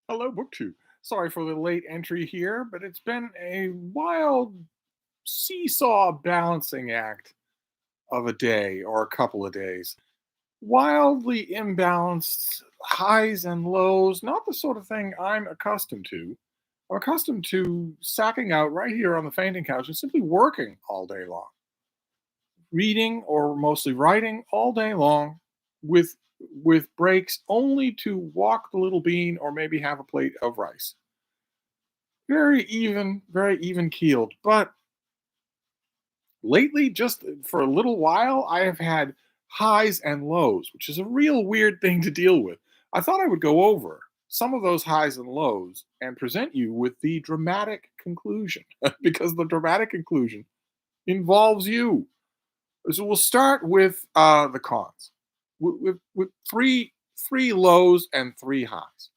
Hello, BookTube. Sorry for the late entry here, but it's been a wild seesaw balancing act of a day or a couple of days. Wildly imbalanced highs and lows, not the sort of thing I'm accustomed to. I'm accustomed to sacking out right here on the fainting couch and simply working all day long, reading or mostly writing all day long with breaks only to walk the little bean or maybe have a plate of rice. Very even keeled. But lately, just for a little while, I have had highs and lows, which is a real weird thing to deal with. I thought I would go over some of those highs and lows and present you with the dramatic conclusion, because the dramatic conclusion involves you. So we'll start with the cons, with three lows and three highs.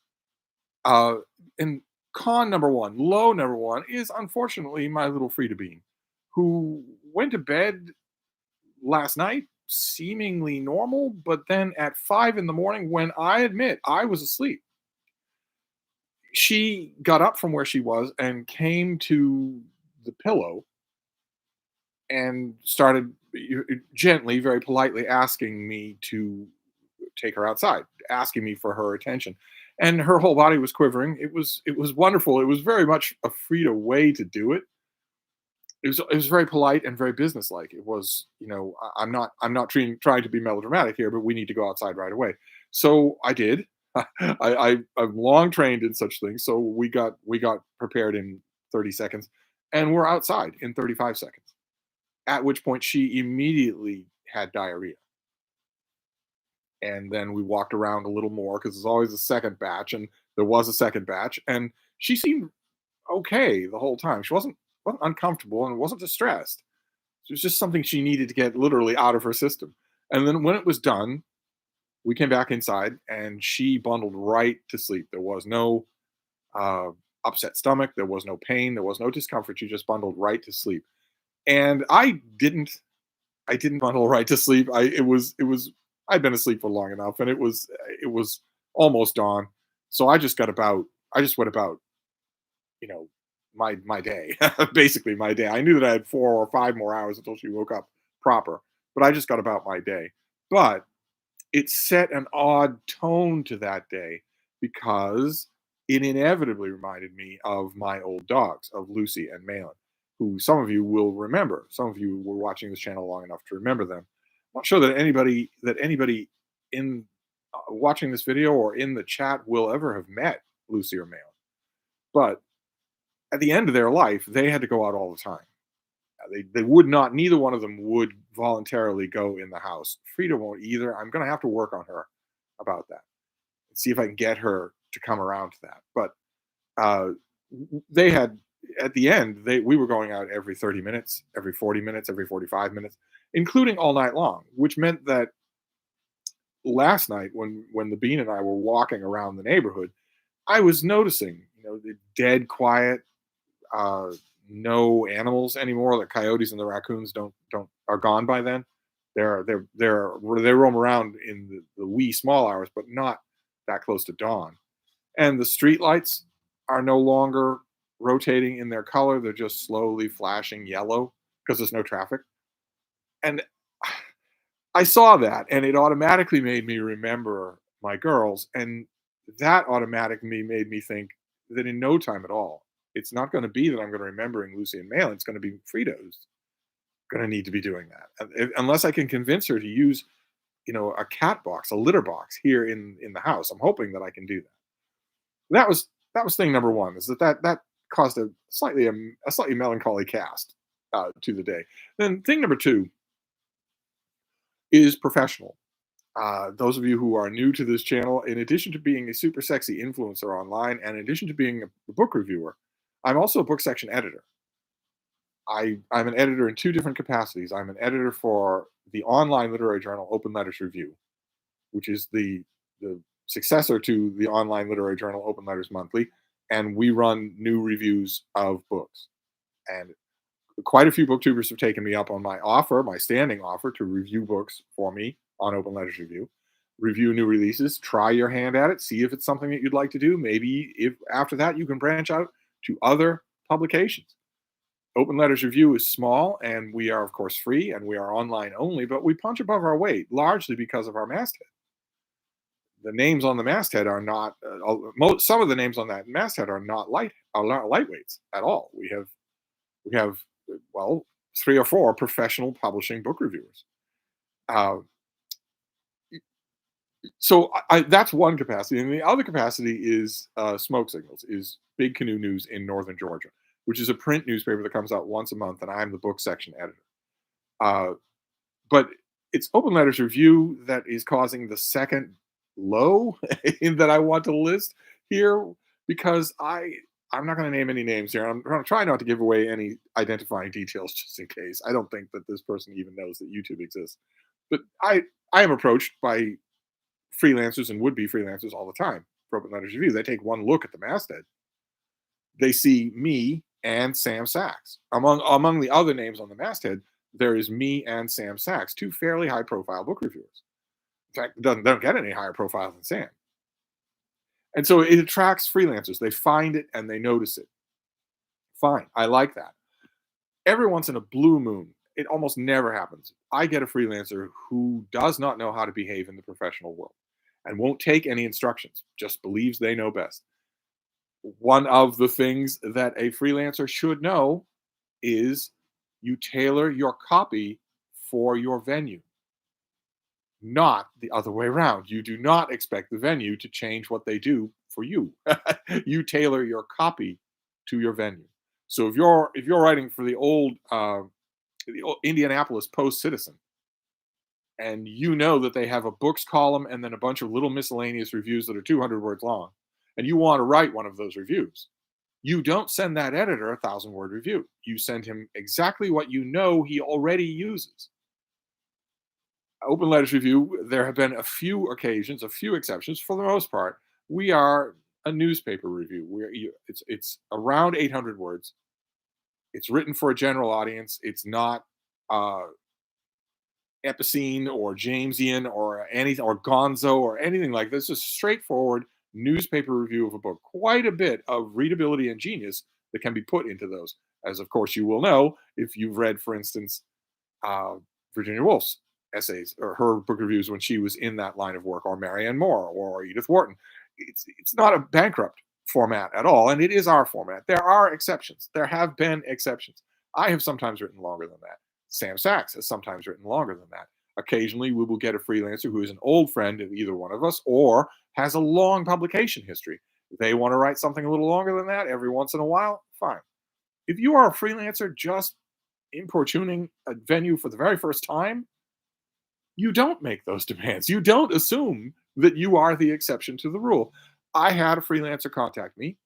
And con number one, low number one, is unfortunately my little Frida Bean, who went to bed last night seemingly normal, but then at 5 in the morning, when I admit I was asleep, she got up from where she was and came to the pillow and started gently, very politely asking me to take her outside, asking me for her attention. And her whole body was quivering. It was wonderful. It was very much a Frida way to do it. It was very polite and very businesslike. It was, I'm not trying to be melodramatic here, but we need to go outside right away. So I did. I'm long trained in such things. So we got prepared in 30 seconds, and we're outside in 35 seconds. At which point she immediately had diarrhea. And then we walked around a little more because there's always a second batch, and there was a second batch, and she seemed okay the whole time. She wasn't uncomfortable and wasn't distressed. It was just something she needed to get literally out of her system. And then when it was done, we came back inside, and she bundled right to sleep. There was no uh, upset stomach, there was no pain, there was no discomfort. She just bundled right to sleep. And I didn't bundle right to sleep. It was I'd been asleep for long enough, and it was almost dawn. So I just went about, you know, my day, basically my day. I knew that I had 4 or 5 more hours until she woke up proper, but I just got about my day. But it set an odd tone to that day because it inevitably reminded me of my old dogs, of Lucy and Malin, who some of you will remember. Some of you were watching this channel long enough to remember them. I'm not sure that anybody in watching this video or in the chat will ever have met Lucy or Malin. But at the end of their life, they had to go out all the time. They would not. Neither one of them would voluntarily go in the house. Frida won't either. I'm going to have to work on her about that and see if I can get her to come around to that. But uh, they had at the end. We were going out every 30 minutes, every 40 minutes, every 45 minutes, including all night long, which meant that last night when the Bean and I were walking around the neighborhood, I was noticing, the dead quiet, uh, no animals anymore. The coyotes and the raccoons don't are gone by then. They roam around in the wee small hours, but not that close to dawn. And the street lights are no longer rotating in their color; they're just slowly flashing yellow because there's no traffic. And I saw that, and it automatically made me remember my girls, and that automatically made me think that in no time at all, it's not going to be that I'm going to remembering Lucy and Malin. It's going to be Frida who's going to need to be doing that, unless I can convince her to use, a cat box, a litter box here in the house. I'm hoping that I can do that. That was thing number one. Is that caused a slightly melancholy cast to the day. Then thing number two is professional. Those of you who are new to this channel, in addition to being a super sexy influencer online, and in addition to being a book reviewer, I'm also a book section editor. I'm an editor in two different capacities. I'm an editor for the online literary journal Open Letters Review, which is the successor to the online literary journal Open Letters Monthly, and we run new reviews of books. And quite a few booktubers have taken me up on my offer, my standing offer, to review books for me on Open Letters Review. review new releases, try your hand at it, see if it's something that you'd like to do. Maybe if after that you can branch out to other publications. Open Letters Review is small, and we are, of course, free, and we are online only, but we punch above our weight, largely because of our masthead. The names on the masthead are not, some of the names on that masthead are not lightweights at all. We have, well, 3 or 4 professional publishing book reviewers. Uh, so that's one capacity, and the other capacity is Smoke Signals, is Big Canoe News in Northern Georgia, which is a print newspaper that comes out once a month, and I'm the book section editor. Uh, but it's Open Letters Review that is causing the second low that I want to list here, because I'm not going to name any names here. I'm going to try not to give away any identifying details just in case. I don't think that this person even knows that YouTube exists. But I am approached by freelancers and would-be freelancers all the time for Open Letters Review. They take one look at the masthead. They see me and Sam Sachs. Among the other names on the masthead, there is me and Sam Sachs, 2 fairly high-profile book reviewers. In fact, they don't get any higher profile than Sam. And so it attracts freelancers. They find it and they notice it. Fine, I like that. Every once in a blue moon, it almost never happens, I get a freelancer who does not know how to behave in the professional world and won't take any instructions, just believes they know best. One of the things that a freelancer should know is you tailor your copy for your venue, not the other way around. You do not expect the venue to change what they do for you. You tailor your copy to your venue. So if you're writing for the old Indianapolis Post-Citizen, and you know that they have a books column and then a bunch of little miscellaneous reviews that are 200 words long, and you want to write one of those reviews, you don't send that editor a 1,000-word review. You send him exactly what you know he already uses. Open Letters Review, there have been a few occasions, a few exceptions. For the most part, we are a newspaper review. It's around 800 words. It's written for a general audience. It's not Epicene or Jamesian or anything or Gonzo or anything like this. It's a straightforward newspaper review of a book. Quite a bit of readability and genius that can be put into those, as of course you will know if you've read, for instance, Virginia Woolf's essays or her book reviews when she was in that line of work, or Marianne Moore or Edith Wharton. It's not a bankrupt format at all, and it is our format. There are exceptions. There have been exceptions. I have sometimes written longer than that. Sam Sachs has sometimes written longer than that. Occasionally, we will get a freelancer who is an old friend of either one of us or has a long publication history. If they want to write something a little longer than that every once in a while, fine. If you are a freelancer just importuning a venue for the very first time, you don't make those demands. You don't assume that you are the exception to the rule. I had a freelancer contact me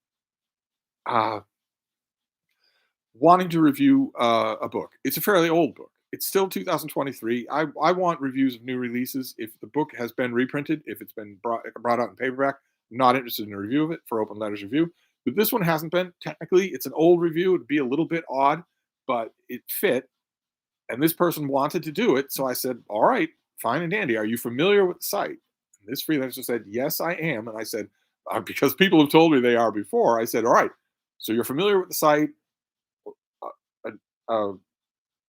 wanting to review a book. It's a fairly old book. It's still 2023. I want reviews of new releases. If the book has been reprinted, if it's been brought out in paperback, I'm not interested in a review of it for Open Letters Review. But this one hasn't been. Technically, it's an old review. It'd be a little bit odd, but it fit. And this person wanted to do it. So I said, all right, fine and dandy. Are you familiar with the site? And this freelancer said, yes, I am. And I said, because people have told me they are before, I said, all right, so you're familiar with the site.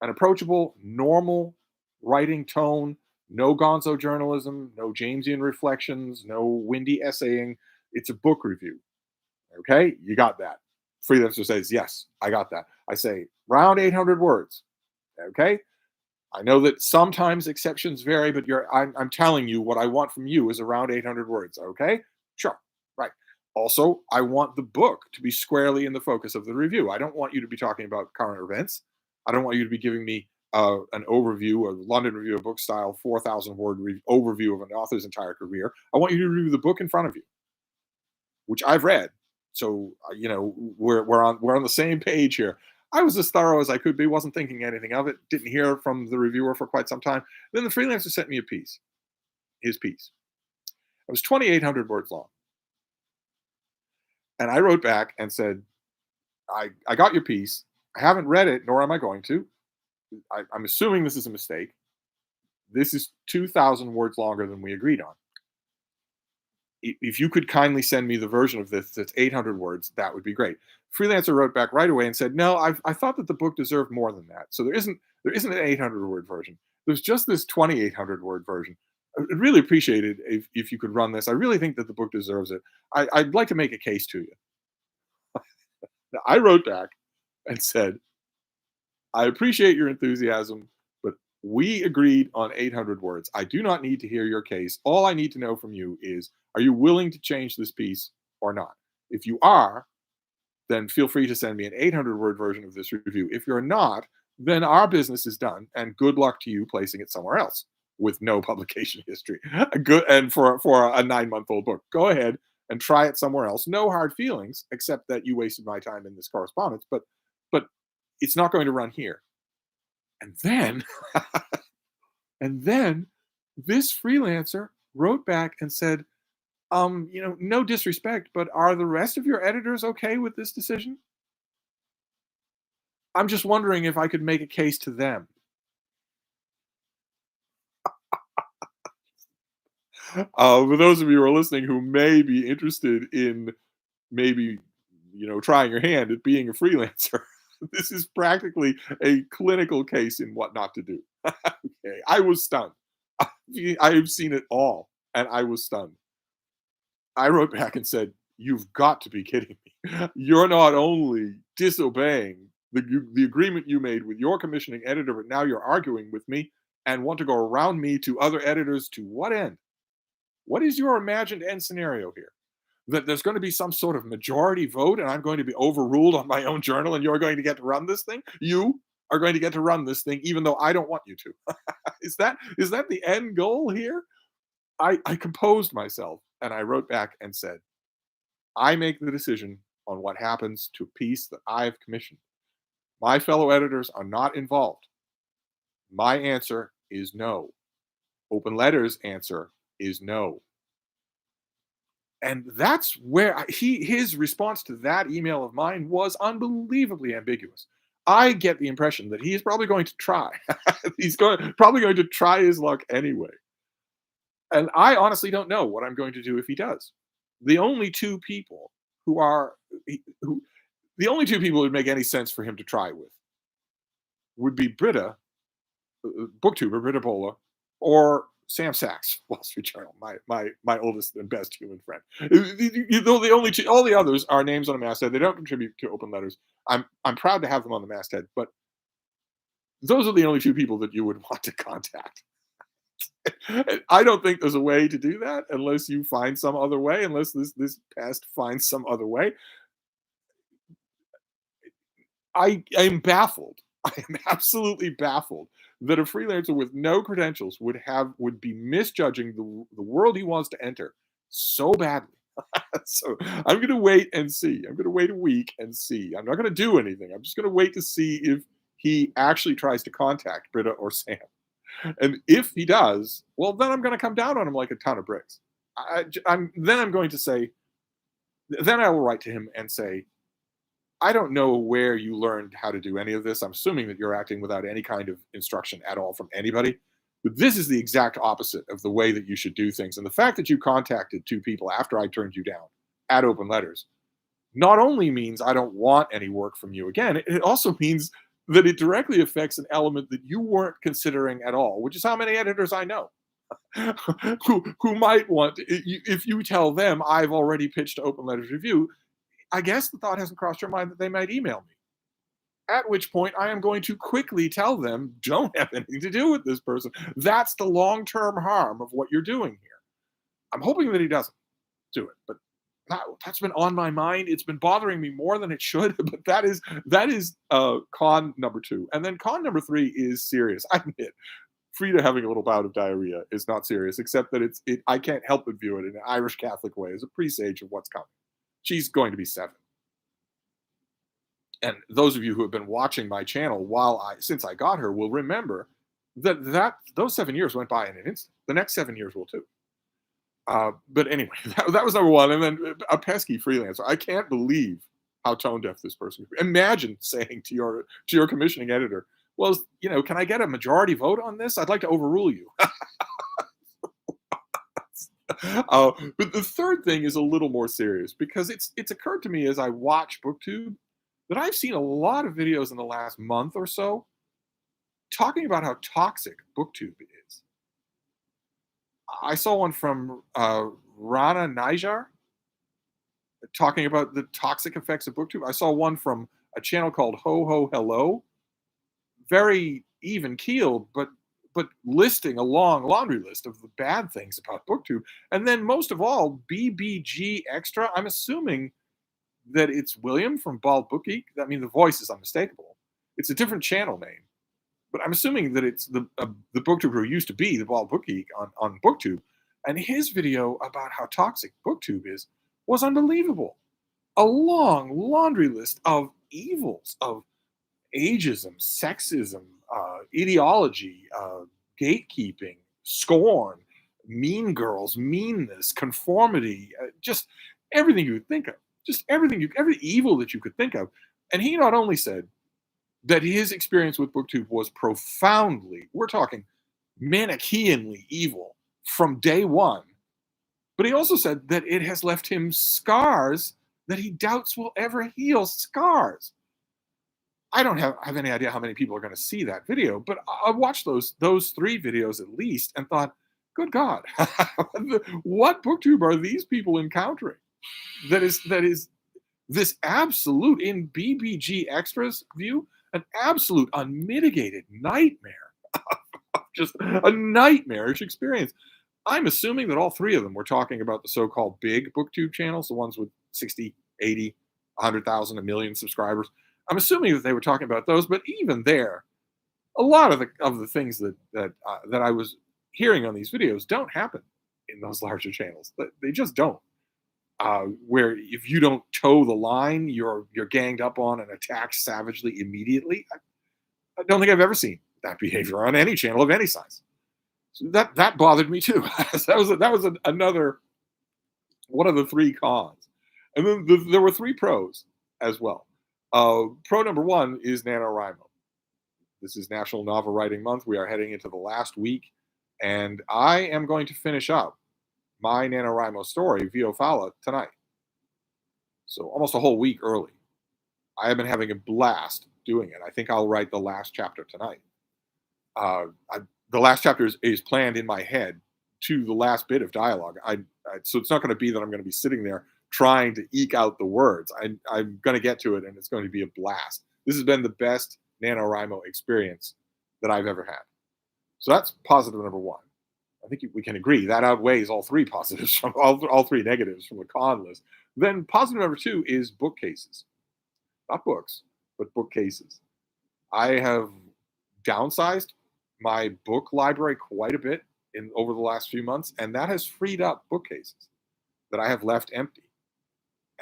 An approachable, normal writing tone, no gonzo journalism, no Jamesian reflections, no windy essaying. It's a book review. Okay, you got that. Freelancer says, yes, I got that. I say, round 800 words. Okay, I know that sometimes exceptions vary, but I'm telling you what I want from you is around 800 words. Okay, sure, right. Also, I want the book to be squarely in the focus of the review. I don't want you to be talking about current events. I don't want you to be giving me an overview, a London Review of Book style 4,000-word overview of an author's entire career. I want you to review the book in front of you, which I've read. So we're on the same page here. I was as thorough as I could be. Wasn't thinking anything of it. Didn't hear from the reviewer for quite some time. Then the freelancer sent me his piece. It was 2,800 words long, and I wrote back and said, I got your piece. I haven't read it, nor am I going to. I'm assuming this is a mistake. This is 2,000 words longer than we agreed on. If you could kindly send me the version of this that's 800 words, that would be great. Freelancer wrote back right away and said, no, I thought that the book deserved more than that. So there isn't an 800 word version. There's just this 2,800 word version. I'd really appreciate it if you could run this. I really think that the book deserves it. I'd like to make a case to you. Now, I wrote back and said, I appreciate your enthusiasm, but we agreed on 800 words. I do not need to hear your case. All I need to know from you is, are you willing to change this piece or not? If you are, then feel free to send me an 800-word version of this review. If you're not, then our business is done, and good luck to you placing it somewhere else with no publication history. And for a 9-month-old book, go ahead and try it somewhere else. No hard feelings, except that you wasted my time in this correspondence. But it's not going to run here. And then, and then, this freelancer wrote back and said, no disrespect, but are the rest of your editors okay with this decision? I'm just wondering if I could make a case to them. For those of you who are listening who may be interested in maybe, trying your hand at being a freelancer, this is practically a clinical case in what not to do. Okay. I was stunned. I've seen it all, and I was stunned. I wrote back and said, you've got to be kidding me. You're not only disobeying the agreement you made with your commissioning editor, but now you're arguing with me and want to go around me to other editors. To what end? What is your imagined end scenario here? That there's going to be some sort of majority vote and I'm going to be overruled on my own journal and you're going to get to run this thing? You are going to get to run this thing even though I don't want you to. Is that the end goal here? I composed myself and I wrote back and said, I make the decision on what happens to a piece that I've commissioned. My fellow editors are not involved. My answer is no. Open Letters' answer is no. And that's where his response to that email of mine was unbelievably ambiguous. I get the impression that he is probably going to try. He's probably going to try his luck anyway. And I honestly don't know what I'm going to do if he does. The only two people who would make any sense for him to try with would be Britta, booktuber Britta Bola, or Sam Sachs, Wall Street Journal, my oldest and best human friend. The only two, all the others are names on a masthead. They don't contribute to Open Letters. I'm proud to have them on the masthead, but those are the only two people that you would want to contact. I don't think there's a way to do that unless you find some other way, unless this pest finds some other way. I am baffled. I am absolutely baffled that a freelancer with no credentials would be misjudging the world he wants to enter so badly. So I'm going to wait and see. I'm going to wait a week and see. I'm not going to do anything. I'm just going to wait to see if he actually tries to contact Britta or Sam. And if he does, well, then I'm going to come down on him like a ton of bricks. Then I'm going to say, then I will write to him and say, I don't know where you learned how to do any of this. I'm assuming that you're acting without any kind of instruction at all from anybody. But this is the exact opposite of the way that you should do things. And the fact that you contacted two people after I turned you down at Open Letters not only means I don't want any work from you again, it also means that it directly affects an element that you weren't considering at all, which is how many editors I know who might want, if you tell them I've already pitched to Open Letters Review, I guess the thought hasn't crossed your mind that they might email me. At which point I am going to quickly tell them, don't have anything to do with this person. That's the long-term harm of what you're doing here. I'm hoping that he doesn't do it, but that's been on my mind. It's been bothering me more than it should, but that is con number 2. And then con number 3 is serious. I admit, Freeda having a little bout of diarrhea is not serious, except that I can't help but view it in an Irish Catholic way as a presage of what's coming. She's going to be 7. And those of you who have been watching my channel since I got her will remember that those 7 years went by in an instant. The next 7 years will too. But anyway, that was number 1. And then a pesky freelancer. I can't believe how tone deaf this person is. Imagine saying to your commissioning editor, well, can I get a majority vote on this? I'd like to overrule you. But the third thing is a little more serious because it's occurred to me as I watch BookTube that I've seen a lot of videos in the last month or so talking about how toxic BookTube is. I saw one from Rana Nijar talking about the toxic effects of BookTube. I saw one from a channel called Ho Ho Hello, very even keeled, but listing a long laundry list of the bad things about BookTube. And then most of all, BBG Extra. I'm assuming that it's William from Bald Book Geek. I mean, the voice is unmistakable. It's a different channel name, but I'm assuming that it's the BookTuber who used to be the Bald Book Geek on BookTube. And his video about how toxic BookTube is was unbelievable. A long laundry list of evils, of ageism, sexism, ideology, gatekeeping, scorn, mean girls, meanness, conformity, just everything you would think of, just every evil that you could think of. And he not only said that his experience with BookTube was profoundly, we're talking Manichaeanly evil from day one, but he also said that it has left him scars that he doubts will ever heal. Scars. I don't have any idea how many people are going to see that video, but I watched those three videos at least and thought, good God, what BookTube are these people encountering? That is this absolute, in BBG Extra's view, an absolute unmitigated nightmare, just a nightmarish experience. I'm assuming that all three of them were talking about the so-called big BookTube channels, the ones with 60, 80, 100,000, a million subscribers. I'm assuming that they were talking about those, but even there, a lot of the things that I was hearing on these videos don't happen in those larger channels. They just don't. Where if you don't toe the line, you're ganged up on and attacked savagely immediately. I don't think I've ever seen that behavior on any channel of any size. So that bothered me too. That was another one of the three cons, and then there were three pros as well. Pro number one is NaNoWriMo. This is National Novel Writing Month. We are heading into the last week, and I am going to finish up my NaNoWriMo story, Vio Fala, tonight. So almost a whole week early. I have been having a blast doing it. I think I'll write the last chapter tonight. The last chapter is planned in my head to the last bit of dialogue. So it's not going to be that I'm going to be sitting there trying to eke out the words. I'm going to get to it, and it's going to be a blast. This has been the best NaNoWriMo experience that I've ever had. So that's positive number one. I think we can agree that outweighs all three positives from all three negatives from the con list. Then positive number two is bookcases. Not books, but bookcases. I have downsized my book library quite a bit over the last few months, and that has freed up bookcases that I have left empty.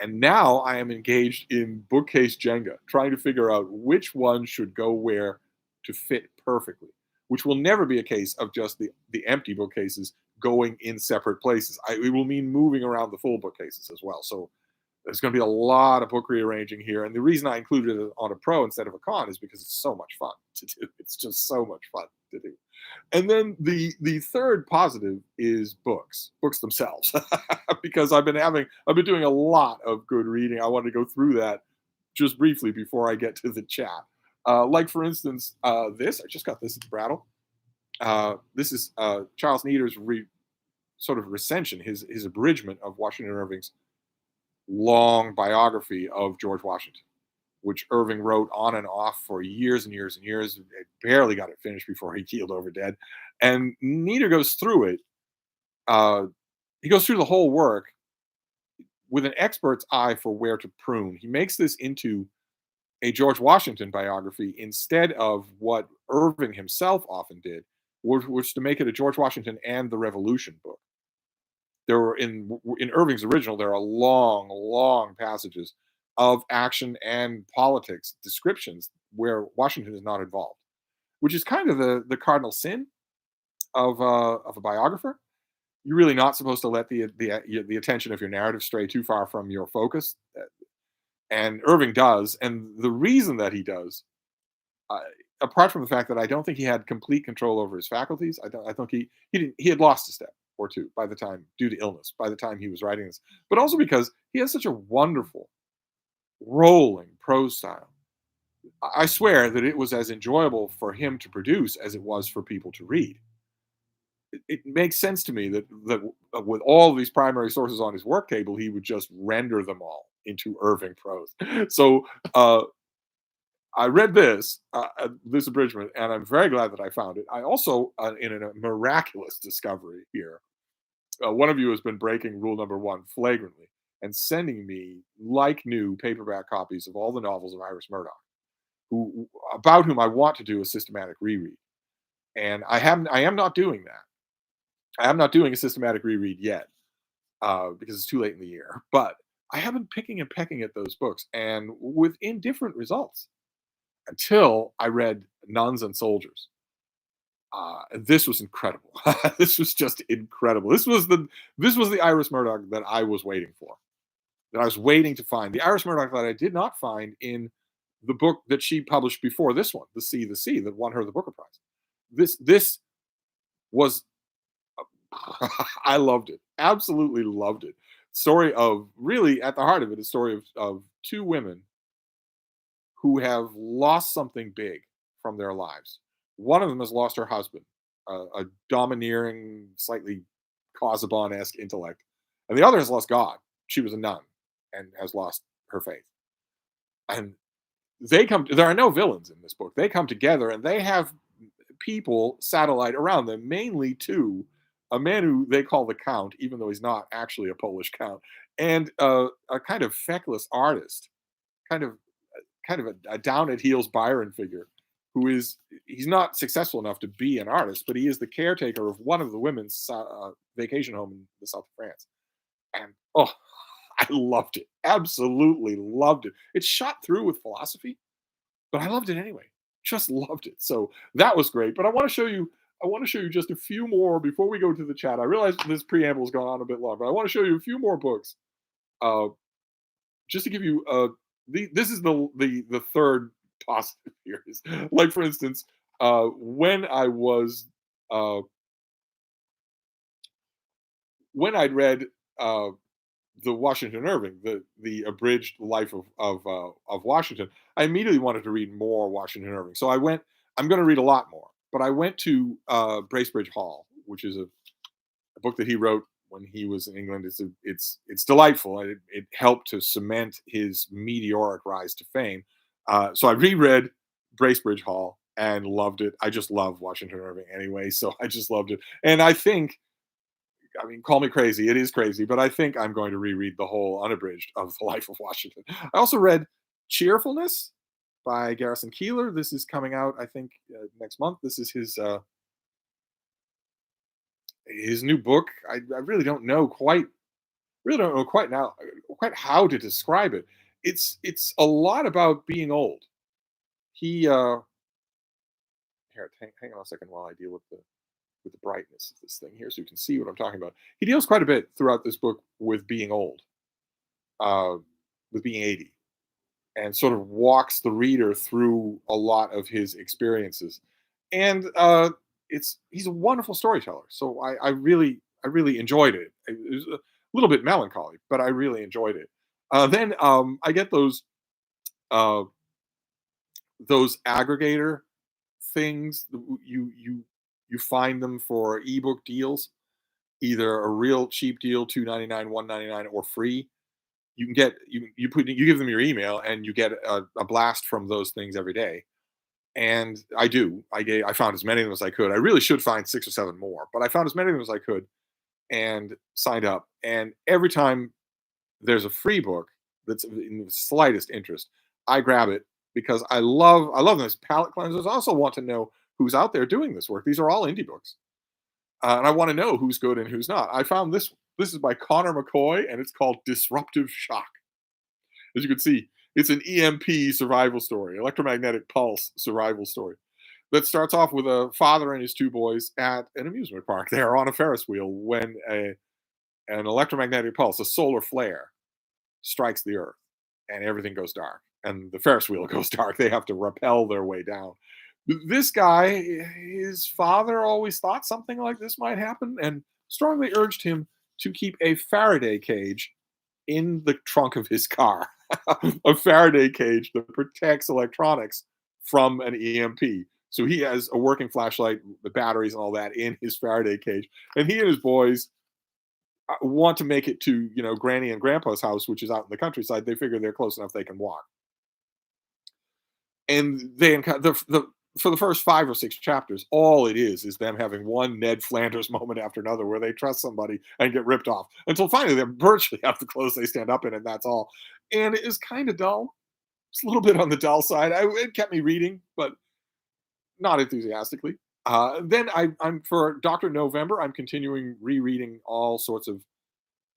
And now I am engaged in bookcase Jenga, trying to figure out which one should go where to fit perfectly, which will never be a case of just the empty bookcases going in separate places. It will mean moving around the full bookcases as well. So there's going to be a lot of book rearranging here. And the reason I included it on a pro instead of a con is because it's so much fun to do. It's just so much fun to do. And then the third positive is books themselves, because I've been doing a lot of good reading. I wanted to go through that just briefly before I get to the chat. Like for instance, I just got this at the Brattle. This is Charles Nieder's sort of recension, his abridgment of Washington Irving's long biography of George Washington, which Irving wrote on and off for years and years and years. It barely got it finished before he keeled over dead. And Nieder goes through it. He goes through the whole work with an expert's eye for where to prune. He makes this into a George Washington biography instead of what Irving himself often did, which was to make it a George Washington and the Revolution book. There were in Irving's original, there are long passages of action and politics descriptions where Washington is not involved, which is kind of the cardinal sin of a biographer. You're really not supposed to let the attention of your narrative stray too far from your focus, and Irving does. And the reason that he does, apart from the fact that I don't think he had complete control over his faculties, I think he had lost a step or two by the time, due to illness, by the time he was writing this, but also because he has such a wonderful, rolling prose style. I swear that it was as enjoyable for him to produce as it was for people to read. It makes sense to me that with all these primary sources on his work table, he would just render them all into Irving prose. So I read this abridgment, and I'm very glad that I found it. I also, in a miraculous discovery here, one of you has been breaking rule number one flagrantly and sending me like new paperback copies of all the novels of Iris Murdoch, who about whom I want to do a systematic reread, and I am not doing that. I am not doing a systematic reread yet because it's too late in the year. But I have been picking and pecking at those books, and with indifferent results until I read Nuns and Soldiers. This was incredible. This was just incredible. This was the Iris Murdoch that I was waiting for. That I was waiting to find. The Iris Murdoch that I did not find in the book that she published before this one, The Sea, that won her the Booker Prize. This was I loved it. Absolutely loved it. Story of really at the heart of it, a story of two women who have lost something big from their lives. One of them has lost her husband, a domineering, slightly Casaubon-esque intellect, and the other has lost God. She was a nun and has lost her faith. And they come. There are no villains in this book. They come together and they have people satellite around them, mainly two, a man who they call the Count, even though he's not actually a Polish Count, and a kind of feckless artist, kind of a down at heels Byron figure, who is he's not successful enough to be an artist, but he is the caretaker of one of the women's vacation home in the south of France. And oh, I loved it, absolutely loved it. It's shot through with philosophy, but I loved it anyway. Just loved it. So that was great. But I want to show you. I want to show you just a few more before we go to the chat. I realize this preamble has gone on a bit long, but I want to show you a few more books, uh, just to give you. This is the third positive here. Like for instance, when I was when I'd read the Washington Irving, the abridged life of Washington, I immediately wanted to read more Washington Irving. So I went. I'm going to read a lot more, but I went to Bracebridge Hall, which is a book that he wrote when he was in England. It's delightful. It helped to cement his meteoric rise to fame. So I reread Bracebridge Hall and loved it. I just love Washington Irving anyway, so I just loved it. And I think I mean, call me crazy. It is crazy, but I think I'm going to reread the whole unabridged of the Life of Washington. I also read Cheerfulness by Garrison Keillor. This is coming out, I think, next month. This is his new book. I really don't know quite now, quite how to describe it. It's a lot about being old. He here, hang on a second while I deal with the brightness of this thing here, so you can see what I'm talking about. He deals quite a bit throughout this book with being old, uh, with being 80, and sort of walks the reader through a lot of his experiences. And it's he's a wonderful storyteller. So I really enjoyed it. It was a little bit melancholy, but I really enjoyed it. Then I get uh, those aggregator things. You find them for ebook deals, either a real cheap deal, $2.99, $1.99, or free. You can get you give them your email and you get a blast from those things every day. And I found as many of them as I could. I really should find 6 or 7 more, but I found as many of them as I could and signed up. And every time there's a free book that's in the slightest interest, I grab it because I love them as palate cleansers. I also want to know who's out there doing this work. These are all indie books, and I want to know who's good and who's not. I found this. This is by Connor McCoy, and it's called Disruptive Shock. As you can see, it's an EMP survival story, electromagnetic pulse survival story, that starts off with a father and his 2 boys at an amusement park. They are on a Ferris wheel when an electromagnetic pulse, a solar flare, strikes the earth, and everything goes dark. And the Ferris wheel goes dark. They have to rappel their way down. This guy, his father always thought something like this might happen, and strongly urged him to keep a Faraday cage in the trunk of his car, a Faraday cage that protects electronics from an EMP. So he has a working flashlight, the batteries and all that in his Faraday cage. And he and his boys want to make it to, Granny and Grandpa's house, which is out in the countryside. They figure they're close enough they can walk. And they for the first 5 or 6 chapters, all it is them having one Ned Flanders moment after another where they trust somebody and get ripped off until finally they're virtually have the clothes they stand up in, and that's all. And it is kind of dull. It's a little bit on the dull side. It kept me reading, but not enthusiastically. Then I'm for Dr. November. I'm continuing rereading all sorts of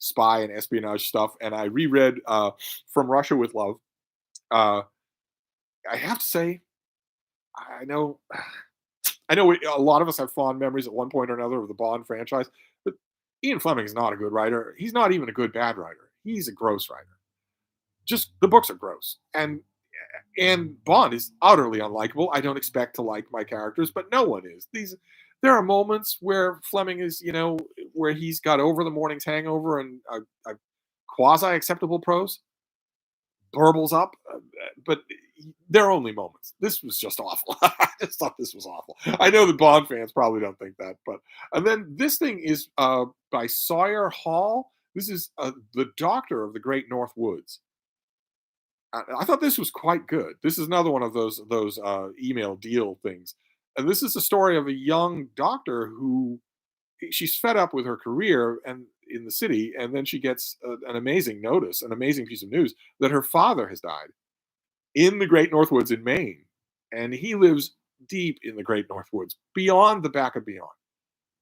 spy and espionage stuff, and I reread From Russia with Love. Uh, I have to say, I know, a lot of us have fond memories at one point or another of the Bond franchise, but Ian Fleming is not a good writer. He's not even a good bad writer. He's a gross writer. Just the books are gross, and Bond is utterly unlikable. I don't expect to like my characters, but no one is. There are moments where Fleming is, where he's got over the morning's hangover and a quasi acceptable prose, burbles up, but they're only moments. This was just awful. I just thought this was awful. I know the Bond fans probably don't think that, but and then this thing is by Sawyer Hall. This is the Doctor of the Great North Woods. I thought this was quite good. This is another one of those email deal things, and this is the story of a young doctor who she's fed up with her career and in the city, and then she gets an amazing notice, an amazing piece of news that her father has died in the Great North Woods in Maine, and he lives deep in the Great North Woods, beyond the back of beyond,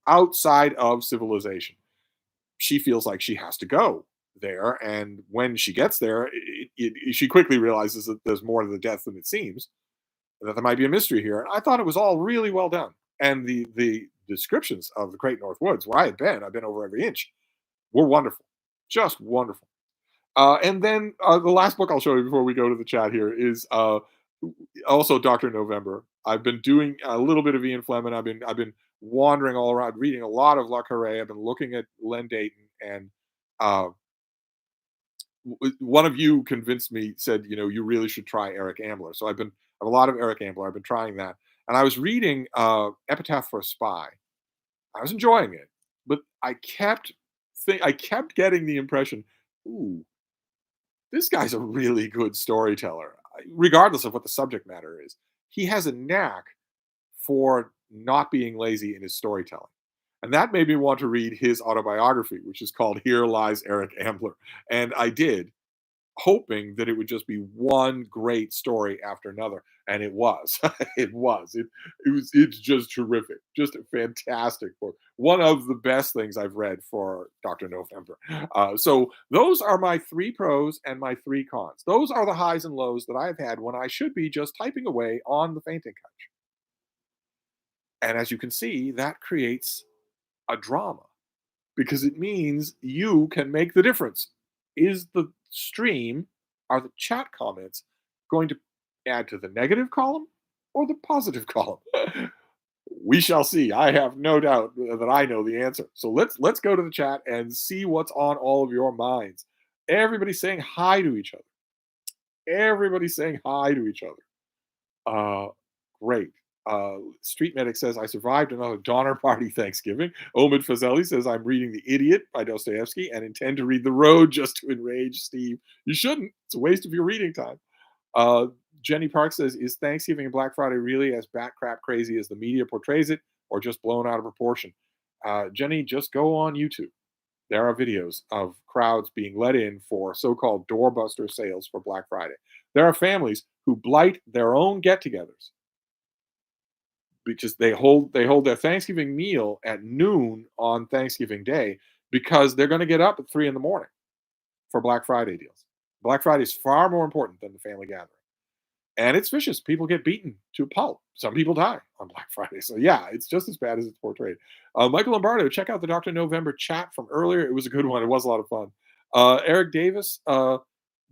outside of civilization. She feels like she has to go there, and when she gets there, she quickly realizes that there's more to the death than it seems, that there might be a mystery here. And I thought it was all really well done, and the descriptions of the Great North Woods, where I've been over every inch, were wonderful, just wonderful. And then the last book I'll show you before we go to the chat here is also Dr. November. I've been doing a little bit of Ian Fleming. I've been wandering all around, reading a lot of Le Carre. I've been looking at Len Dayton, and uh, one of you convinced me, said, you really should try Eric Ambler. So I have a lot of Eric Ambler. I've been trying that, and I was reading Epitaph for a Spy. I was enjoying it, but I kept getting the impression, ooh, this guy's a really good storyteller, regardless of what the subject matter is. He has a knack for not being lazy in his storytelling. And that made me want to read his autobiography, which is called Here Lies Eric Ambler. And I did, hoping that it would just be one great story after another, and it was. It's just terrific, just a fantastic book, one of the best things I've read for Dr. November. So those are my 3 pros and my 3 cons. Those are the highs and lows that I've had when I should be just typing away on the fainting couch. And as you can see, that creates a drama, because it means you can make the difference. Is the stream, are the chat comments going to add to the negative column or the positive column? We shall see. I have no doubt that I know the answer. So let's go to the chat and see what's on all of your minds. Everybody's saying hi to each other. Everybody's saying hi to each other. Great. Street Medic says, I survived another Donner Party Thanksgiving. Omid Fazeli says, I'm reading The Idiot by Dostoevsky and intend to read The Road just to enrage Steve. You shouldn't. It's a waste of your reading time. Jenny Park says, is Thanksgiving and Black Friday really as bat crap crazy as the media portrays it, or just blown out of proportion? Jenny, just go on YouTube. There are videos of crowds being let in for so-called doorbuster sales for Black Friday. There are families who blight their own get-togethers because they hold their Thanksgiving meal at noon on Thanksgiving Day because they're going to get up at 3 in the morning for Black Friday deals. Black Friday is far more important than the family gathering. And it's vicious. People get beaten to a pulp. Some people die on Black Friday. So yeah, it's just as bad as it's portrayed. Michael Lombardo, check out the Dr. November chat from earlier. It was a good one. It was a lot of fun. Eric Davis,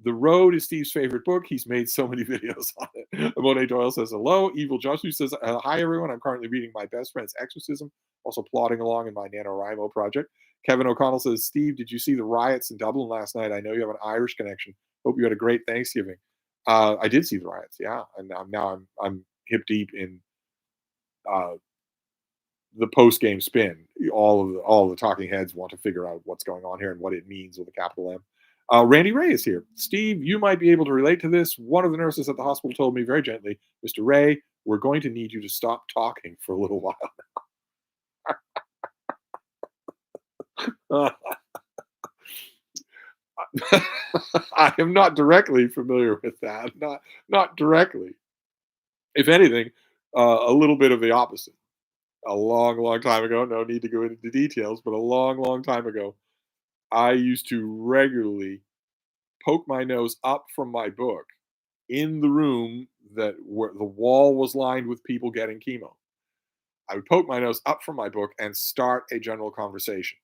The Road is Steve's favorite book. He's made so many videos on it. Monet Doyle says hello. Evil Joshua says, hi, everyone. I'm currently reading my best friend's Exorcism, also plodding along in my NaNoWriMo project. Kevin O'Connell says, Steve, did you see the riots in Dublin last night? I know you have an Irish connection. Hope you had a great Thanksgiving. I did see the riots, yeah. And I'm hip deep in uh, the post game spin. All of the talking heads want to figure out what's going on here and what it means with a capital M. Randy Ray is here. Steve, you might be able to relate to this. One of the nurses at the hospital told me very gently, Mr. Ray, we're going to need you to stop talking for a little while. I am not directly familiar with that. Not directly. If anything, a little bit of the opposite. A long, long time ago, no need to go into details, but a long, long time ago, I used to regularly poke my nose up from my book in the room that where the wall was lined with people getting chemo. I would poke my nose up from my book and start a general conversation.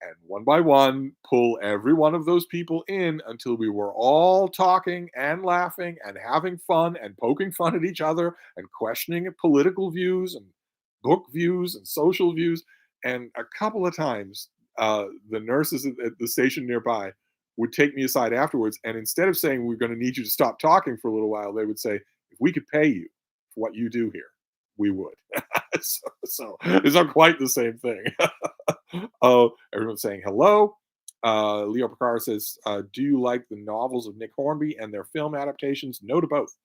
And one by one, pull every one of those people in until we were all talking and laughing and having fun and poking fun at each other and questioning political views and book views and social views. And a couple of times, the nurses at the station nearby would take me aside afterwards. And instead of saying, we're going to need you to stop talking for a little while, they would say, if we could pay you for what you do here, we would. So it's not quite the same thing. Oh, everyone's saying hello. Leo Picard says, do you like the novels of Nick Hornby and their film adaptations? No to both.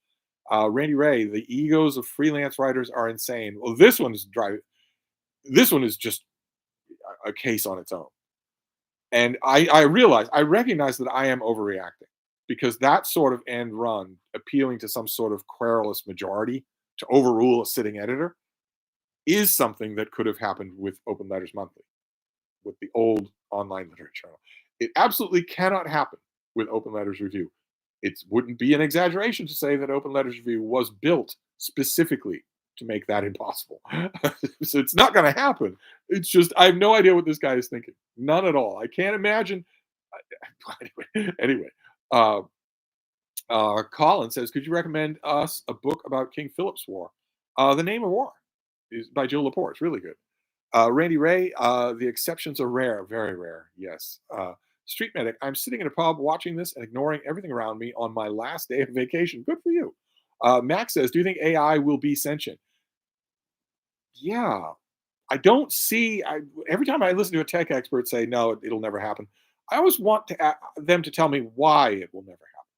Randy Ray, the egos of freelance writers are insane. Well, this one is driving. This one is just a case on its own. And I recognize that I am overreacting because that sort of end run, appealing to some sort of querulous majority to overrule a sitting editor, is something that could have happened with Open Letters Monthly, with the old online literature. It absolutely cannot happen with Open Letters Review. It wouldn't be an exaggeration to say that Open Letters Review was built specifically to make that impossible. So it's not going to happen. It's just, I have no idea what this guy is thinking. None at all. I can't imagine. Anyway, uh, Colin says, could you recommend us a book about King Philip's War? The Name of War is by Jill Lepore. It's really good. Randy Ray, the exceptions are rare, very rare. Yes. Street Medic, I'm sitting in a pub watching this and ignoring everything around me on my last day of vacation. Good for you. Max says, do you think AI will be sentient? Yeah. I don't see, every time I listen to a tech expert say, no, it'll never happen, I always want them to tell me why it will never happen.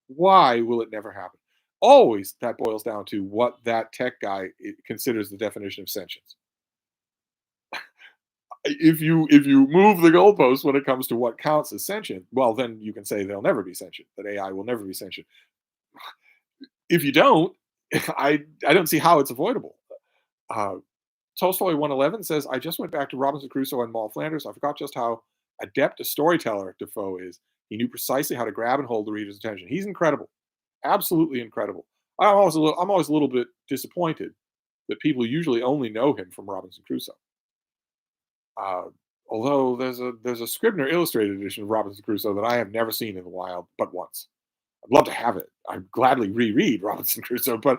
Why will it never happen? Always that boils down to what that tech guy considers the definition of sentience. If you move the goalposts when it comes to what counts as sentient, well, then you can say they'll never be sentient. That AI will never be sentient. If you don't, I don't see how it's avoidable. Uh, Tolstoy 111 says, I just went back to Robinson Crusoe and Moll Flanders. I forgot just how adept a storyteller Defoe is. He knew precisely how to grab and hold the reader's attention. He's incredible, absolutely incredible. I'm always a little bit disappointed that people usually only know him from Robinson Crusoe. Uh, Although there's a Scribner illustrated edition of Robinson Crusoe that I have never seen in the wild but once. I'd love to have it. I'd gladly reread Robinson Crusoe, but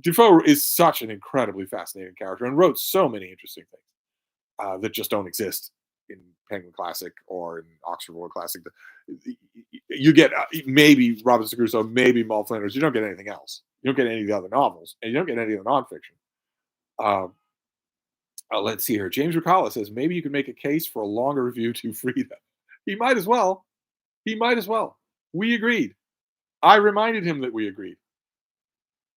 Defoe is such an incredibly fascinating character and wrote so many interesting things that just don't exist in Penguin Classic or in Oxford World Classic. You get maybe Robinson Crusoe, maybe Moll Flanders. You don't get anything else. You don't get any of the other novels, and you don't get any of the nonfiction. Let's see here. James Rucala says maybe you could make a case for a longer review to Freeda. He might as well. He might as well. We agreed. I reminded him that we agreed.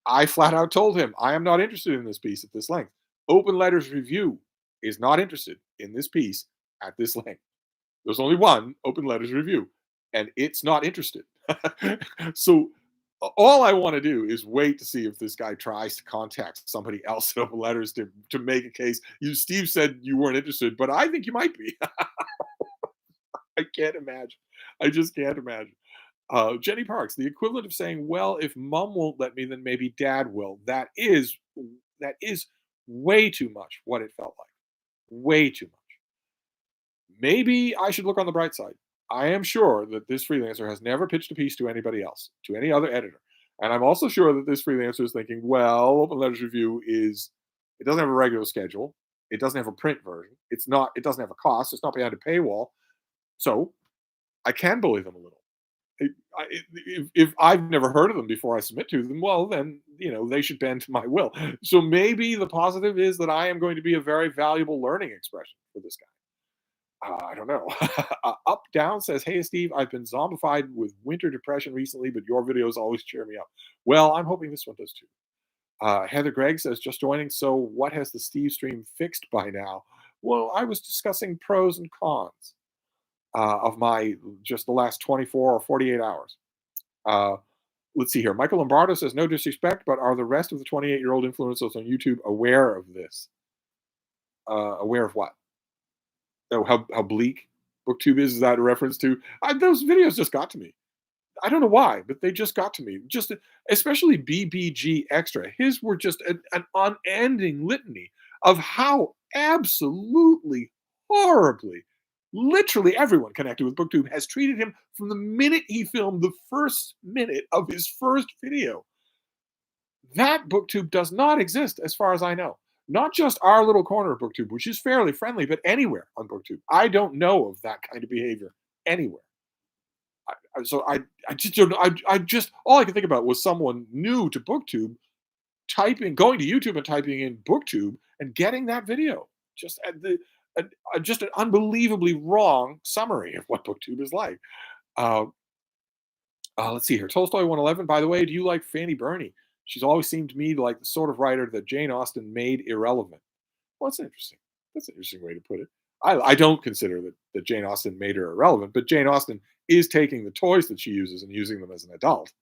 I flat out told him I am not interested in this piece at this length. Open Letters Review is not interested in this piece at this length. There's only one Open Letters Review, and it's not interested. So all I want to do is wait to see if this guy tries to contact somebody else at Open Letters to make a case. Steve said you weren't interested, but I think you might be. I can't imagine. I just can't imagine. Jenny Parks, the equivalent of saying, well, if mom won't let me, then maybe dad will. That is way too much what it felt like. Way too much. Maybe I should look on the bright side. I am sure that this freelancer has never pitched a piece to anybody else, to any other editor. And I'm also sure that this freelancer is thinking, well, Open Letters Review is, it doesn't have a regular schedule. It doesn't have a print version. It doesn't have a cost. It's not behind a paywall. So I can bully them a little. If I've never heard of them before I submit to them, well, then, they should bend to my will. So maybe the positive is that I am going to be a very valuable learning expression for this guy. I don't know. Up Down says, "Hey Steve, I've been zombified with winter depression recently, but your videos always cheer me up." Well, I'm hoping this one does too. Heather Gregg says, "Just joining. So, what has the Stevestream fixed by now?" Well, I was discussing pros and cons of my just the last 24 or 48 hours. Uh, let's see here. Michael Lombardo says, "No disrespect, but are the rest of the 28-year-old influencers on YouTube aware of this? Aware of what? Oh, how bleak BookTube is that a reference to? Those videos just got to me. I don't know why, but they just got to me. Just especially BBG Extra. His were just an unending litany of how absolutely horribly, literally everyone connected with BookTube has treated him from the minute he filmed the first minute of his first video. That BookTube does not exist as far as I know. Not just our little corner of BookTube, which is fairly friendly, but anywhere on BookTube. I don't know of that kind of behavior anywhere. I just don't know. I just all I could think about was someone new to BookTube going to YouTube and typing in BookTube and getting that video. Just just an unbelievably wrong summary of what BookTube is like. Uh, let's see here. Tolstoy 111. By the way, do you like Fanny Burney? She's always seemed to me like the sort of writer that Jane Austen made irrelevant. Well, that's interesting. That's an interesting way to put it. I don't consider that Jane Austen made her irrelevant, but Jane Austen is taking the toys that she uses and using them as an adult,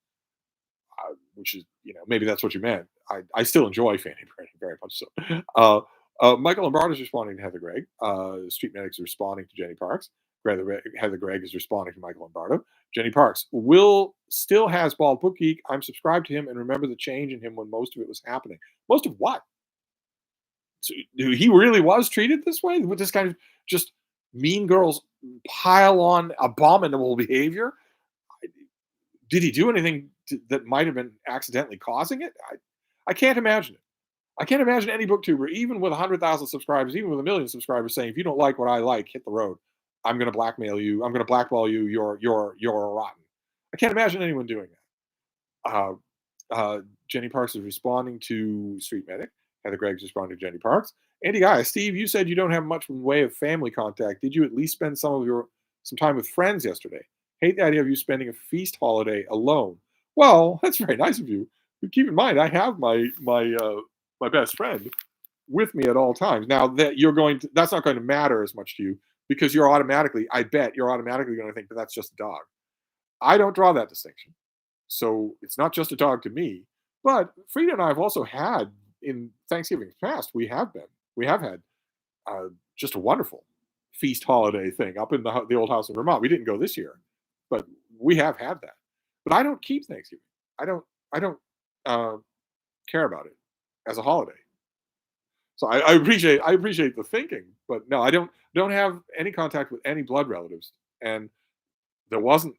which is, maybe that's what you meant. I still enjoy Fanny Burney very much so. Michael Lombardo is responding to Heather Gregg. Street Medics is responding to Jenny Parks. Heather Gregg is responding to Michael Lombardo. Jenny Parks. Will still has Bald Book Geek. I'm subscribed to him and remember the change in him when most of it was happening. Most of what? So, he really was treated this way with this kind of just mean girls pile on abominable behavior. Did he do anything that might have been accidentally causing it? I can't imagine it. I can't imagine any booktuber, even with 100,000 subscribers, even with 1,000,000 subscribers, saying, "If you don't like what I like, hit the road. I'm going to blackmail you. I'm going to blackball you. You're rotten." I can't imagine anyone doing that. Jenny Parks is responding to Street Medic. Heather Gregg's responding to Jenny Parks. Andy Guy, Steve, you said you don't have much in the way of family contact. Did you at least spend some time with friends yesterday? Hate the idea of you spending a feast holiday alone. Well, that's very nice of you. But keep in mind, I have my best friend with me at all times. Now that that's not going to matter as much to you because I bet you're automatically going to think that that's just a dog. I don't draw that distinction. So it's not just a dog to me. But Freeda and I have also had in Thanksgiving past, we have had uh, just a wonderful feast holiday thing up in the old house in Vermont. We didn't go this year, but we have had that. But I don't keep Thanksgiving. I don't uh, care about it as a holiday. So I appreciate the thinking, but no, I don't have any contact with any blood relatives, and there weren't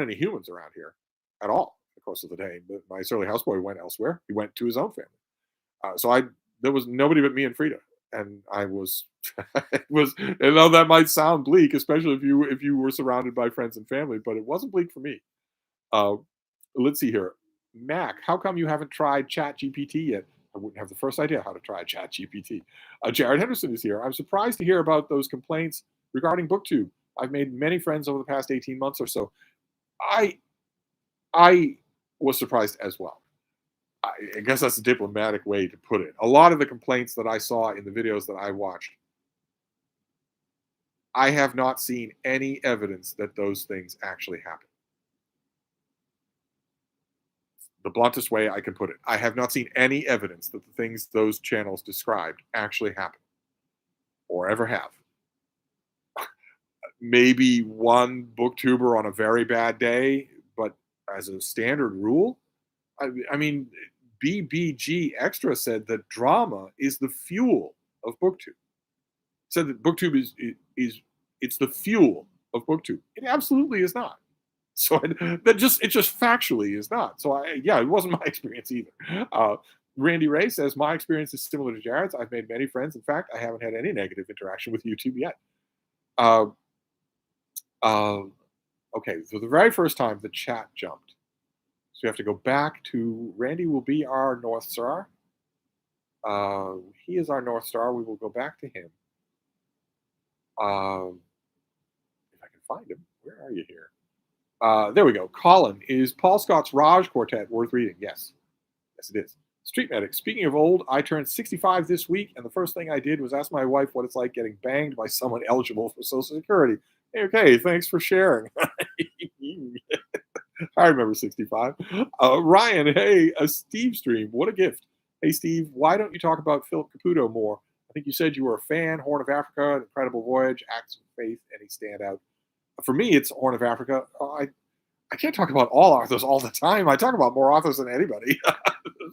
any humans around here at all in the course of the day. But my surly houseboy went elsewhere. He went to his own family. So there was nobody but me and Frida, and I was it was. And though that might sound bleak, especially if you were surrounded by friends and family, but it wasn't bleak for me. Uh, let's see here, Mac. How come you haven't tried Chat GPT yet? I wouldn't have the first idea how to try Chat GPT. Jared Henderson is here. I'm surprised to hear about those complaints regarding BookTube. I've made many friends over the past 18 months or so. I I was surprised as well. I guess that's a diplomatic way to put it. A lot of the complaints that I saw in the videos that I watched, I have not seen any evidence that those things actually happen. The bluntest way I can put it. I have not seen any evidence that the things those channels described actually happen or ever have. Maybe one booktuber on a very bad day, but as a standard rule, I mean, BBG Extra said that drama is the fuel of BookTube. Said that BookTube is it's the fuel of BookTube. It absolutely is not. So it just factually is not. So yeah, it wasn't my experience either. Uh, Randy Ray says my experience is similar to Jared's. I've made many friends. In fact, I haven't had any negative interaction with YouTube yet. Uh, uh, okay, so the very first time the chat jumped, so we have to go back to Randy. Will be our North Star. He is our North Star. We will go back to him. If I can find him, where are you here? There we go. Colin, is Paul Scott's Raj Quartet worth reading? Yes. Yes, it is. Street Medic. Speaking of old, I turned 65 this week, and the first thing I did was ask my wife what it's like getting banged by someone eligible for Social Security. Okay, thanks for sharing. I remember 65. Ryan, hey, a Stevestream. What a gift. Hey, Steve, why don't you talk about Philip Caputo more? I think you said you were a fan. Horn of Africa, An Incredible Voyage, Acts of Faith, any standout? For me, it's Horn of Africa. I can't talk about all authors all the time. I talk about more authors than anybody,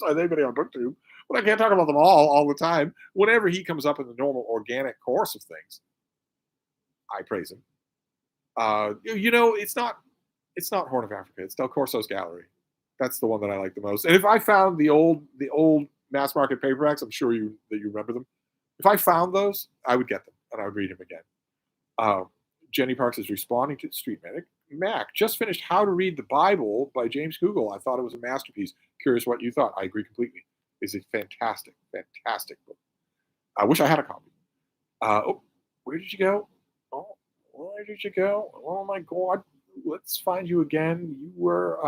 anybody on BookTube, but I can't talk about them all the time. Whenever he comes up in the normal organic course of things, I praise him. It's not Horn of Africa. It's Del Corso's Gallery. That's the one that I like the most. And if I found the old mass market paperbacks, I'm sure you remember them. If I found those, I would get them and I would read them again. Jenny Parks is responding to Street Medic. Mac just finished How to Read the Bible by James Kugel. I thought it was a masterpiece. Curious what you thought. I agree completely. It's a fantastic, fantastic book. I wish I had a copy. Where did you go? Oh, where did you go? Oh my God. Let's find you again. You were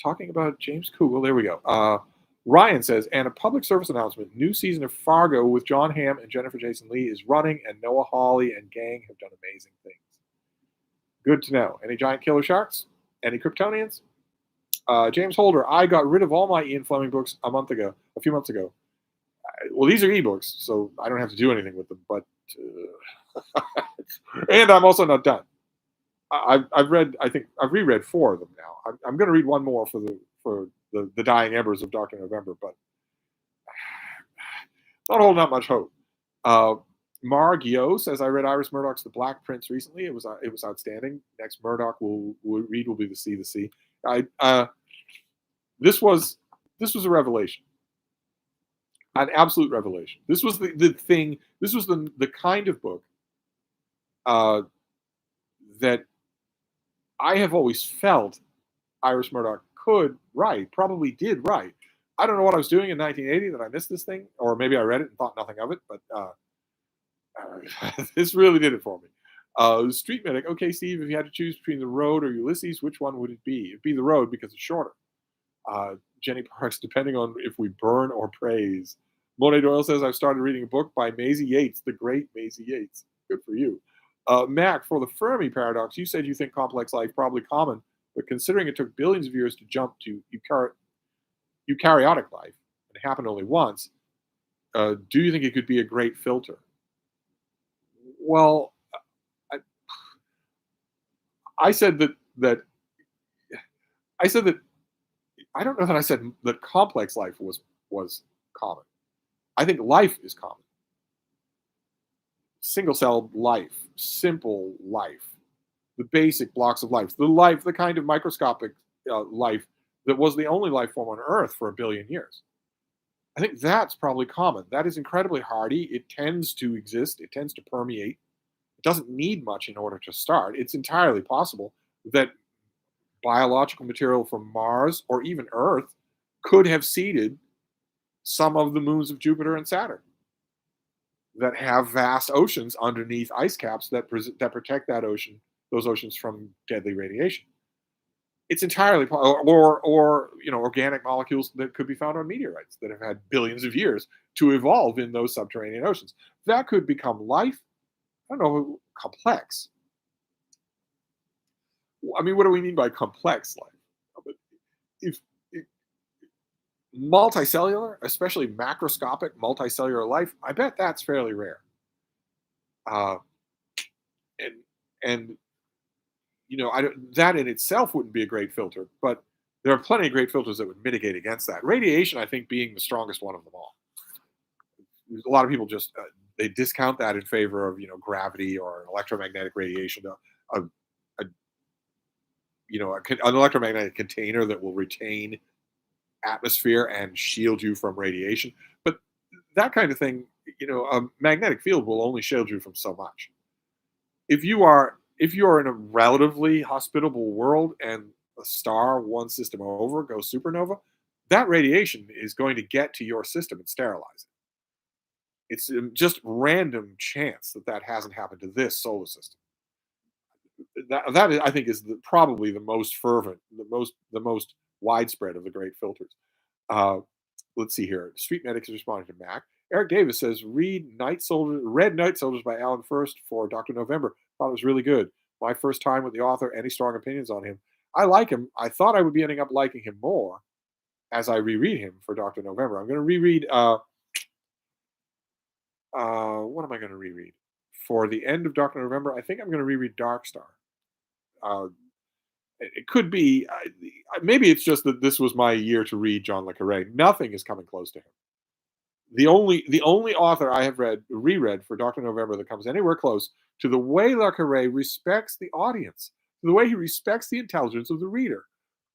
talking about James Kugel. There we go. Ryan says, and a public service announcement, new season of Fargo with John Hamm and Jennifer Jason Leigh is running, and Noah Hawley and gang have done amazing things. Good to know. Any giant killer sharks? Any Kryptonians? James Holder, I got rid of all my Ian Fleming books a few months ago. Well, these are ebooks, so I don't have to do anything with them, but and I'm also not done. I've reread 4 of them now. I'm going to read one more for the dying embers of Dr. November, but not holding out much hope. Marg Yo says, I read Iris Murdoch's The Black Prince recently. It was outstanding. Next Murdoch will read will be The Sea, the Sea. This was a revelation, an absolute revelation. This was the thing. This was the kind of book that I have always felt Iris Murdoch could write, probably did write. I don't know what I was doing in 1980 that I missed this thing, or maybe I read it and thought nothing of it, but this really did it for me. Street Medic, okay, Steve, if you had to choose between The Road or Ulysses, which one would it be? It'd be The Road because it's shorter. Jenny Parks, depending on if we burn or praise. Monet Doyle says, I've started reading a book by Maisie Yates, the great Maisie Yates. Good for you. Mac, for the Fermi paradox, you said you think complex life probably common, but considering it took billions of years to jump to eukaryotic life, and it happened only once, do you think it could be a great filter? Well, I said that I don't know that I said that complex life was common. I think life is common. Single-celled life, simple life, the basic blocks of life, the kind of microscopic life that was the only life form on Earth for 1 billion years. I think that's probably common. That is incredibly hardy. It tends to exist. It tends to permeate. It doesn't need much in order to start. It's entirely possible that biological material from Mars or even Earth could have seeded some of the moons of Jupiter and Saturn that have vast oceans underneath ice caps that protect those oceans from deadly radiation. It's entirely or organic molecules that could be found on meteorites that have had billions of years to evolve in those subterranean oceans. That could become life. I don't know, complex. I mean, what do we mean by complex life? If multicellular, especially macroscopic multicellular life, I bet that's fairly rare. And that in itself wouldn't be a great filter, but there are plenty of great filters that would mitigate against that. Radiation, I think, being the strongest one of them all. A lot of people just they discount that in favor of gravity or electromagnetic radiation. A an electromagnetic container that will retain atmosphere and shield you from radiation. But that kind of thing, a magnetic field will only shield you from so much. If you are in a relatively hospitable world and a star one system over goes supernova, that radiation is going to get to your system and sterilize it. It's just random chance that that hasn't happened to this solar system. That is, I think, is probably the most fervent, the most widespread of the great filters. Uh, let's see here. Street Medics is responding to Mac. Eric Davis says, read Night Soldiers by Alan First for Dr. November. Thought it was really good. My first time with the author. Any strong opinions on him? I like him. I thought I would be ending up liking him more as I reread him for Dr. November. I'm going to reread. What am I going to reread for the end of Dr. November? I think I'm going to reread Dark Star. Uh, it could be. Maybe it's just that this was my year to read John le Carre. Nothing is coming close to him. The only author I have reread for Dr. November that comes anywhere close to the way Le Carre respects the audience, the way he respects the intelligence of the reader.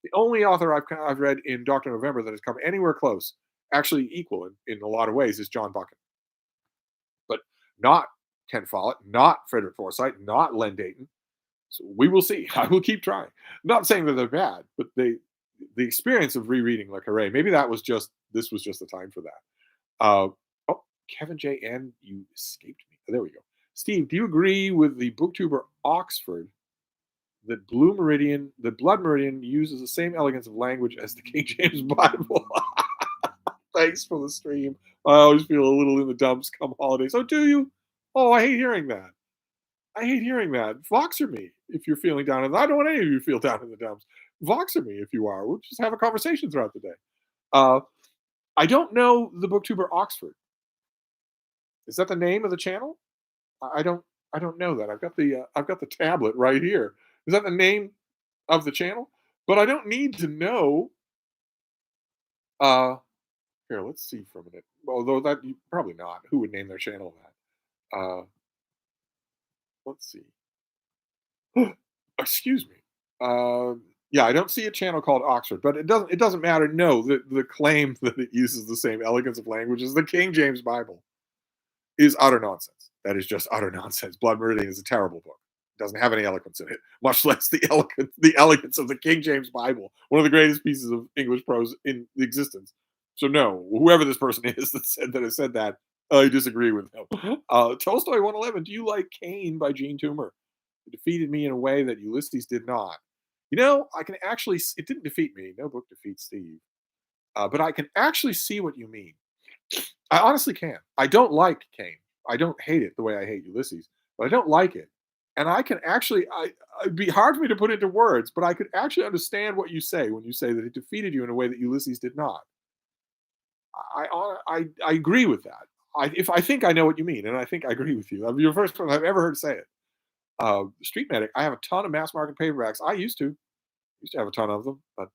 The only author I've read in Dr. November that has come anywhere close, actually equal in a lot of ways, is John Buchan. But not Ken Follett, not Frederick Forsyth, not Len Dayton. So we will see. I will keep trying. Not saying that they're bad, but the experience of rereading Le Carre, maybe this was just the time for that. Oh, Kevin J. N. You escaped me. There we go. Steve, do you agree with the booktuber Oxford that the Blood Meridian uses the same elegance of language as the King James Bible? Thanks for the stream. I always feel a little in the dumps come holidays. Oh, do you? Oh, I hate hearing that. I hate hearing that. Voxer me if you're feeling down in the. I don't want any of you to feel down in the dumps. Voxer me if you are. We'll just have a conversation throughout the day. I don't know the booktuber Oxford. Is that the name of the channel? I don't. I don't know that. I've got the tablet right here. Is that the name of the channel? But I don't need to know. Uh, Here, let's see for a minute. Although probably not. Who would name their channel that? Let's see. Excuse me. Yeah, I don't see a channel called Oxford, but it doesn't matter. No, the claim that it uses the same elegance of language as the King James Bible is utter nonsense. That is just utter nonsense. Blood Meridian is a terrible book. It doesn't have any eloquence in it, much less the elegance of the King James Bible, one of the greatest pieces of English prose in existence. So no, whoever this person is that has said that, I disagree with him. Tolstoy 111. Do you like Cain by Gene Toomer? It defeated me in a way that Ulysses did not. I can actually. It didn't defeat me. No book defeats Steve. But I can actually see what you mean. I honestly can. I don't like Cain. I don't hate it the way I hate Ulysses, but I don't like it. And I can actually. It'd be hard for me to put into words, but I could actually understand what you say when you say that it defeated you in a way that Ulysses did not. I agree with that. I think I know what you mean, and I think I agree with you. You're the first person I've ever heard say it. Street Medic. I have a ton of mass market paperbacks. I used to have a ton of them, but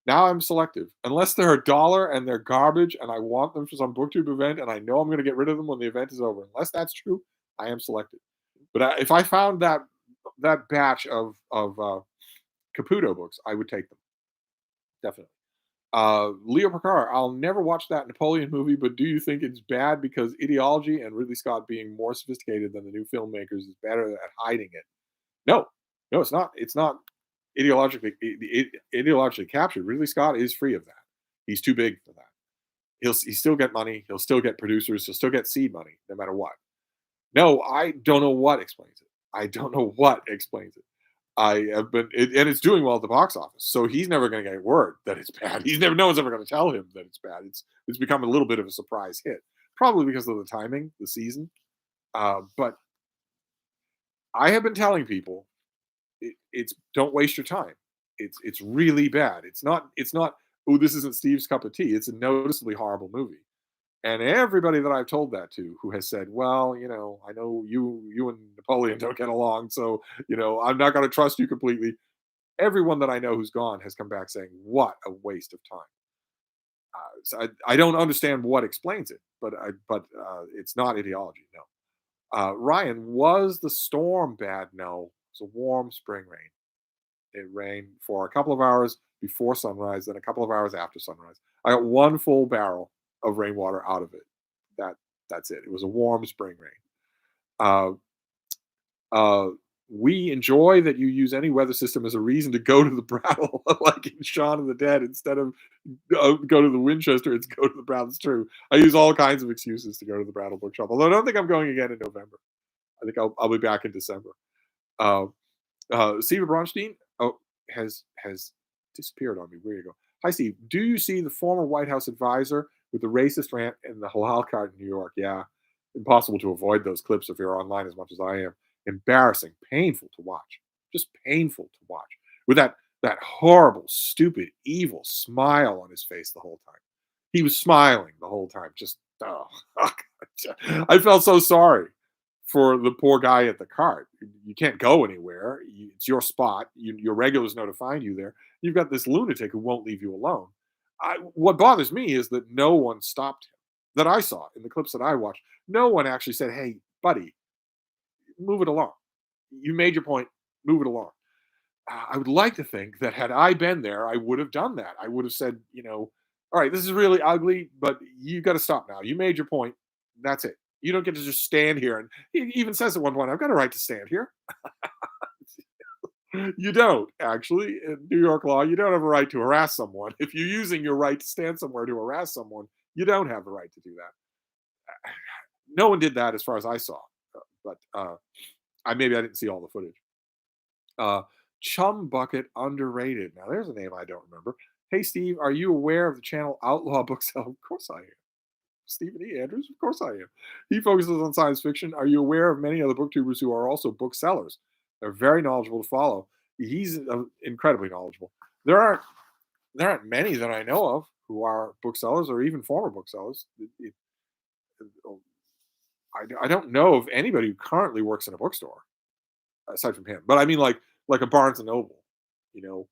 now I'm selective. Unless they're a dollar and they're garbage, and I want them for some BookTube event, and I know I'm going to get rid of them when the event is over. Unless that's true, I am selective. But if I found that batch of Caputo books, I would take them definitely. Leo Picard, I'll never watch that Napoleon movie, but do you think it's bad because ideology and Ridley Scott being more sophisticated than the new filmmakers is better at hiding it? No, no, it's not. It's not ideologically captured. Ridley Scott is free of that. He's too big for that. He still get money. He'll still get producers. He'll still get seed money, no matter what. No, I don't know what explains it. I don't know what explains it. I have been, and it's doing well at the box office. So he's never going to get word that it's bad. No one's ever going to tell him that it's bad. It's become a little bit of a surprise hit, probably because of the timing, the season. But I have been telling people, it's don't waste your time. It's really bad. It's not. Oh, this isn't Steve's cup of tea. It's a noticeably horrible movie. And everybody that I've told that to who has said, well, I know you and Napoleon don't get along, so, I'm not going to trust you completely. Everyone that I know who's gone has come back saying, what a waste of time. So I don't understand what explains it, but it's not ideology. No. Ryan, was the storm bad? No, it's a warm spring rain. It rained for a couple of hours before sunrise, then a couple of hours after sunrise. I got one full barrel of rainwater out of it. That that's it. It was a warm spring rain. Uh, uh, we enjoy that you use any weather system as a reason to go to the Brattle, like in Shaun of the Dead. Instead of go to the Winchester, it's go to the Brattle. It's true. I use all kinds of excuses to go to the Brattle bookshop. Although I don't think I'm going again in November. I think I'll be back in December. Uh, Steve Bronstein has disappeared on me. Where you go? Hi, Steve. Do you see the former White House advisor with the racist rant in the halal cart in New York? Yeah, impossible to avoid those clips if you're online as much as I am. Embarrassing, painful to watch. Just painful to watch. With that horrible, stupid, evil smile on his face the whole time. He was smiling the whole time. Just oh, I felt so sorry for the poor guy at the cart. You can't go anywhere. It's your spot. Your regulars know to find you there. You've got this lunatic who won't leave you alone. What bothers me is that no one stopped him. That I saw in the clips that I watched, no one actually said, "Hey, buddy, move it along. You made your point. Move it along." I would like to think that had I been there, I would have done that. I would have said, all right, this is really ugly, but you got to stop now. You made your point. That's it. You don't get to just stand here. And he even says at one point, I've got a right to stand here. You don't, actually. In New York law, you don't have a right to harass someone. If you're using your right to stand somewhere to harass someone, you don't have the right to do that. No one did that as far as I saw. But maybe I didn't see all the footage. Uh, Chum Bucket underrated. Now there's a name I don't remember. Hey Steve, are you aware of the channel Outlaw Booksell? Of course I am. Stephen E. Andrews? Of course I am. He focuses on science fiction. Are you aware of many other booktubers who are also booksellers? They're very knowledgeable to follow. He's incredibly knowledgeable. There aren't many that I know of who are booksellers or even former booksellers. I don't know of anybody who currently works in a bookstore aside from him. But I mean, like a Barnes and Noble, you know,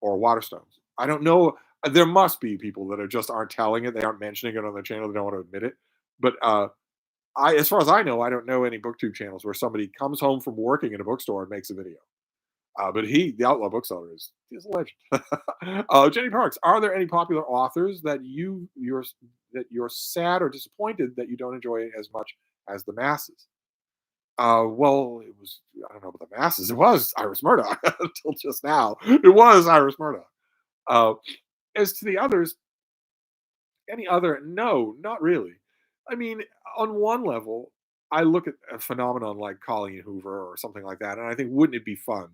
or Waterstones. I don't know. There must be people that just aren't telling it. They aren't mentioning it on their channel. They don't want to admit it. But as far as I know, I don't know any BookTube channels where somebody comes home from working in a bookstore and makes a video. But the Outlaw Bookseller, is a legend. Jenny Parks, are there any popular authors that you're sad or disappointed that you don't enjoy as much as the masses? Well, it was, I don't know about the masses. It was Iris Murdoch until just now. It was Iris Murdoch. Uh, as to the others, any other? No, not really. I mean, on one level, I look at a phenomenon like Colleen Hoover or something like that, and I think, wouldn't it be fun?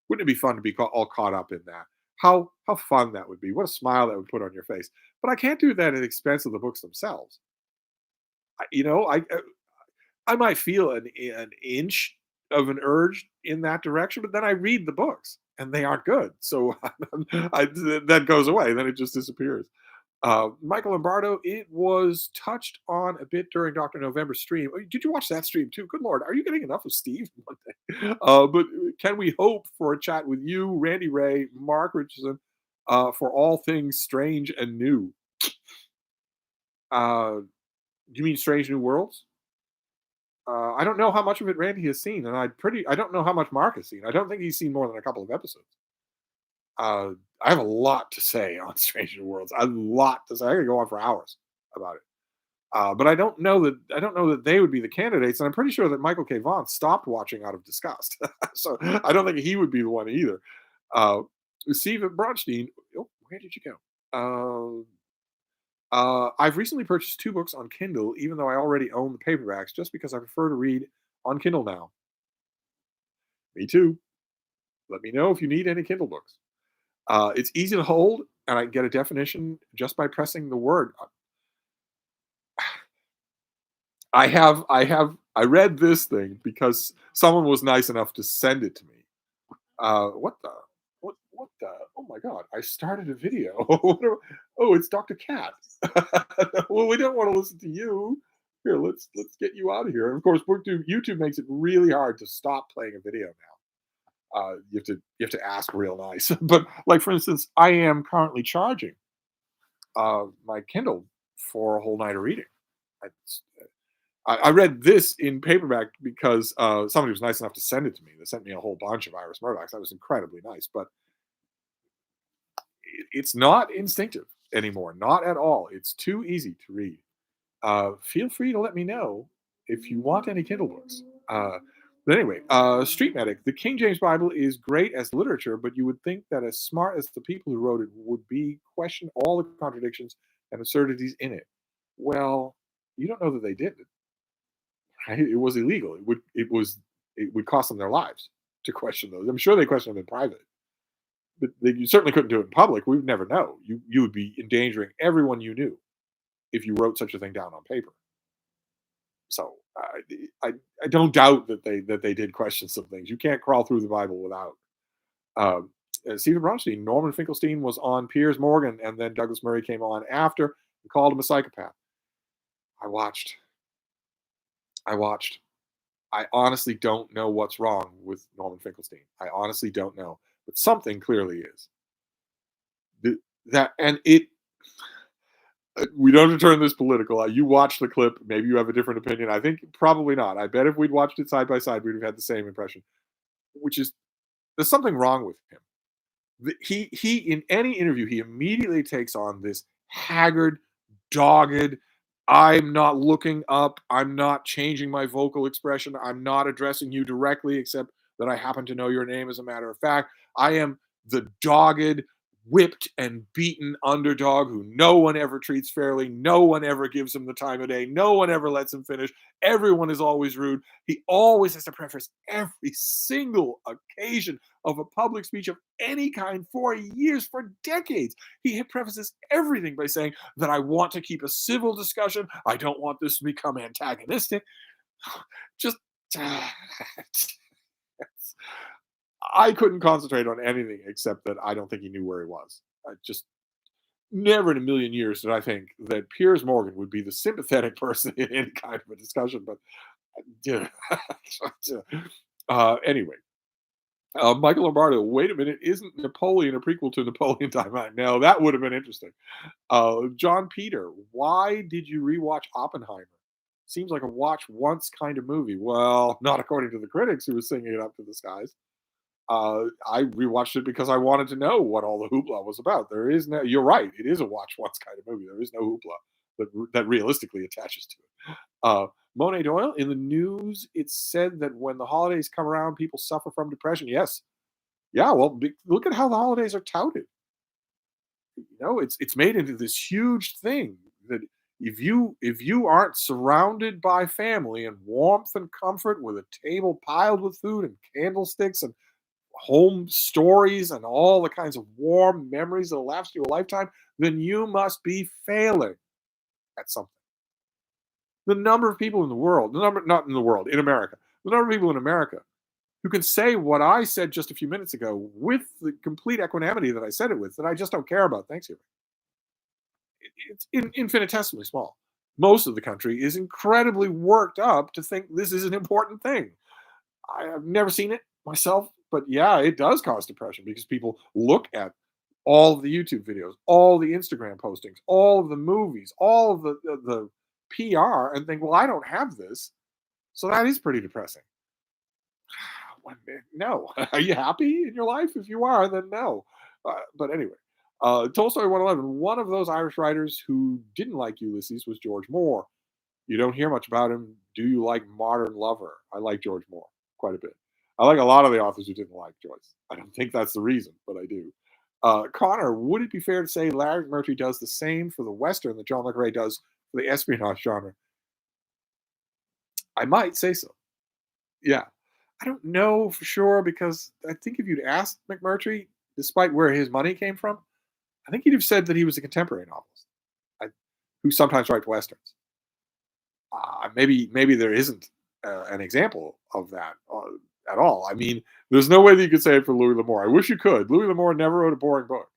Wouldn't it be fun to be all caught up in that? How fun that would be! What a smile that would put on your face. But I can't do that at the expense of the books themselves. I might feel an inch of an urge in that direction, but then I read the books and they aren't good. So that goes away. Then it just disappears. Michael Lombardo, it was touched on a bit during Dr. November's stream. Did you watch that stream too? Good Lord, are you getting enough of Steve one day? But can we hope for a chat with you, Randy Ray, Mark Richardson, for all things strange and new? Do you mean Strange New Worlds? I don't know how much of it Randy has seen, and I don't know how much Mark has seen. I don't think he's seen more than a couple of episodes. I have a lot to say on Strange New Worlds. A lot to say. I could go on for hours about it. But I don't know that they would be the candidates, and I'm pretty sure that Michael K. Vaughan stopped watching out of disgust. So I don't think he would be the one either. Steve Bronstein, oh, where did you go? I've recently purchased 2 books on Kindle, even though I already own the paperbacks, just because I prefer to read on Kindle now. Me too. Let me know if you need any Kindle books. It's easy to hold, and I get a definition just by pressing the word. I read this thing because someone was nice enough to send it to me. What the? What the? Oh my God! I started a video. Oh, it's Dr. Cat. Well, we don't want to listen to you. Here, let's get you out of here. And of course, YouTube makes it really hard to stop playing a video now. You have to ask real nice. But like for instance, I am currently charging my Kindle for a whole night of reading. I, I read this in paperback because somebody was nice enough to send it to me. They sent me a whole bunch of Iris Murdochs. That was incredibly nice, but it's not instinctive anymore. Not at all. It's too easy to read. Feel free to let me know if you want any Kindle books. But anyway, Street Medic, the King James Bible is great as literature, but you would think that as smart as the people who wrote it would be, question all the contradictions and absurdities in it. Well, you don't know that they did it. Right? It was illegal. It would cost them their lives to question those. I'm sure they questioned them in private, but you certainly couldn't do it in public. We would never know. You would be endangering everyone you knew if you wrote such a thing down on paper. So I don't doubt that they did question some things. You can't crawl through the Bible without. Um, Stephen Bronstein, Norman Finkelstein was on Piers Morgan, and then Douglas Murray came on after and called him a psychopath. I watched. I watched. I honestly don't know what's wrong with Norman Finkelstein. I honestly don't know, but something clearly is. The, that and it. We don't have to turn this political. You watched the clip. Maybe you have a different opinion. I think probably not. I bet if we'd watched it side by side, we'd have had the same impression. Which is, there's something wrong with him. He in any interview he immediately takes on this haggard, dogged. I'm not looking up. I'm not changing my vocal expression. I'm not addressing you directly, except that I happen to know your name. As a matter of fact, I am the dogged, whipped and beaten underdog who no one ever treats fairly. No one ever gives him the time of day. No one ever lets him finish. Everyone is always rude. He always has to preface every single occasion of a public speech of any kind for years, for decades. He prefaces everything by saying that I want to keep a civil discussion. I don't want this to become antagonistic. Just, I couldn't concentrate on anything except that I don't think he knew where he was. I just never in a million years did I think that Piers Morgan would be the sympathetic person in any kind of a discussion. But yeah. Anyway, Michael Lombardo. Wait a minute, isn't Napoleon a prequel to Napoleon Dynamite? No, that would have been interesting. John Peter, why did you rewatch Oppenheimer? Seems like a watch once kind of movie. Well, not according to the critics who were singing it up to the skies. I rewatched it because I wanted to know what all the hoopla was about. There is no, you're right, it is a watch once kind of movie. There is no hoopla that realistically attaches to it. Monet Doyle, in the news, it's said that when the holidays come around, people suffer from depression. Yes. Yeah, well, look at how the holidays are touted. It's made into this huge thing that if you aren't surrounded by family and warmth and comfort with a table piled with food and candlesticks and home stories and all the kinds of warm memories that'll last you a lifetime, then you must be failing at something. The number of people in the world, the number, not in the world, in America, the number of people in America who can say what I said just a few minutes ago with the complete equanimity that I said it with, that I just don't care about Thanksgiving. It's infinitesimally small. Most of the country is incredibly worked up to think this is an important thing. I have never seen it myself, but yeah, it does cause depression because people look at all of the YouTube videos, all the Instagram postings, all of the movies, all of the PR, and think, well, I don't have this, so that is pretty depressing. No, are you happy in your life? If you are, then no. But anyway, Tolstoy 111. One of those Irish writers who didn't like Ulysses was George Moore. You don't hear much about him. Do you like Modern Lover? I like George Moore quite a bit. I like a lot of the authors who didn't like Joyce. I don't think that's the reason, but I do. Connor, would it be fair to say Larry Murphy does the same for the Western that John le Carré does for the espionage genre? I might say so. Yeah. I don't know for sure because I think if you'd asked McMurtry, despite where his money came from, I think he'd have said that he was a contemporary novelist who sometimes writes westerns. Maybe there isn't an example of that at all. I mean, there's no way that you could say it for Louis L'Amour. I wish you could. Louis L'Amour never wrote a boring book,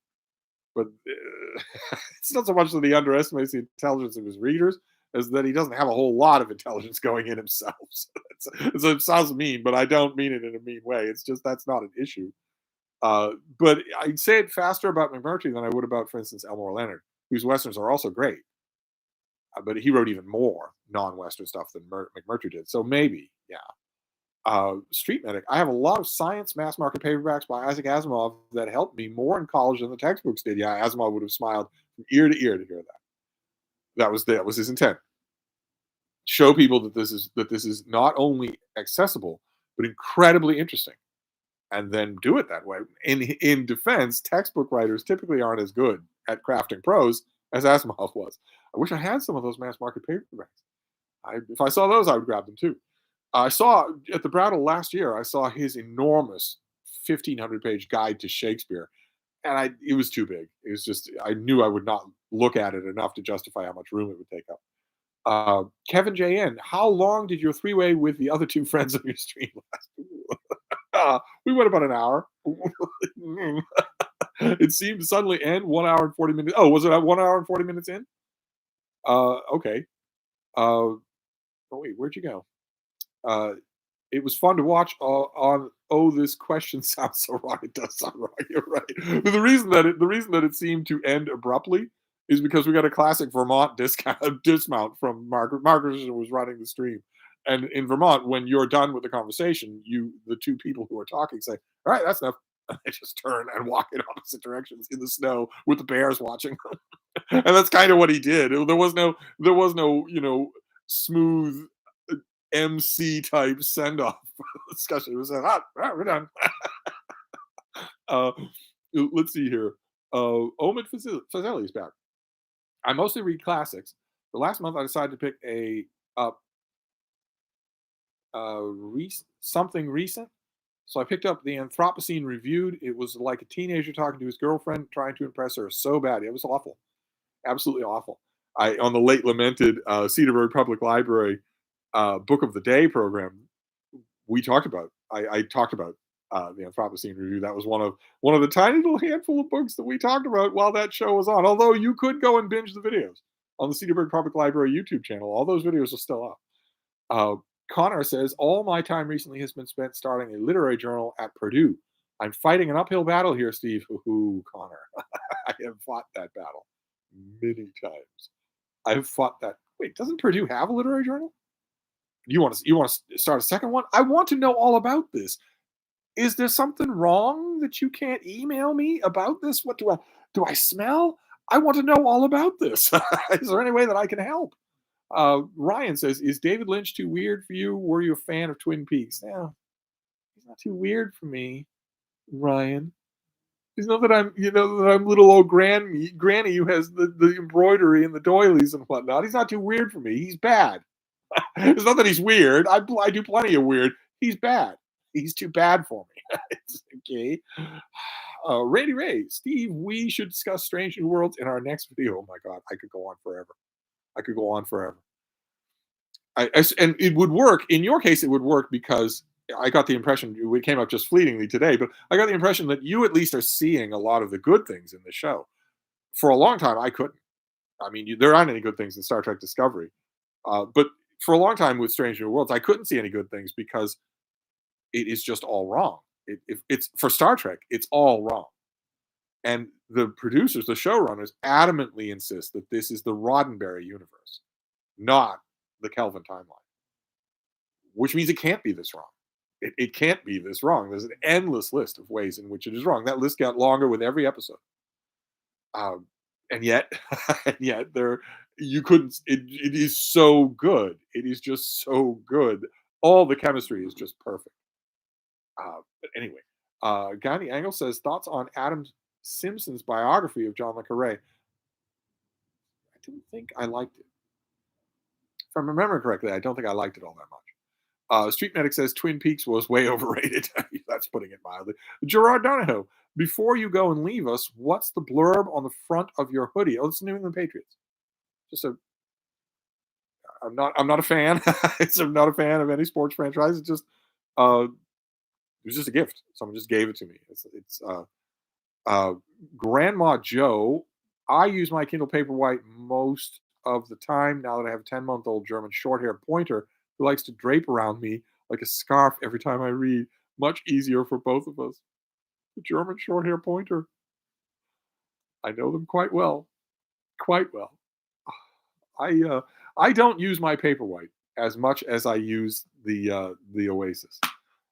but it's not so much that he underestimates the intelligence of his readers as that he doesn't have a whole lot of intelligence going in himself. So it sounds mean, but I don't mean it in a mean way. It's just that's not an issue. But I'd say it faster about McMurtry than I would about, for instance, Elmore Leonard. whose westerns are also great, but he wrote even more non-western stuff than McMurtry did. So maybe, yeah. Street Medic. I have a lot of science mass market paperbacks by Isaac Asimov that helped me more in college than the textbooks did. Yeah, Asimov would have smiled from ear to ear to hear that. That was his intent. Show people that this is not only accessible but incredibly interesting, and then do it that way. In defense, textbook writers typically aren't as good at crafting prose as Asimov was. I wish I had some of those mass market paperbacks. If I saw those, I would grab them too. I saw at the Brattle last year. I saw his enormous 1,500-page guide to Shakespeare, and it was too big. It was just I knew I would not look at it enough to justify how much room it would take up. Kevin JN, how long did your three-way with the other two friends on your stream last? We went about an hour. It seemed to suddenly end 1 hour and 40 minutes. Oh, was it 1 hour and 40 minutes in? Okay. Oh wait, where'd you go? It was fun to watch on. Oh, this question sounds so wrong. It does sound wrong. You're right. But the reason that it seemed to end abruptly is because we got a classic Vermont dismount from Margaret. Margaret was running the stream, and in Vermont, when you're done with the conversation, the two people who are talking say, "All right, that's enough." And they just turn and walk in opposite directions in the snow with the bears watching them. And that's kind of what he did. There was no smooth MC type send off discussion. It was like, we're done. uh, let's see here. Omid Fazeli is back. I mostly read classics. The last month I decided to pick something recent. So I picked up the Anthropocene Reviewed. It was like a teenager talking to his girlfriend, trying to impress her so bad. It was awful. Absolutely awful. On the late lamented Cedarburg Public Library Book of the Day program, we talked about. I talked about the Anthropocene Review. That was one of the tiny little handful of books that we talked about while that show was on. Although you could go and binge the videos on the Cedarburg Public Library YouTube channel. All those videos are still up. Connor says, all my time recently has been spent starting a literary journal at Purdue. I'm fighting an uphill battle here, Steve. Ooh, Connor. I have fought that battle many times. I've fought that. Wait, doesn't Purdue have a literary journal? You want to start a second one? I want to know all about this. Is there something wrong that you can't email me about this? What do I smell? I want to know all about this. Is there any way that I can help? Ryan says, is David Lynch too weird for you? Were you a fan of Twin Peaks? No, he's not too weird for me, Ryan. He's not that I'm little old granny who has the embroidery and the doilies and whatnot. He's not too weird for me. He's bad. It's not that he's weird. I do plenty of weird. He's bad. He's too bad for me. It's okay. Randy Ray, Steve, we should discuss Strange New Worlds in our next video. Oh my God, I could go on forever. And it would work. In your case, it would work because I got the impression, it came up just fleetingly today, but I got the impression that you at least are seeing a lot of the good things in the show. For a long time, I couldn't. I mean, there aren't any good things in Star Trek Discovery. But for a long time with Strange New Worlds, I couldn't see any good things because it is just all wrong. It's for Star Trek, it's all wrong. And the producers, the showrunners, adamantly insist that this is the Roddenberry universe, not the Kelvin timeline, which means it can't be this wrong. It can't be this wrong. There's an endless list of ways in which it is wrong. That list got longer with every episode. And yet, you couldn't. It is so good. It is just so good. All the chemistry is just perfect. But anyway, Gandhi Angle says, thoughts on Adam Simpson's biography of John le Carré. I didn't think I liked it. If I remember correctly, I don't think I liked it all that much. Street Medic says Twin Peaks was way overrated. That's putting it mildly. Gerard Donahoe, before you go and leave us, what's the blurb on the front of your hoodie? Oh, it's New England Patriots. I'm not a fan. I'm not a fan of any sports franchise. It was just a gift. Someone just gave it to me. It's Grandma Joe. I use my Kindle Paperwhite most of the time now that I have a 10-month-old German short-haired pointer who likes to drape around me like a scarf every time I read. Much easier for both of us. The German short-haired pointer. I know them quite well. quite well. I don't use my Paperwhite as much as I use the Oasis.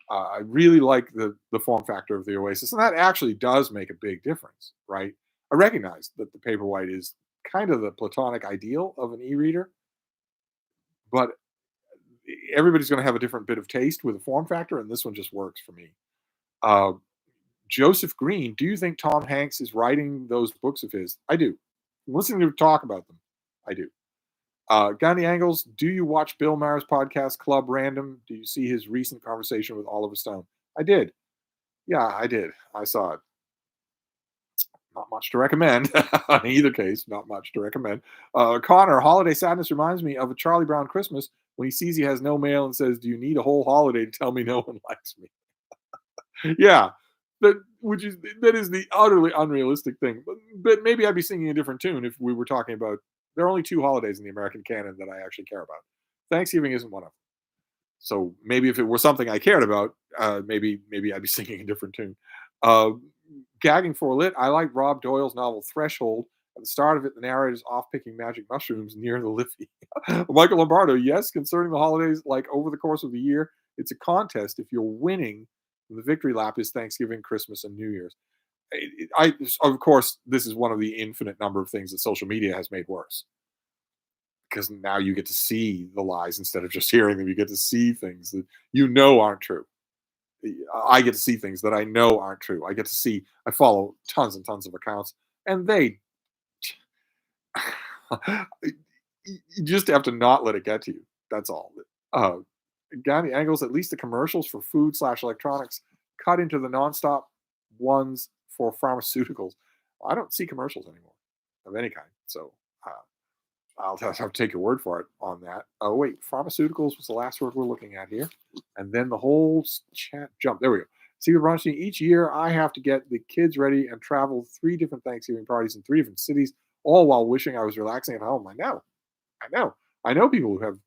I really like the form factor of the Oasis, and that actually does make a big difference, right? I recognize that the Paperwhite is kind of the platonic ideal of an e-reader, but everybody's going to have a different bit of taste with a form factor, and this one just works for me. Uh, Joseph Green, do you think Tom Hanks is writing those books of his? I do. I'm listening to him talk about them. I do. Gandhi Angles, do you watch Bill Maher's podcast Club Random? Do you see his recent conversation with Oliver Stone? I did. Yeah, I did. I saw it. Not much to recommend. In either case, not much to recommend. Connor, holiday sadness reminds me of a Charlie Brown Christmas when he sees he has no mail and says, "Do you need a whole holiday to tell me no one likes me?" Yeah, that is the utterly unrealistic thing. But maybe I'd be singing a different tune if we were talking about. There are only two holidays in the American canon that I actually care about. Thanksgiving isn't one of them. So maybe if it were something I cared about, maybe I'd be singing a different tune. Uh, Gagging for lit. I like Rob Doyle's novel Threshold. At the start of it, the narrator is off picking magic mushrooms near the Liffey. Michael Lombardo, yes, concerning the holidays, like over the course of the year, it's a contest. If you're winning, the victory lap is Thanksgiving, Christmas, and New Year's. Of course, this is one of the infinite number of things that social media has made worse because now you get to see the lies instead of just hearing them. You get to see things that you know aren't true. I get to see things that I know aren't true. I get to see. I follow tons and tons of accounts, and they you just have to not let it get to you. That's all. Uh, Gandhi Angles, at least the commercials for food/electronics cut into the nonstop ones for pharmaceuticals. I don't see commercials anymore of any kind. So uh, I'll have to take your word for it on that. Oh, wait. Pharmaceuticals was the last word we're looking at here. And then the whole chat jump. There we go. See the Bronstein, each year I have to get the kids ready and travel 3 different Thanksgiving parties in 3 different cities, all while wishing I was relaxing at home. I know. I know. I know people who have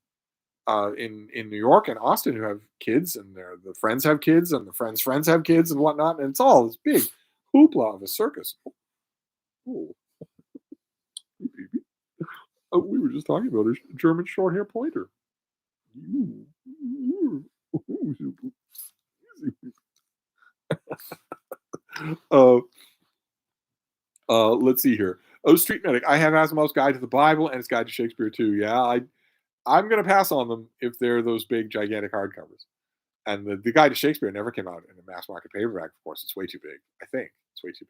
in New York and Austin who have kids, and the friends have kids, and the friends have kids, and whatnot, and it's all this big hoopla of a circus. Oh, oh, we were just talking about a German short hair pointer. uh, let's see here. Oh, Street Medic. I have Asimov's Guide to the Bible and his Guide to Shakespeare too. Yeah, I'm going to pass on them if they're those big, gigantic hardcovers. And the Guide to Shakespeare never came out in a mass market paperback. Of course, it's way too big. I think it's way too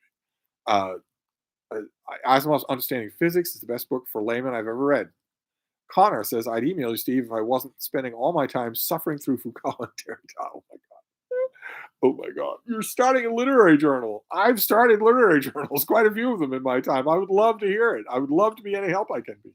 big. Asimov's Understanding Physics is the best book for laymen I've ever read. Connor says, I'd email you, Steve, if I wasn't spending all my time suffering through Foucault and Derrida. Oh my God. Oh my God. You're starting a literary journal. I've started literary journals, quite a few of them in my time. I would love to hear it. I would love to be any help I can be.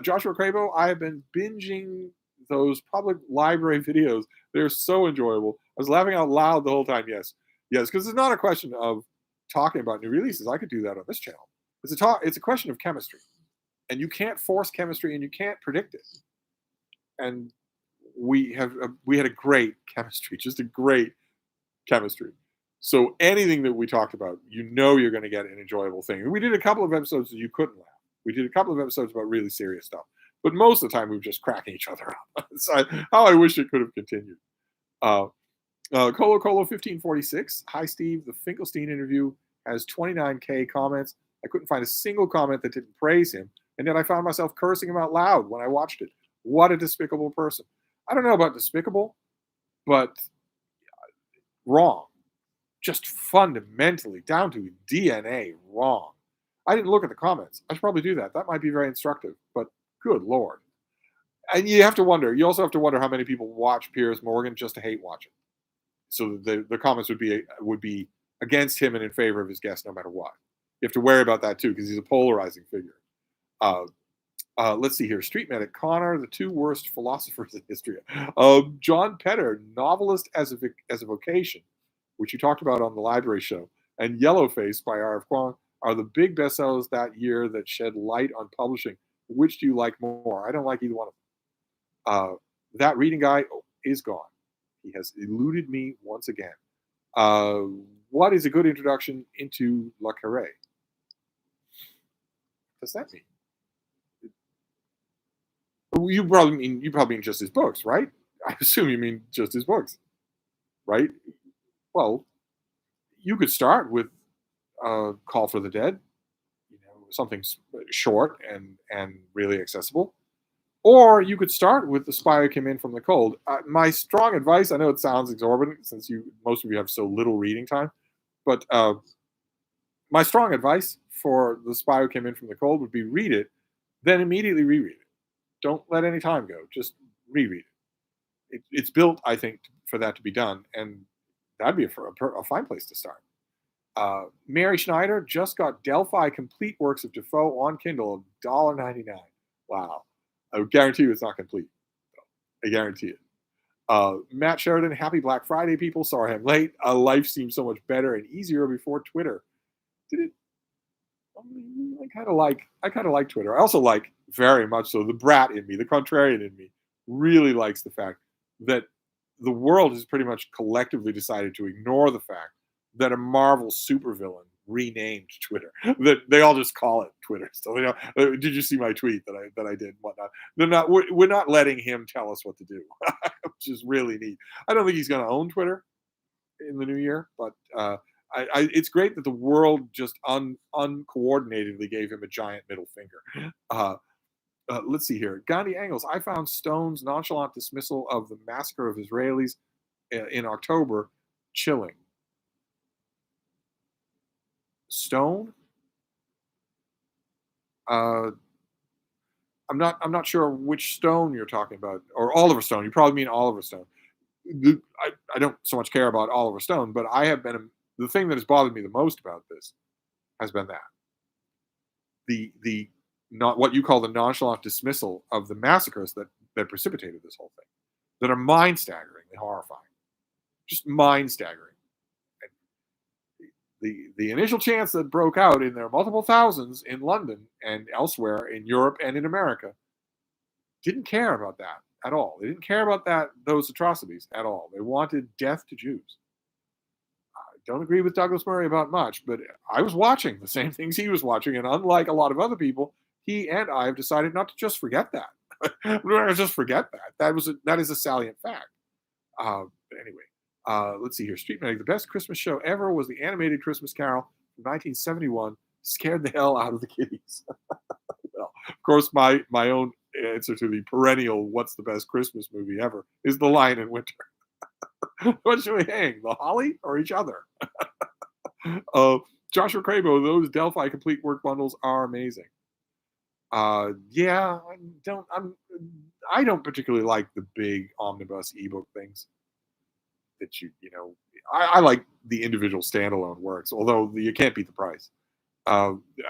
Joshua Crabo, I have been binging those public library videos. They're so enjoyable. I was laughing out loud the whole time. Yes. Yes, because it's not a question of talking about new releases. I could do that on this channel. It's a question of chemistry. And you can't force chemistry and you can't predict it. And we had a great chemistry, just a great chemistry. So anything that we talked about, you know you're going to get an enjoyable thing. And we did a couple of episodes that you couldn't laugh. We did a couple of episodes about really serious stuff. But most of the time we were just cracking each other up. So how I wish it could have continued. Colo 1546. Hi, Steve. The Finkelstein interview has 29K comments. I couldn't find a single comment that didn't praise him. And yet I found myself cursing him out loud when I watched it. What a despicable person. I don't know about despicable, but wrong. Just fundamentally, down to DNA, wrong. I didn't look at the comments. I should probably do that. That might be very instructive, but good Lord. And you have to wonder, you also have to wonder how many people watch Piers Morgan just to hate watch it. So the comments would be against him and in favor of his guest no matter what. You have to worry about that too, because he's a polarizing figure. Let's see here. Street Medic, Connor, the 2 worst philosophers in history. John Petter, novelist as a vocation, which you talked about on the library show, and Yellowface by R.F. Kuang are the big bestsellers that year that shed light on publishing. Which do you like more? I don't like either one of them. That reading guy is gone. He has eluded me once again. What is a good introduction into Le Carré? does that mean? You probably mean just his books, right? I assume you mean just his books, right? Well, you could start with Call for the Dead, something short and really accessible. Or you could start with The Spy Who Came In From the Cold. My strong advice, I know it sounds exorbitant since most of you have so little reading time, but my strong advice for The Spy Who Came In From the Cold would be read it, then immediately reread it. Don't let any time go. Just reread it. It's built, I think, for that to be done, and that'd be a fine place to start. Mary Schneider just got Delphi Complete Works of Defoe on Kindle, $1.99. Wow. I guarantee you it's not complete. I guarantee it. Matt Sheridan, happy Black Friday, people. Sorry I'm late. Life seemed so much better and easier before Twitter. Did it? I kind of like Twitter. I also like very much so the brat in me, the contrarian in me, really likes the fact that the world has pretty much collectively decided to ignore the fact that a Marvel supervillain renamed Twitter. That they all just call it Twitter. So did you see my tweet that I did and whatnot? We're not letting him tell us what to do, which is really neat. I don't think he's going to own Twitter in the new year, but it's great that the world just uncoordinatedly gave him a giant middle finger. Let's see here. Gandhi Angles. I found Stone's nonchalant dismissal of the massacre of Israelis in October chilling. Stone? I'm not sure which Stone you're talking about, or Oliver Stone. You probably mean Oliver Stone. I don't so much care about Oliver Stone, but I have been the thing that has bothered me the most about this has been that the not what you call the nonchalant dismissal of the massacres that precipitated this whole thing, that are mind staggeringly horrifying, just mind staggering. The initial chants that broke out in their multiple thousands in London and elsewhere in Europe and in America didn't care about that at all. They didn't care about those atrocities at all. They wanted death to Jews. I don't agree with Douglas Murray about much, but I was watching the same things he was watching, and unlike a lot of other people, he and I have decided not to just forget that. We're not to just forget that. That is a salient fact. Anyway. Let's see here. Street Medic, the best Christmas show ever was the animated Christmas Carol from 1971. Scared the hell out of the kiddies. Well, of course, my own answer to the perennial "What's the best Christmas movie ever" is The Lion in Winter. What should we hang? The holly or each other? Joshua Crabo, those Delphi Complete Work bundles are amazing. Yeah, I don't particularly like the big omnibus ebook things. That I like the individual standalone works, although you can't beat the price.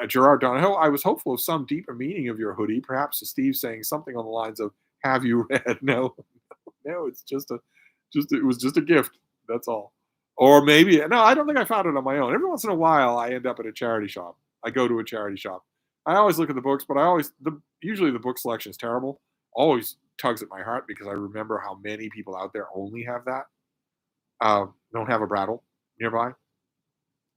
Gerard Donahoe, I was hopeful of some deeper meaning of your hoodie, perhaps to Steve saying something on the lines of "Have you read?" No, it's it was just a gift. That's all. Or maybe no, I don't think I found it on my own. Every once in a while, I end up at a charity shop. I go to a charity shop. I always look at the books, but usually the book selection is terrible. Always tugs at my heart because I remember how many people out there only have that. Don't have a Brattle nearby.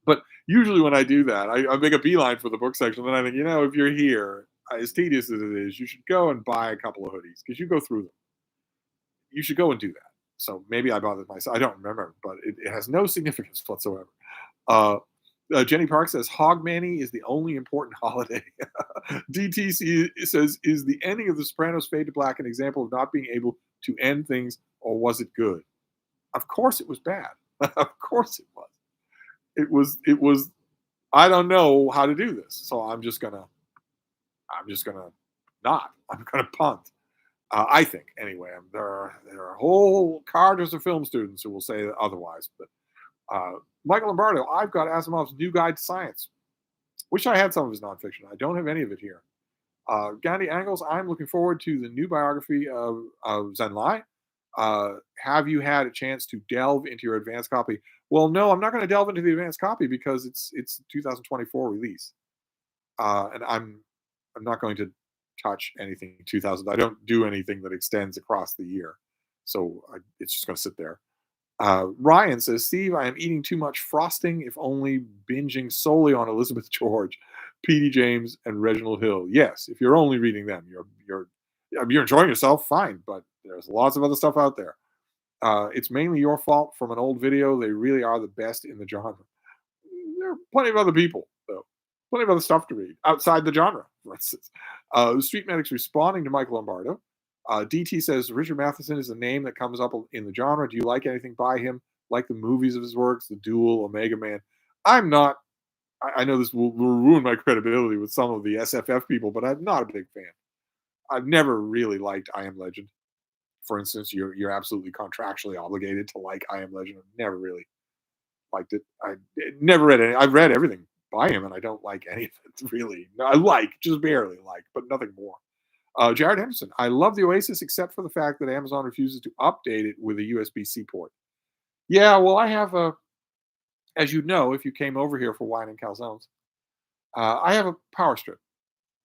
But usually when I do that, I make a beeline for the book section. Then I think, if you're here, as tedious as it is, you should go and buy a couple of hoodies because you go through them. You should go and do that. So maybe I bothered myself. I don't remember, but it has no significance whatsoever. Jenny Park says, Hogmanay is the only important holiday. DTC says, is the ending of The Sopranos Fade to Black an example of not being able to end things, or was it good? Of course it was bad. Of course it was. It was I don't know how to do this. So I'm just gonna not. I'm gonna punt. I think anyway. There are whole cadres of film students who will say otherwise. But Michael Lombardo, I've got Asimov's New Guide to Science. Wish I had some of his nonfiction. I don't have any of it here. Gandhi Angles, I'm looking forward to the new biography of Zen Lai. Have you had a chance to delve into your advanced copy? Well, no, I'm not going to delve into the advanced copy because it's 2024 release, and I'm not going to touch anything 2000. I don't do anything that extends across the year, so it's just going to sit there. Ryan says, Steve, I am eating too much frosting, if only binging solely on Elizabeth George. P.D. James and Reginald Hill. Yes, if you're only reading them, you're enjoying yourself, fine, but there's lots of other stuff out there. It's mainly your fault from an old video. They really are the best in the genre. There are plenty of other people, though. Plenty of other stuff to read outside the genre, for instance. The Street Medic's responding to Mike Lombardo. DT says Richard Matheson is a name that comes up in the genre. Do you like anything by him? Like the movies of his works, The Duel, Omega Man? I'm not. I know this will ruin my credibility with some of the SFF people, but I'm not a big fan. I've never really liked I Am Legend. For instance, you're absolutely contractually obligated to like I Am Legend. I've never really liked it. I never read any. I've read everything by him, and I don't like any of it really. No, I like, just barely like, but nothing more. Jared Henderson, I love the Oasis except for the fact that Amazon refuses to update it with a USB-C port. Yeah, well, I have a, as you know, if you came over here for Wine and Calzones, I have a power strip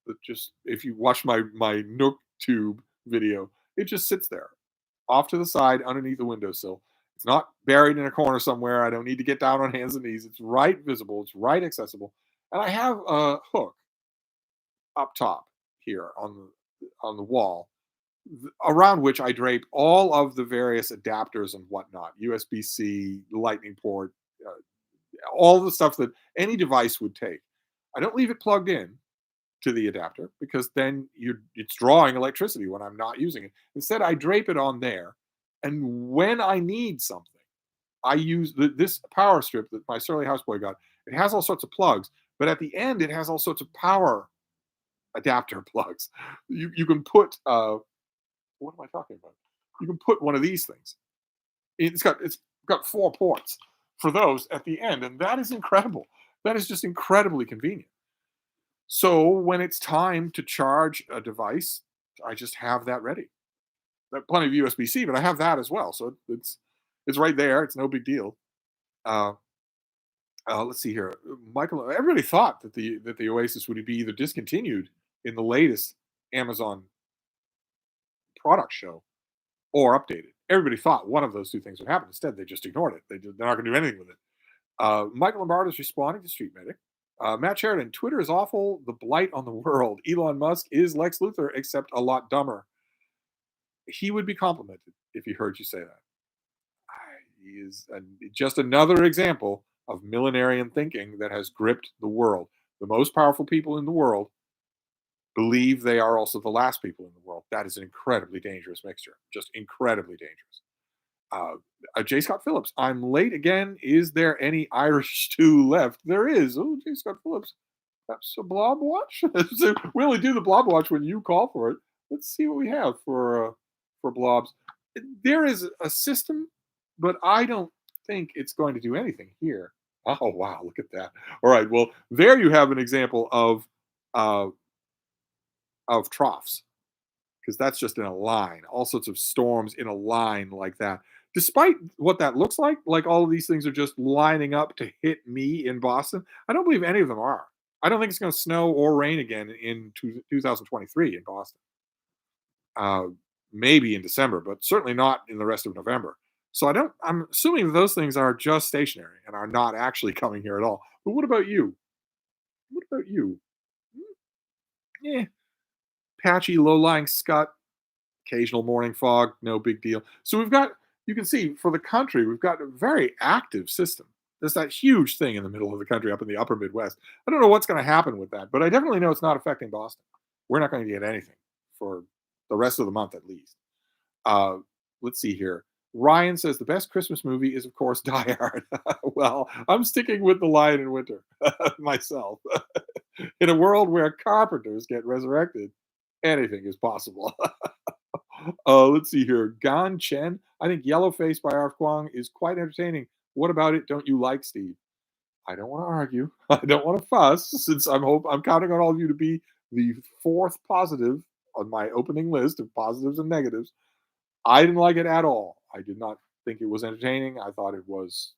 that just, if you watch my NookTube video, it just sits there off to the side underneath the windowsill. It's not buried in a corner somewhere. I don't need to get down on hands and knees. It's right visible. It's right accessible. And I have a hook up top here on the wall around which I drape all of the various adapters and whatnot, USB-C, Lightning port, uh, all the stuff that any device would take. I don't leave it plugged in to the adapter because then it's drawing electricity when I'm not using it. Instead, I drape it on there, and when I need something, I use this power strip that my surly houseboy got. It has all sorts of plugs, but at the end, it has all sorts of power adapter plugs. You can put what am I talking about? You can put one of these things. It's got 4 ports for those at the end, and that is incredible. That is just incredibly convenient. So when it's time to charge a device, I just have that ready. I have plenty of USB-C, but I have that as well. So it's right there. It's no big deal. Uh, let's see here. Michael, everybody thought that the Oasis would be either discontinued in the latest Amazon product show or updated. Everybody thought one of those two things would happen. Instead, they just ignored it. They're not going to do anything with it. Michael Lombardo is responding to Street Medic. Matt Sheridan, Twitter is awful. The blight on the world. Elon Musk is Lex Luthor, except a lot dumber. He would be complimented if he heard you say that. He is just another example of millenarian thinking that has gripped the world. The most powerful people in the world believe they are also the last people in the world. That is an incredibly dangerous mixture, just incredibly dangerous. J. Scott Phillips, I'm late again. Is there any Irish stew left? There is. Oh, J. Scott Phillips, perhaps a blob watch? So we only do the blob watch when you call for it. Let's see what we have for blobs. There is a system, but I don't think it's going to do anything here. Oh, wow, look at that. All right, well, there you have an example uh, of troughs, because that's just in a line, all sorts of storms in a line like that. Despite what that looks like all of these things are just lining up to hit me in Boston, I don't believe any of them are. I don't think it's going to snow or rain again in 2023 in Boston. Uh, Maybe in December, but certainly not in the rest of November. So I'm assuming those things are just stationary and are not actually coming here at all. But what about you? What about you? Yeah, patchy, low-lying scud, occasional morning fog, no big deal. So you can see for the country, we've got a very active system. There's that huge thing in the middle of the country up in the upper Midwest. I don't know what's going to happen with that, but I definitely know it's not affecting Boston. We're not going to get anything for the rest of the month at least. Uh, let's see here. Ryan says the best Christmas movie is, of course, Die Hard. Well, I'm sticking with The Lion in Winter myself. In a world where carpenters get resurrected, anything is possible. Let's see here. Gan Chen. I think Yellowface by R.F. Kuang is quite entertaining. What about it? Don't you like, Steve? I don't want to argue. I don't want to fuss, since I'm counting on all of you to be the fourth positive on my opening list of positives and negatives. I didn't like it at all. I did not think it was entertaining. I thought it was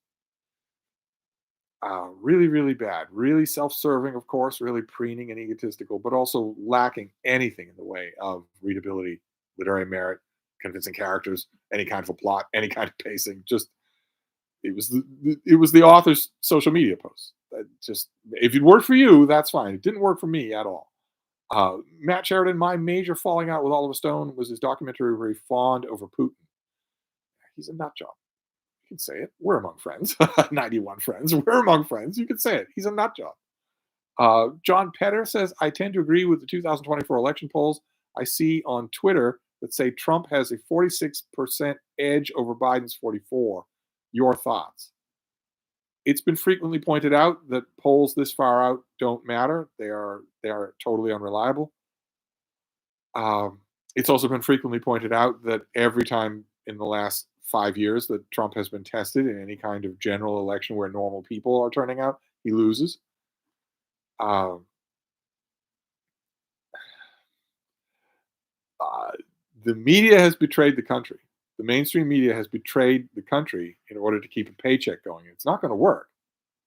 really, really bad. Really self-serving, of course, really preening and egotistical, but also lacking anything in the way of readability, literary merit, convincing characters, any kind of a plot, any kind of pacing. Just it was the author's social media posts. Just if it worked for you, that's fine. It didn't work for me at all. Matt Sheridan, my major falling out with Oliver Stone was his documentary where he fawned over Putin. He's a nut job. You can say it. We're among friends. 91 friends. We're among friends. You can say it. He's a nut job. John Petter says, I tend to agree with the 2024 election polls I see on Twitter that say Trump has a 46% edge over Biden's 44. Your thoughts? It's been frequently pointed out that polls this far out don't matter. They are totally unreliable. It's also been frequently pointed out that every time in the last 5 years that Trump has been tested in any kind of general election where normal people are turning out, he loses. The media has betrayed the country. The mainstream media has betrayed the country in order to keep a paycheck going. It's not going to work.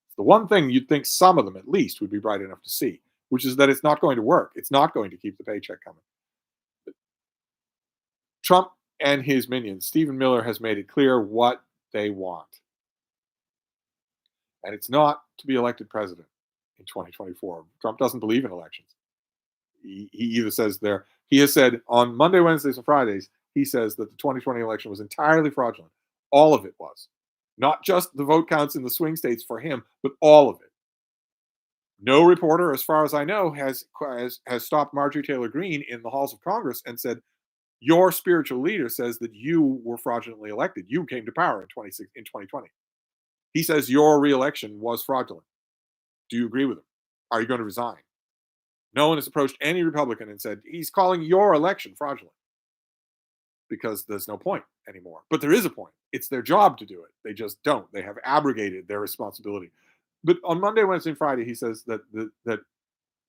It's the one thing you'd think some of them at least would be bright enough to see, which is that it's not going to work. It's not going to keep the paycheck coming. Trump and his minions, Stephen Miller, has made it clear what they want. And it's not to be elected president in 2024. Trump doesn't believe in elections. He either says he has said on Monday, Wednesdays, and Fridays, he says that the 2020 election was entirely fraudulent. All of it was. Not just the vote counts in the swing states for him, but all of it. No reporter, as far as I know, has stopped Marjorie Taylor Greene in the halls of Congress and said, your spiritual leader says that you were fraudulently elected. You came to power in 2020. He says your reelection was fraudulent. Do you agree with him? Are you going to resign? No one has approached any Republican and said, he's calling your election fraudulent. Because there's no point anymore. But there is a point. It's their job to do it. They just don't. They have abrogated their responsibility. But on Monday, Wednesday, and Friday, he says that the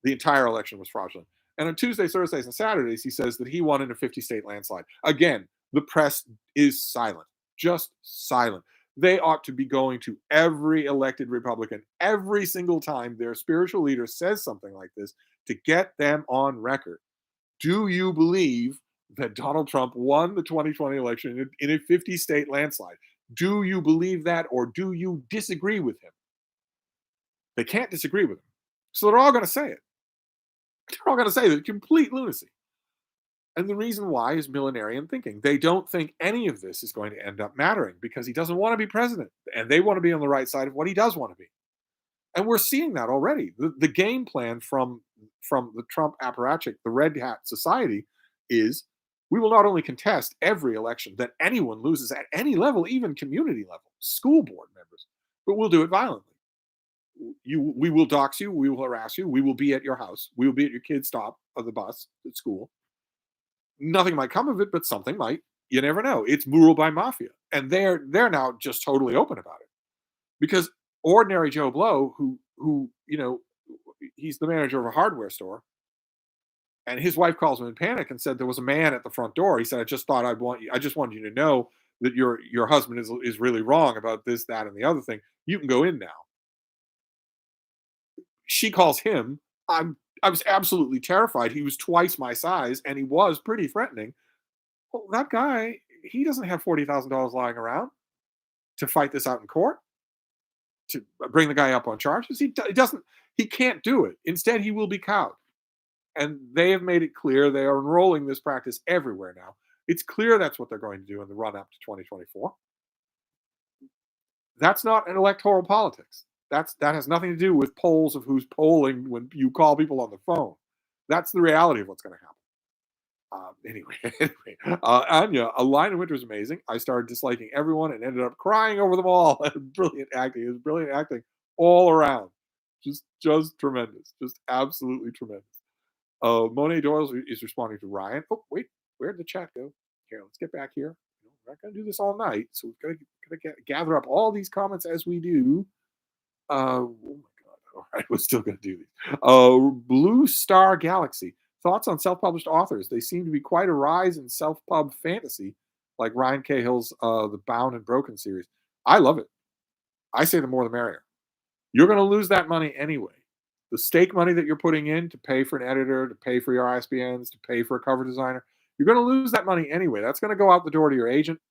entire election was fraudulent. And on Tuesdays, Thursdays, and Saturdays, he says that he won in a 50-state landslide. Again, the press is silent. Just silent. They ought to be going to every elected Republican every single time their spiritual leader says something like this to get them on record. Do you believe that Donald Trump won the 2020 election in a 50-state landslide? Do you believe that, or do you disagree with him? They can't disagree with him. So they're all going to say it. They're all going to say that complete lunacy. And the reason why is millenarian thinking. They don't think any of this is going to end up mattering because he doesn't want to be president. And they want to be on the right side of what he does want to be. And we're seeing that already. The game plan from the Trump apparatchik, the Red Hat Society, is we will not only contest every election that anyone loses at any level, even community level, school board members, but we'll do it violently. We will dox you. We will harass you. We will be at your house. We will be at your kid's stop of the bus at school. Nothing might come of it, but something might. You never know. It's ruled by mafia. And they're now just totally open about it. Because ordinary Joe Blow, who he's the manager of a hardware store, and his wife calls him in panic and said there was a man at the front door. He said, I just wanted you to know that your husband is really wrong about this, that, and the other thing. You can go in now. She calls him. I was absolutely terrified. He was twice my size, and he was pretty threatening. Well, that guy, he doesn't have $40,000 lying around to fight this out in court, to bring the guy up on charges. He doesn't. He can't do it. Instead, he will be cowed. And they have made it clear they are enrolling this practice everywhere now. It's clear that's what they're going to do in the run-up to 2024. That's not an electoral politics. That has nothing to do with polls of who's polling when you call people on the phone. That's the reality of what's going to happen. Anyway, Anya, A Line of Winter is amazing. I started disliking everyone and ended up crying over them all. Brilliant acting. It was brilliant acting all around. Just tremendous. Just absolutely tremendous. Monet Doyle is responding to Ryan. Oh, wait, where'd the chat go? Here, let's get back here. We're not going to do this all night, so we've got to gather up all these comments as we do. Oh my God. All right, we're still going to do these. Blue Star Galaxy. Thoughts on self-published authors? They seem to be quite a rise in self-pub fantasy, like Ryan Cahill's The Bound and Broken series. I love it. I say the more the merrier. You're going to lose that money anyway. The stake money that you're putting in to pay for an editor, to pay for your ISBNs, to pay for a cover designer, you're going to lose that money anyway. That's going to go out the door to your agent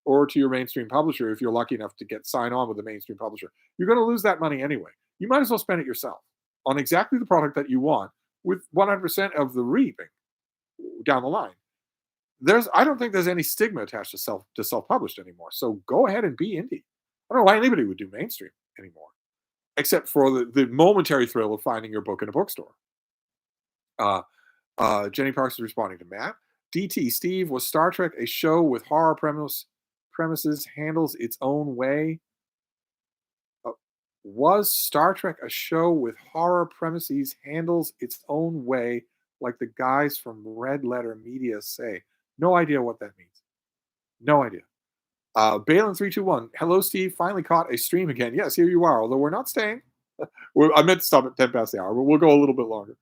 or to your mainstream publisher if you're lucky enough to sign on with a mainstream publisher. You're going to lose that money anyway. you might as well spend it yourself on exactly the product that you want with 100% of the reaping down the line. I don't think there's any stigma attached to self-published anymore. So go ahead and be indie. I don't know why anybody would do mainstream anymore, except for the momentary thrill of finding your book in a bookstore. Jenny Parks is responding to Matt. DT Steve, was Star Trek a show with horror premises handles its own way? Was Star Trek a show with horror premises handles its own way, like the guys from Red Letter Media say? No idea what that means. No idea. Balin321, hello, Steve. Finally caught a stream again. Yes, here you are, although we're not staying. I meant to stop at 10 past the hour, but we'll go a little bit longer.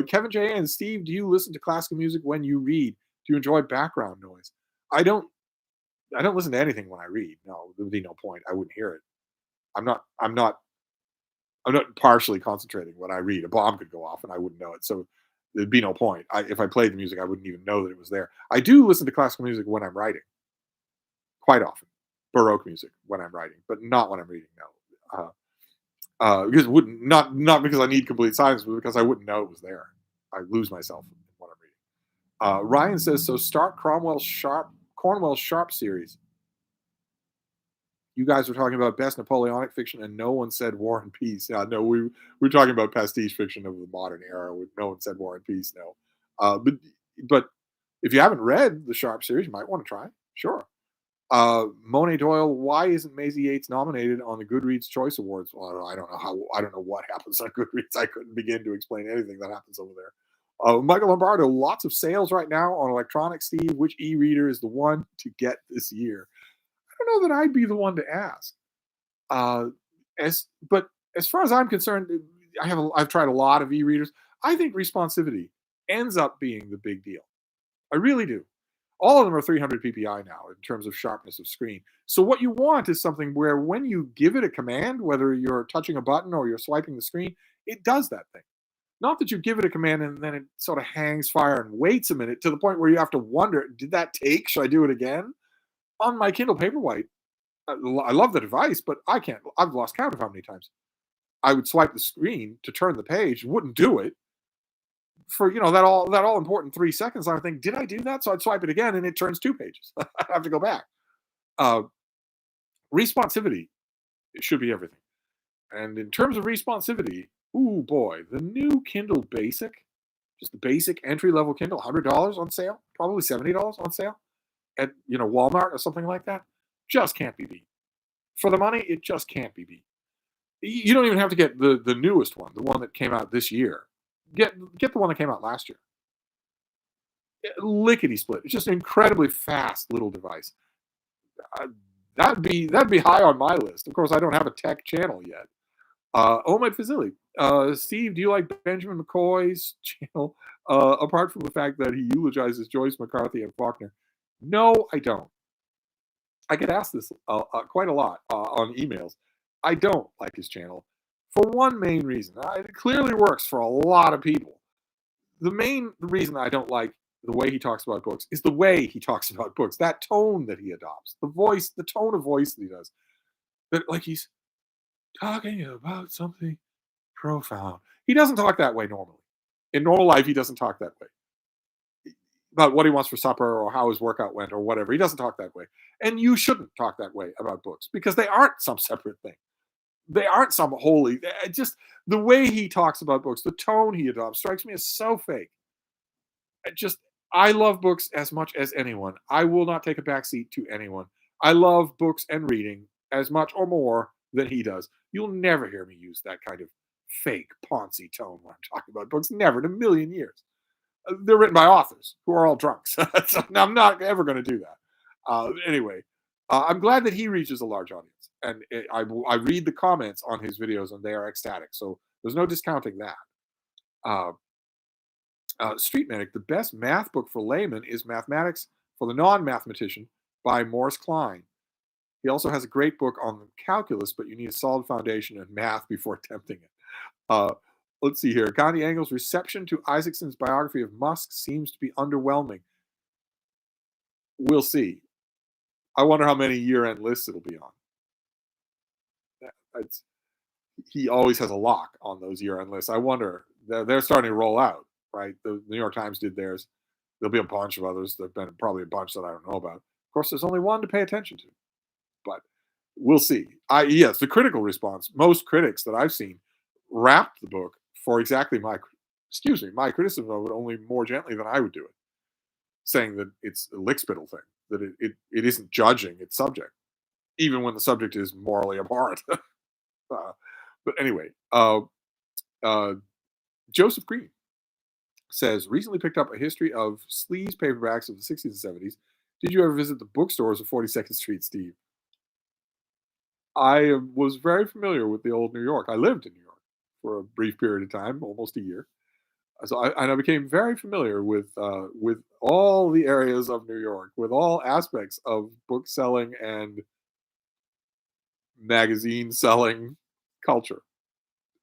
Kevin J. and Steve, do you listen to classical music when you read? Do you enjoy background noise? I don't listen to anything when I read. No, there would be no point. I wouldn't hear it. I'm not partially concentrating when I read. A bomb could go off and I wouldn't know it. So there'd be no point. If I played the music, I wouldn't even know that it was there. I do listen to classical music when I'm writing, quite often. Baroque music when I'm writing, but not when I'm reading. No, because it wouldn't not because I need complete silence, but because I wouldn't know it was there. I lose myself in what I'm reading. Ryan says, so start Cornwell Sharp series. You guys were talking about best Napoleonic fiction, and no one said War and Peace. No, we're talking about pastiche fiction of the modern era. No one said War and Peace. No, but if you haven't read the Sharp series, you might want to try. Sure. Monet Doyle, why isn't Maisie Yates nominated on the Goodreads Choice Awards? Well, I don't know what happens on Goodreads. I couldn't begin to explain anything that happens over there. Michael Lombardo, lots of sales right now on electronic. Steve, which e-reader is the one to get this year? I don't know that I'd be the one to ask. But as far as I'm concerned, I've tried a lot of e-readers. I think responsivity ends up being the big deal. I really do. All of them are 300 ppi now in terms of sharpness of screen. So what you want is something where when you give it a command, whether you're touching a button or you're swiping the screen, it does that thing. Not that you give it a command and then it sort of hangs fire and waits a minute to the point where you have to wonder, did that take? Should I do it again? On my Kindle Paperwhite, I love the device, but I've lost count of how many times I would swipe the screen to turn the page, wouldn't do it for that all important 3 seconds. I would think, did I do that? So I'd swipe it again, and it turns 2 pages. I have to go back. Responsivity, it should be everything. And in terms of responsivity, ooh boy, the new Kindle Basic, just the basic entry level Kindle, $100 on sale, probably $70 on sale at Walmart or something like that, just can't be beat. For the money, it just can't be beat. You don't even have to get the newest one, the one that came out this year. Get the one that came out last year. Lickety split. It's just an incredibly fast little device. That'd be high on my list. Of course, I don't have a tech channel yet. Omid Fazili. Steve, do you like Benjamin McCoy's channel? Apart from the fact that he eulogizes Joyce McCarthy and Faulkner. No, I don't. I get asked this quite a lot on emails. I don't like his channel for one main reason. It clearly works for a lot of people. The main reason I don't like the way he talks about books is the way he talks about books. That tone that he adopts, the tone of voice that he does. That like he's talking about something profound. He doesn't talk that way normally. In normal life, he doesn't talk that way. About what he wants for supper or how his workout went or whatever. He doesn't talk that way. And you shouldn't talk that way about books because they aren't some separate thing. They aren't some holy. Just the way he talks about books, the tone he adopts strikes me as so fake. I love books as much as anyone. I will not take a backseat to anyone. I love books and reading as much or more than he does. You'll never hear me use that kind of fake Ponzi tone when I'm talking about books. Never in a million years. They're written by authors who are all drunks. So I'm not ever going to do that. Anyway, I'm glad that he reaches a large audience. And I read the comments on his videos, and they are ecstatic. So there's no discounting that. Street Medic, the best math book for laymen is Mathematics for the Non-Mathematician by Morris Klein. He also has a great book on calculus, but you need a solid foundation in math before attempting it. Let's see here. Gandhi Engel's reception to Isaacson's biography of Musk seems to be underwhelming. We'll see. I wonder how many year-end lists it'll be on. he always has a lock on those year-end lists. I wonder, they're starting to roll out, right? The New York Times did theirs. There'll be a bunch of others. There've been probably a bunch that I don't know about. Of course, there's only one to pay attention to, but we'll see. Yes, the critical response. Most critics that I've seen wrapped the book for exactly my criticism of it, only more gently than I would do it, saying that it's a lickspittle thing, that it isn't judging its subject, even when the subject is morally abhorrent. uh, but anyway, uh, Joseph Green says recently picked up a history of sleaze paperbacks of the 60s and 70s. Did you ever visit the bookstores of 42nd Street, Steve? I was very familiar with the old New York. I lived in New York for a brief period of time, almost a year. So I became very familiar with all the areas of New York, with all aspects of book selling and magazine selling culture.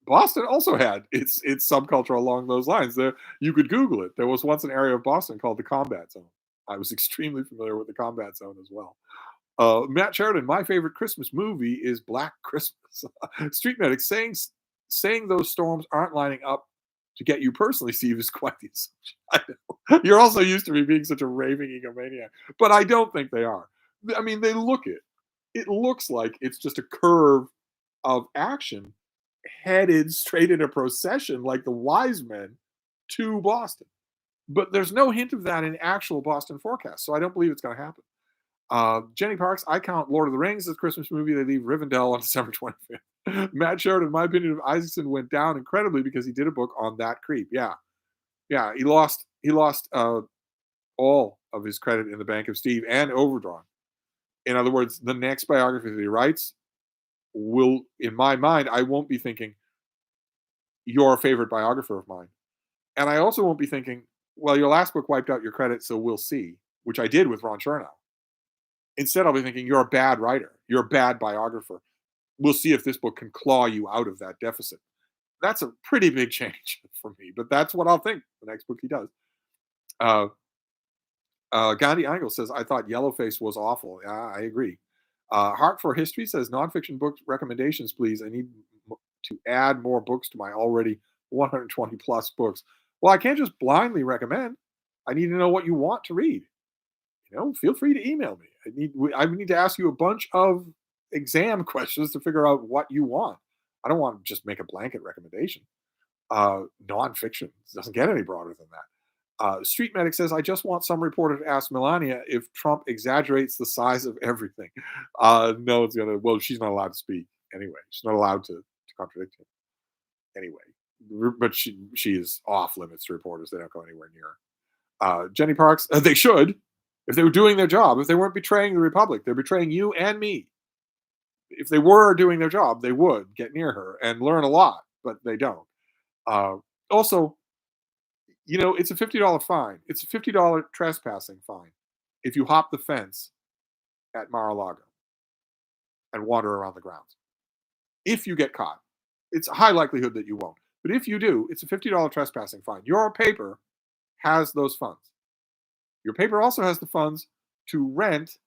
Boston also had its subculture along those lines. There, you could Google it. There was once an area of Boston called the Combat Zone. I was extremely familiar with the Combat Zone as well. Matt Sheridan, my favorite Christmas movie is Black Christmas. Street Medic saying those storms aren't lining up to get you personally, Steve, is quite the assumption. I know. You're also used to me being such a raving egomaniac, but I don't think they are. I mean, they look it. It looks like it's just a curve of action headed straight in a procession like the wise men to Boston. But there's no hint of that in actual Boston forecast, so I don't believe it's going to happen. Jenny Parks, I count Lord of the Rings as a Christmas movie. They leave Rivendell on December 25th. Matt Sheridan, in my opinion, of Isaacson went down incredibly because he did a book on that creep. Yeah, he lost all of his credit in the Bank of Steve and Overdrawn. In other words, the next biography that he writes will, in my mind, I won't be thinking, you're a favorite biographer of mine. And I also won't be thinking, well, your last book wiped out your credit, so we'll see, which I did with Ron Chernow. Instead, I'll be thinking, you're a bad writer. You're a bad biographer. We'll see if this book can claw you out of that deficit. That's a pretty big change for me, but that's what I'll think the next book he does. Uh, Gandhi Angle says, I thought Yellowface was awful. Yeah, I agree. Heart for History says, nonfiction book recommendations, please. I need to add more books to my already 120 plus books. Well, I can't just blindly recommend. I need to know what you want to read. Feel free to email me. I need to ask you a bunch of exam questions to figure out what you want. I don't want to just make a blanket recommendation. Nonfiction doesn't get any broader than that. Street Medic says, I just want some reporter to ask Melania if Trump exaggerates the size of everything. No, she's not allowed to speak anyway. She's not allowed to contradict him anyway. But she is off limits to reporters. They don't go anywhere near her. Jenny Parks, they should. If they were doing their job, if they weren't betraying the Republic, they're betraying you and me. If they were doing their job, they would get near her and learn a lot, but they don't. Also, it's a $50 fine. It's a $50 trespassing fine if you hop the fence at Mar-a-Lago and wander around the grounds. If you get caught, it's a high likelihood that you won't. But if you do, it's a $50 trespassing fine. Your paper has those funds. Your paper also has the funds to rent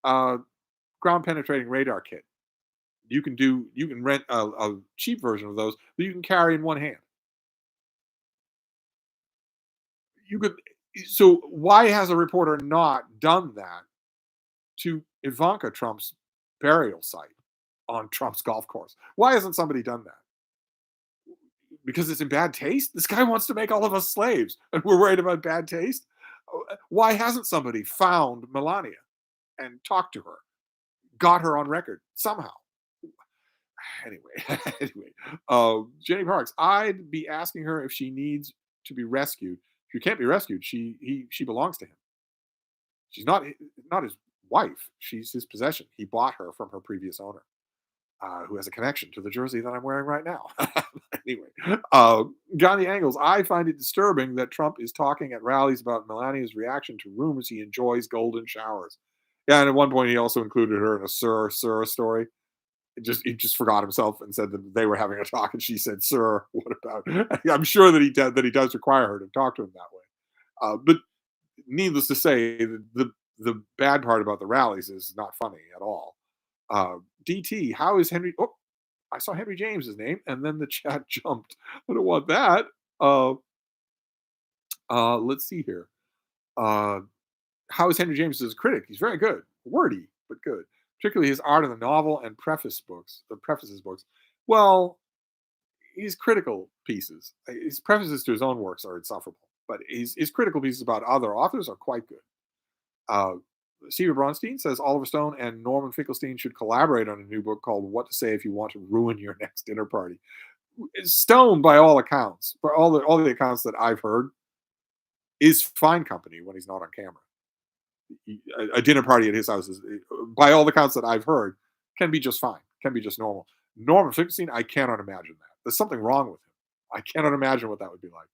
a ground penetrating radar kit. You can rent a cheap version of those that you can carry in one hand. So why has a reporter not done that to Ivanka Trump's burial site on Trump's golf course? Why hasn't somebody done that? Because it's in bad taste? This guy wants to make all of us slaves, and we're worried about bad taste? Why hasn't somebody found Melania and talked to her, got her on record somehow? Anyway, Jenny Parks, I'd be asking her if she needs to be rescued. If you can't be rescued, she belongs to him. She's not his wife. She's his possession. He bought her from her previous owner, who has a connection to the jersey that I'm wearing right now. Anyway, Johnny Angles, I find it disturbing that Trump is talking at rallies about Melania's reaction to rumors he enjoys golden showers. Yeah, and at one point he also included her in a Sir story. He just forgot himself and said that they were having a talk, and she said, "Sir, what about?" I'm sure that he does require her to talk to him that way. But needless to say, the bad part about the rallies is not funny at all. DT, how is Henry? Oh, I saw Henry James's name, and then the chat jumped. I don't want that. Uh, let's see here. Uh, how is Henry James as a critic? He's very good, wordy but good. Particularly his art of the novel and prefaces books. Well, his critical pieces, his prefaces to his own works are insufferable, but his critical pieces about other authors are quite good. Uh, Stephen Bronstein says Oliver Stone and Norman Finkelstein should collaborate on a new book called What to Say If You Want to Ruin Your Next Dinner Party. Stone, by all accounts, for all the accounts that I've heard, is fine company when he's not on camera. A dinner party at his house is, by all the accounts that I've heard, can be just fine, can be just normal. Norman Finkelstein, I cannot imagine that. There's something wrong with him. I cannot imagine what that would be like.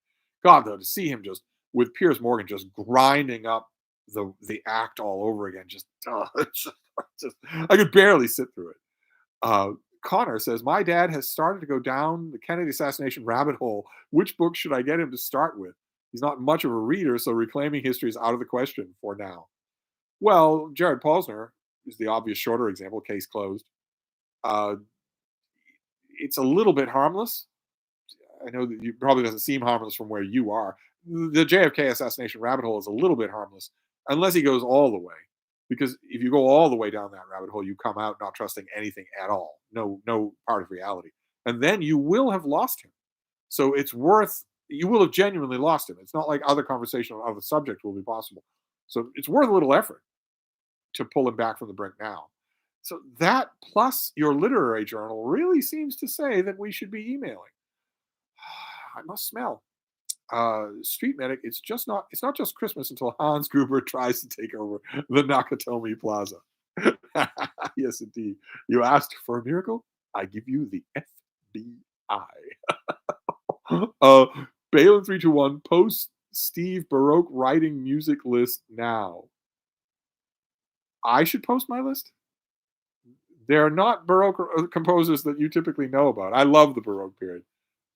God, though, to see him just with Piers Morgan just grinding up the act all over again, just I could barely sit through it. Uh, Connor says, my dad has started to go down the Kennedy assassination rabbit hole. Which book should I get him to start with? He's not much of a reader, so reclaiming history is out of the question for now. Well, Jared Posner is the obvious shorter example, case closed. Uh, it's a little bit harmless. I know that it probably doesn't seem harmless from where you are. The JFK assassination rabbit hole is a little bit harmless, unless he goes all the way. Because if you go all the way down that rabbit hole, you come out not trusting anything at all. No part of reality. And then you will have lost him. So you will have genuinely lost him. It's not like other conversation on other subjects will be possible. So it's worth a little effort to pull him back from the brink now. So that plus your literary journal really seems to say that we should be emailing. I must smell. Street Medic, it's not just Christmas until Hans Gruber tries to take over the Nakatomi Plaza. Yes, indeed. You asked for a miracle? I give you the FBI. Balin321, post Steve Baroque writing music list now. I should post my list? They're not Baroque composers that you typically know about. I love the Baroque period.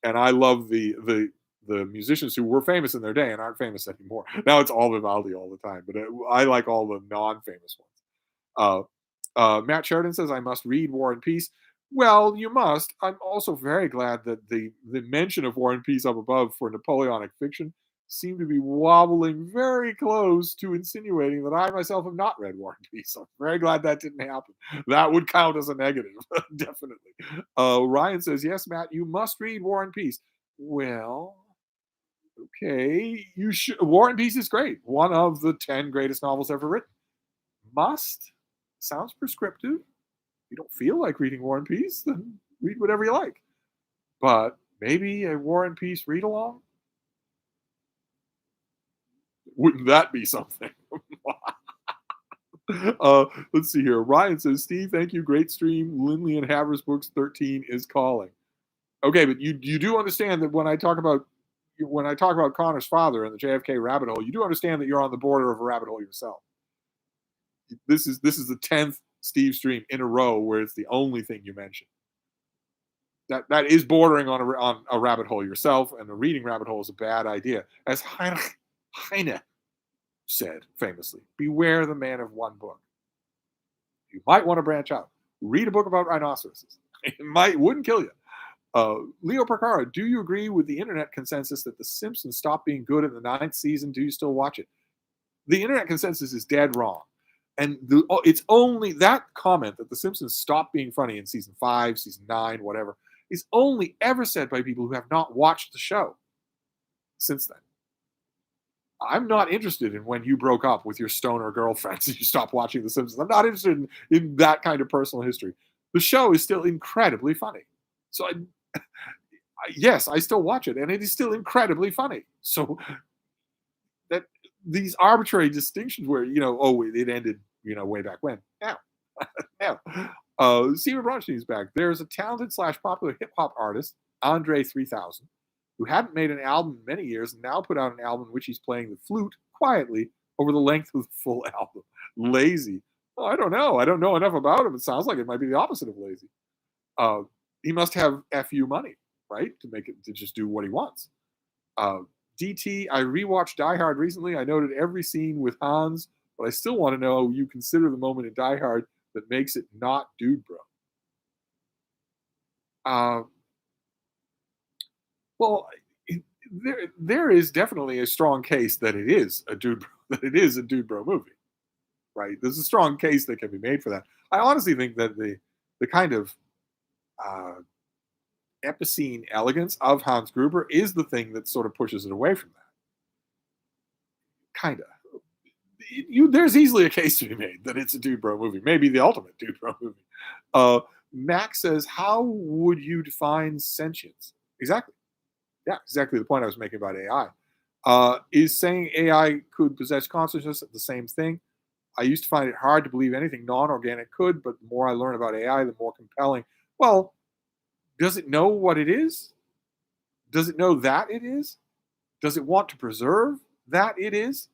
And I love the musicians who were famous in their day and aren't famous anymore. Now it's all Vivaldi all the time, but I like all the non-famous ones. Matt Sheridan says, I must read War and Peace. Well, you must. I'm also very glad that the mention of War and Peace up above for Napoleonic fiction seemed to be wobbling very close to insinuating that I myself have not read War and Peace. I'm very glad that didn't happen. That would count as a negative, definitely. Ryan says, yes, Matt, you must read War and Peace. Well, okay, you should. War and Peace is great. One of the 10 greatest novels ever written. Must sounds prescriptive. If you don't feel like reading War and Peace, then read whatever you like. But maybe a War and Peace read along. Wouldn't that be something? Let's see here. Ryan says, Steve, thank you. Great stream. Lindley and Havers Books 13 is calling. Okay, but you do understand that when I talk about Connor's father and the JFK rabbit hole, you do understand that you're on the border of a rabbit hole yourself. This is the 10th Steve stream in a row where it's the only thing you mention. That is bordering on a rabbit hole yourself, and a reading rabbit hole is a bad idea. As Heine said famously, beware the man of one book. You might want to branch out. Read a book about rhinoceroses. It wouldn't kill you. Leo Percara, do you agree with the internet consensus that The Simpsons stopped being good in the 9th season? Do you still watch it? The internet consensus is dead wrong. And it's only that comment that The Simpsons stopped being funny in season 5, season 9, whatever, is only ever said by people who have not watched the show since then. I'm not interested in when you broke up with your stoner girlfriends and you stopped watching The Simpsons. I'm not interested in that kind of personal history. The show is still incredibly funny. So, yes, I still watch it, and it is still incredibly funny. So that these arbitrary distinctions where, it ended, way back when. Now. Stephen Bronstein is back. There's a talented / popular hip-hop artist, Andre 3000, who hadn't made an album in many years and now put out an album in which he's playing the flute quietly over the length of the full album. Lazy. Well, I don't know. I don't know enough about him. It sounds like it might be the opposite of lazy. He must have FU money, right? To just do what he wants. DT, I rewatched Die Hard recently. I noted every scene with Hans, but I still want to know you consider the moment in Die Hard that makes it not Dude Bro. Uh, well, there is definitely a strong case that it is a dude that it is a dude bro movie, right? There's a strong case that can be made for that. I honestly think that the kind of uh, epicene elegance of Hans Gruber is the thing that sort of pushes it away from that. Kind of. There's easily a case to be made that it's a dude bro movie, maybe the ultimate dude bro movie. Uh, Max says, "How would you define sentience?" Exactly. Yeah, exactly the point I was making about AI. Is saying AI could possess consciousness the same thing? I used to find it hard to believe anything non-organic could, but the more I learn about AI, the more compelling. Well, does it know what it is? Does it know that it is? Does it want to preserve that it is?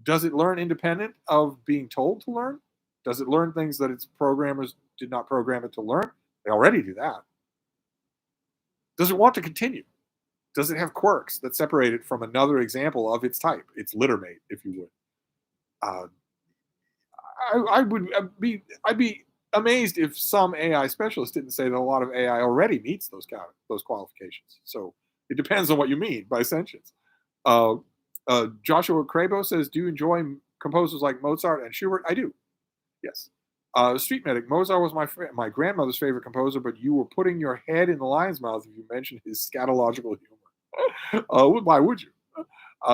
Does it learn independent of being told to learn? Does it learn things that its programmers did not program it to learn? They already do that. Does it want to continue? Does it have quirks that separate it from another example of its type, its littermate, if you would? Uh, I would I'd be amazed if some AI specialist didn't say that a lot of AI already meets those qualifications. So it depends on what you mean by sentience. Uh, Joshua Crabo says, "Do you enjoy composers like Mozart and Schubert?" I do. Yes. Street Medic, Mozart was my grandmother's favorite composer, but you were putting your head in the lion's mouth if you mentioned his scatological humor. Why would you?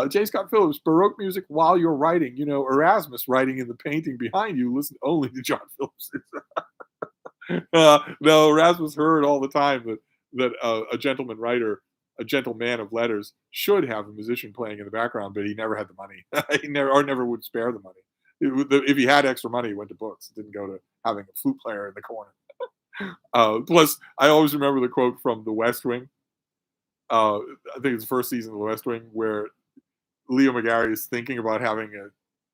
J. Scott Phillips, Baroque music while you're writing. You know, Erasmus writing in the painting behind you. Listen only to John Phillips. No, Erasmus heard all the time that a gentleman writer, a gentleman of letters, should have a musician playing in the background, but he never had the money. He never would spare the money. If he had extra money, he went to books. It didn't go to having a flute player in the corner. Plus, I always remember the quote from The West Wing. I think it's the first season of The West Wing where Leo McGarry is thinking about having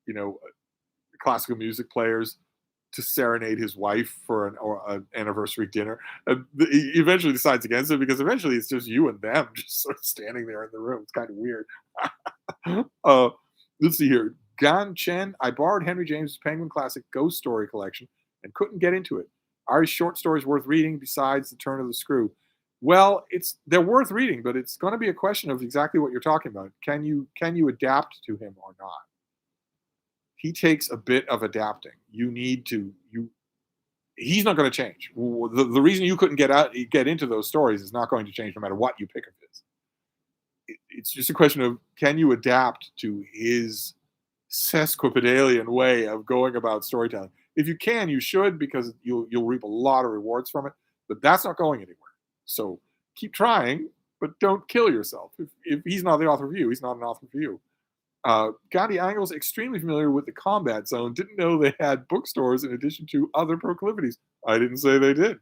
you know, classical music players to serenade his wife for an anniversary dinner. He eventually decides against it because eventually it's just you and them just sort of standing there in the room. It's kind of weird. uh, let's see here. Gan Chen, I borrowed Henry James's Penguin Classic Ghost Story collection and couldn't get into it. Are his short stories worth reading besides The Turn of the Screw? Well, they're worth reading, but it's going to be a question of exactly what you're talking about. Can you adapt to him or not? He takes a bit of adapting. You need to you He's not going to change. The reason you couldn't get into those stories is not going to change no matter what you pick of his. It's just a question of can you adapt to his sesquipedalian way of going about storytelling. If you can, you should because you'll reap a lot of rewards from it. But that's not going anywhere. So keep trying, but don't kill yourself. If he's not the author of you, he's not an author for you. Gandhi Angle's extremely familiar with the combat zone. Didn't know they had bookstores in addition to other proclivities. I didn't say they did.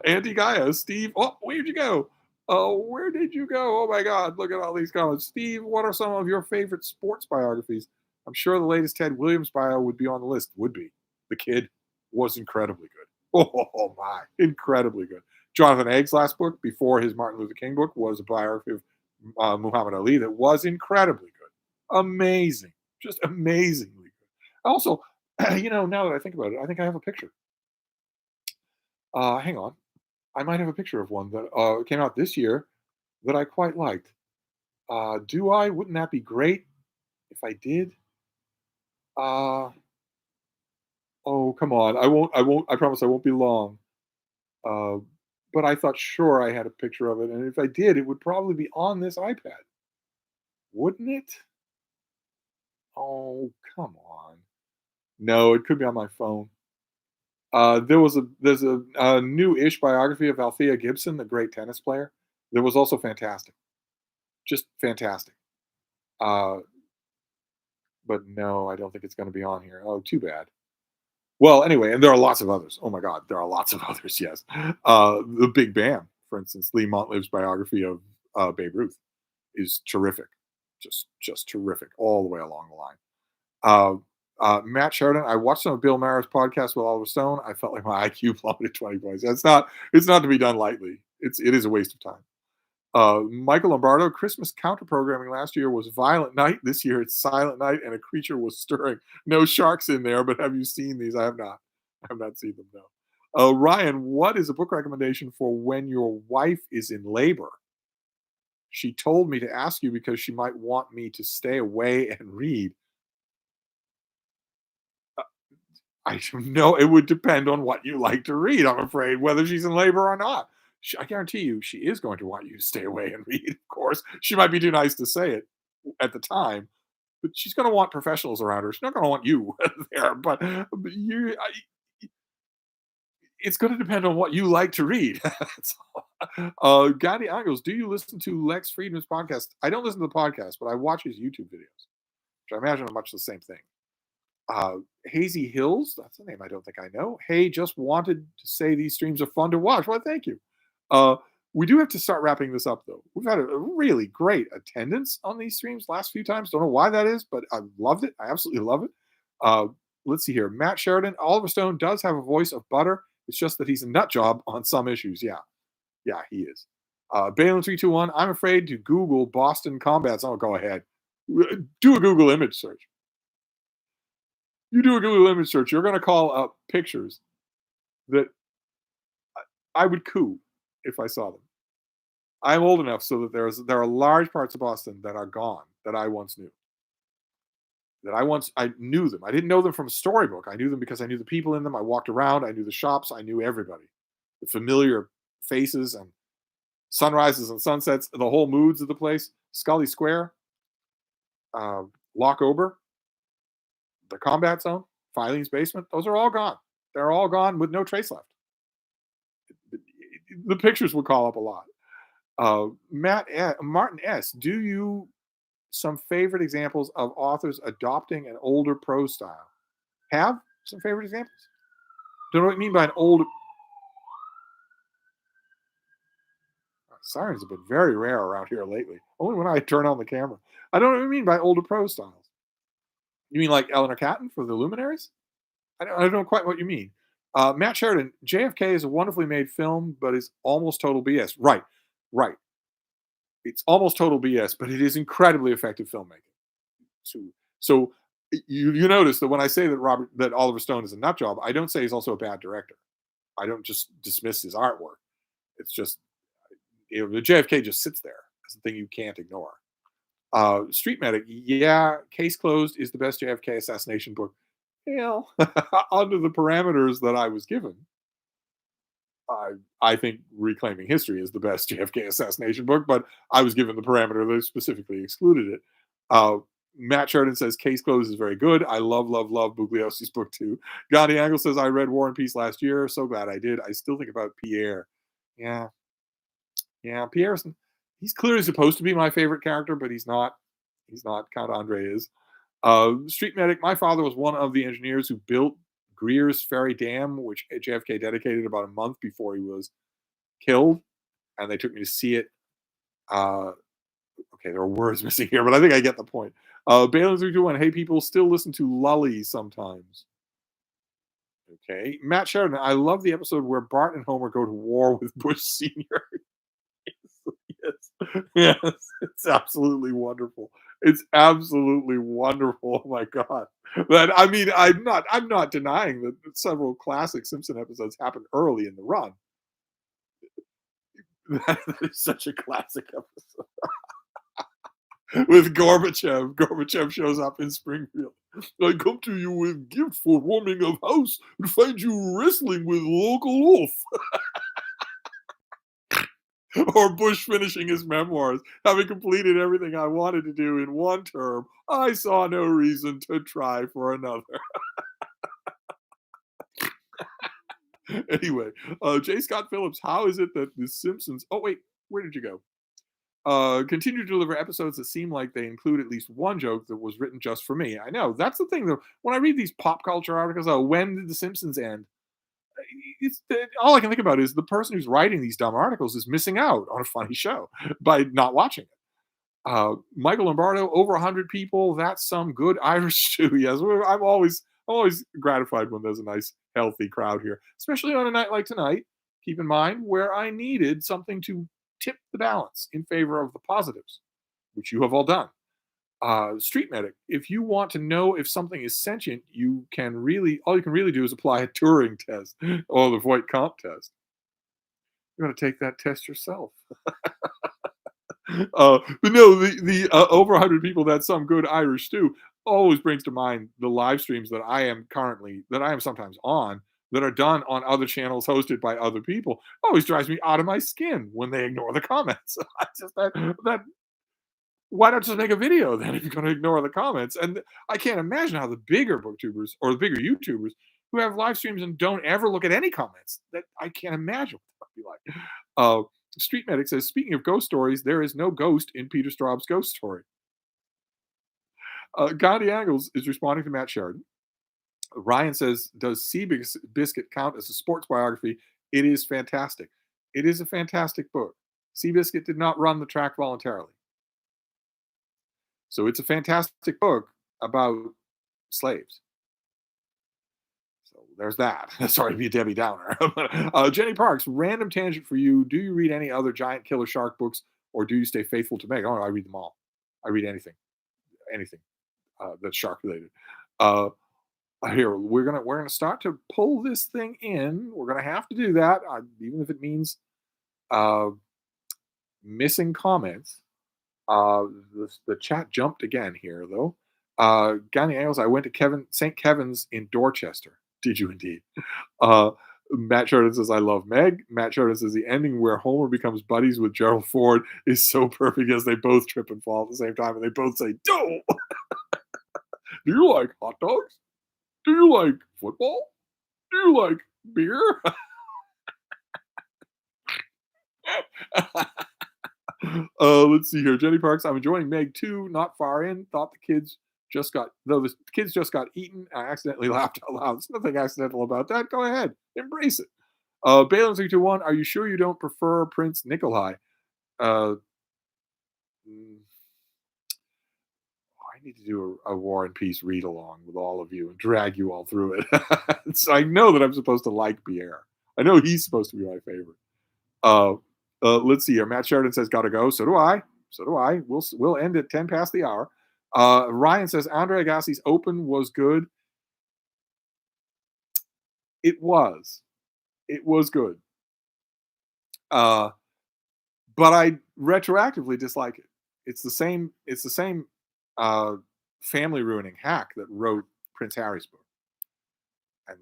Anti Gaia, Steve. Oh, where'd you go? Oh, where did you go? Oh my God, look at all these comments. Steve, what are some of your favorite sports biographies? I'm sure the latest Ted Williams bio would be on the list. Would be. The kid was incredibly good. Oh my, incredibly good. Jonathan Egg's last book, before his Martin Luther King book, was a biography of Muhammad Ali that was incredibly good. Amazing. Just amazingly good. Also, now that I think about it, I think I have a picture. Hang on. I might have a picture of one that came out this year that I quite liked. Do I? Wouldn't that be great if I did? Uh, oh, come on. I won't. I won't. I promise I won't be long. Uh, but I thought sure I had a picture of it, and if I did, it would probably be on this iPad, wouldn't it? Oh, come on. No, it could be on my phone. There's a new-ish biography of Althea Gibson, the great tennis player. That was also fantastic, just fantastic. Uh, but no, I don't think it's going to be on here. Oh, too bad. Well, anyway, and there are lots of others. Oh my God, there are lots of others. Yes, the Big Bam, for instance, Lee Montliv's biography of Babe Ruth is terrific, just terrific all the way along the line. Uh, Matt Sheridan, I watched some of Bill Maher's podcast with Oliver Stone. I felt like my IQ plummeted 20 points. It's not to be done lightly. It is a waste of time. Michael Lombardo, Christmas counter programming last year was Violent Night. This year it's Silent Night and a creature was stirring. No sharks in there, but have you seen these? I have not. I have not seen them, no. Ryan, what is a book recommendation for when your wife is in labor? She told me to ask you because she might want me to stay away and read. Uh, I don't know. It would depend on what you like to read, I'm afraid, whether she's in labor or not. I guarantee you, she is going to want you to stay away and read, of course. She might be too nice to say it at the time, but she's going to want professionals around her. She's not going to want you there, but it's going to depend on what you like to read. That's all. Gandhi Angles, do you listen to Lex Friedman's podcast? I don't listen to the podcast, but I watch his YouTube videos, which I imagine are much the same thing. Hazy Hills, that's a name I don't think I know. Hey, just wanted to say these streams are fun to watch. Well, thank you. Uh, we do have to start wrapping this up, though. We've had a really great attendance on these streams last few times. Don't know why that is, but I loved it. I absolutely love it. Uh, let's see here. Matt Sheridan, Oliver Stone does have a voice of butter. It's just that he's a nut job on some issues. Yeah, he is. Balin321, I'm afraid to Google Boston Combat Zone. Go ahead. Do a Google image search. You do a Google image search, you're going to call up pictures that I would coo if I saw them. I'm old enough so that there are large parts of Boston that are gone that I once knew. I knew them. I didn't know them from a storybook. I knew them because I knew the people in them. I walked around. I knew the shops. I knew everybody. The familiar faces and sunrises and sunsets, the whole moods of the place. Scully Square, Loch Ober, the Combat Zone, Filene's Basement. Those are all gone. They're all gone with no trace left. The pictures would call up a lot. Martin S., do you some favorite examples of authors adopting an older prose style? Have some favorite examples? Don't know what you mean by an old. Sirens have been very rare around here lately. Only when I turn on the camera. I don't know what you mean by older prose styles. You mean like Eleanor Catton for the Luminaries? I don't know quite what you mean. Matt Sheridan, JFK is a wonderfully made film, but it's almost total BS. Right. It's almost total BS, but it is incredibly effective filmmaking. So you notice that when I say that Oliver Stone is a nut job, I don't say he's also a bad director. I don't just dismiss his artwork. It's just the JFK just sits there. It's the thing you can't ignore. Street Medic, yeah, Case Closed is the best JFK assassination book. Well, under the parameters that I was given, I think Reclaiming History is the best JFK assassination book, but I was given the parameter that specifically excluded it. Matt Sheridan says Case Closed is very good. I love Bugliosi's book too. Gandhi Angle says I read War and Peace last year. So glad I did. I still think about Pierre. Yeah, Pierre's he's clearly supposed to be my favorite character, but he's not. He's not. Count Andre is. Street Medic, my father was one of the engineers who built Greer's Ferry Dam, which JFK dedicated about a month before he was killed, and they took me to see it. Okay, there are words missing here, but I think I get the point. Balin321, hey, people still listen to Lully sometimes. Okay. Matt Sheridan, I love the episode where Bart and Homer go to war with Bush Sr. Yes, it's absolutely wonderful. It's absolutely wonderful. Oh my god! But I mean, I'm not denying that several classic Simpson episodes happened early in the run. That is such a classic episode. With Gorbachev. Gorbachev shows up in Springfield. I come to you with gift for warming of house and find you wrestling with local wolf. Or Bush finishing his memoirs. Having completed everything I wanted to do in one term, I saw no reason to try for another. Anyway, J. Scott Phillips, how is it that The Simpsons... Oh, wait, where did you go? Continue to deliver episodes that seem like they include at least one joke that was written just for me. I know. That's the thing, though. When I read these pop culture articles, when did The Simpsons end? All I can think about is the person who's writing these dumb articles is missing out on a funny show by not watching it. Michael Lombardo, over 100 people. That's some good Irish stew. Yes, I'm always gratified when there's a nice, healthy crowd here, especially on a night like tonight. Keep in mind where I needed something to tip the balance in favor of the positives, which you have all done. Street Medic. If you want to know if something is sentient, you can really all you can really do is apply a Turing test or the Voight Comp test. You're going to take that test yourself. But no, the over 100 people, that's some good Irish stew, always brings to mind the live streams that I am sometimes on, that are done on other channels hosted by other people. Always drives me out of my skin when they ignore the comments. I just that why not just make a video then if you're going to ignore the comments? And I can't imagine how the bigger booktubers or the bigger YouTubers who have live streams and don't ever look at any comments. That I can't imagine what that would be like. Uh, Street Medic says, speaking of ghost stories, there is no ghost in Peter Straub's ghost story. Gandhi Angles is responding to Matt Sheridan. Ryan says, does Seabiscuit count as a sports biography? It is fantastic. It is a fantastic book. Seabiscuit did not run the track voluntarily. So it's a fantastic book about slaves. So there's that. Sorry to be a Debbie Downer. Jenny Parks, random tangent for you. Do you read any other giant killer shark books, or do you stay faithful to Meg? Oh, no, I read them all. I read anything that's shark related. Here we're gonna start to pull this thing in. We're gonna have to do that, even if it means uh, missing comments. The chat jumped again here, though. Gani Angles, I went to St. Kevin's in Dorchester. Did you indeed? Uh, Matt Sheridan says, I love Meg. Matt Sheridan says, the ending where Homer becomes buddies with Gerald Ford is so perfect as they both trip and fall at the same time, and they both say, "Don't." Do you like hot dogs? Do you like football? Do you like beer? Let's see here. Jenny Parks, I'm enjoying Meg too. Not far in. Thought the kids just got eaten. I accidentally laughed out loud. There's nothing accidental about that. Go ahead. Embrace it. Balin 321, are you sure you don't prefer Prince Nikolai? Uh, mm, I need to do a War and Peace read along with all of you and drag you all through it. So I know that I'm supposed to like Pierre. I know he's supposed to be my favorite. Uh, let's see here. Matt Sheridan says, "Gotta go." So do I. So do I. We'll end at 10 past the hour. Ryan says, Andre Agassi's Open was good. It was. It was good. But I retroactively dislike it. It's the same. It's the same family ruining hack that wrote Prince Harry's book, and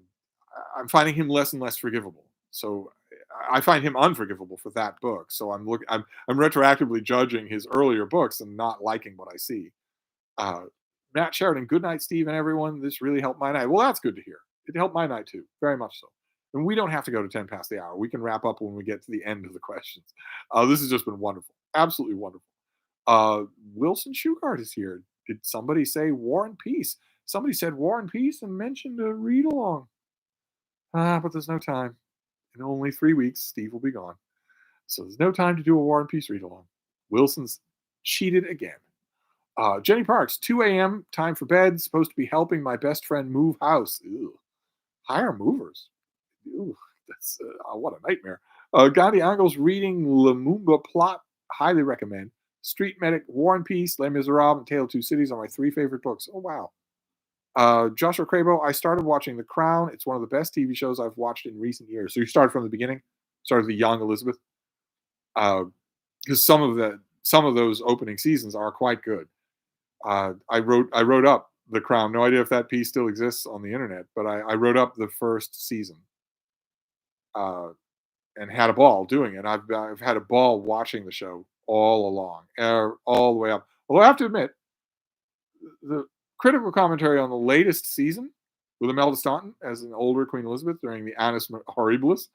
I'm finding him less and less forgivable. So I find him unforgivable for that book. So I'm retroactively judging his earlier books and not liking what I see. Uh, Matt Sheridan, good night, Steve, and everyone. This really helped my night. Well, that's good to hear. It helped my night too, very much so. And we don't have to go to 10 past the hour. We can wrap up when we get to the end of the questions. This has just been wonderful, absolutely wonderful. Wilson Shugart is here. Did somebody say War and Peace? Somebody said War and Peace and mentioned a read along. But there's no time. In only 3 weeks, Steve will be gone. So there's no time to do a War and Peace read along. Wilson's cheated again. Jenny Parks, 2 a.m., time for bed. Supposed to be helping my best friend move house. Ew. Hire movers. Ew, that's what a nightmare. Gandhi Angles reading Lumumba Plot. Highly recommend. Street Medic, War and Peace, Les Miserables, and Tale of Two Cities are my 3 favorite books. Oh, wow. Joshua Crabo, I started watching The Crown. It's one of the best TV shows I've watched in recent years. So you started from the beginning? Started the young Elizabeth? Because some of those opening seasons are quite good. I wrote up The Crown. No idea if that piece still exists on the internet, but I wrote up the first season, and had a ball doing it. I've had a ball watching the show all along, all the way up. Although I have to admit, the critical commentary on the latest season with Imelda Staunton as an older Queen Elizabeth during the Annus Horribilis,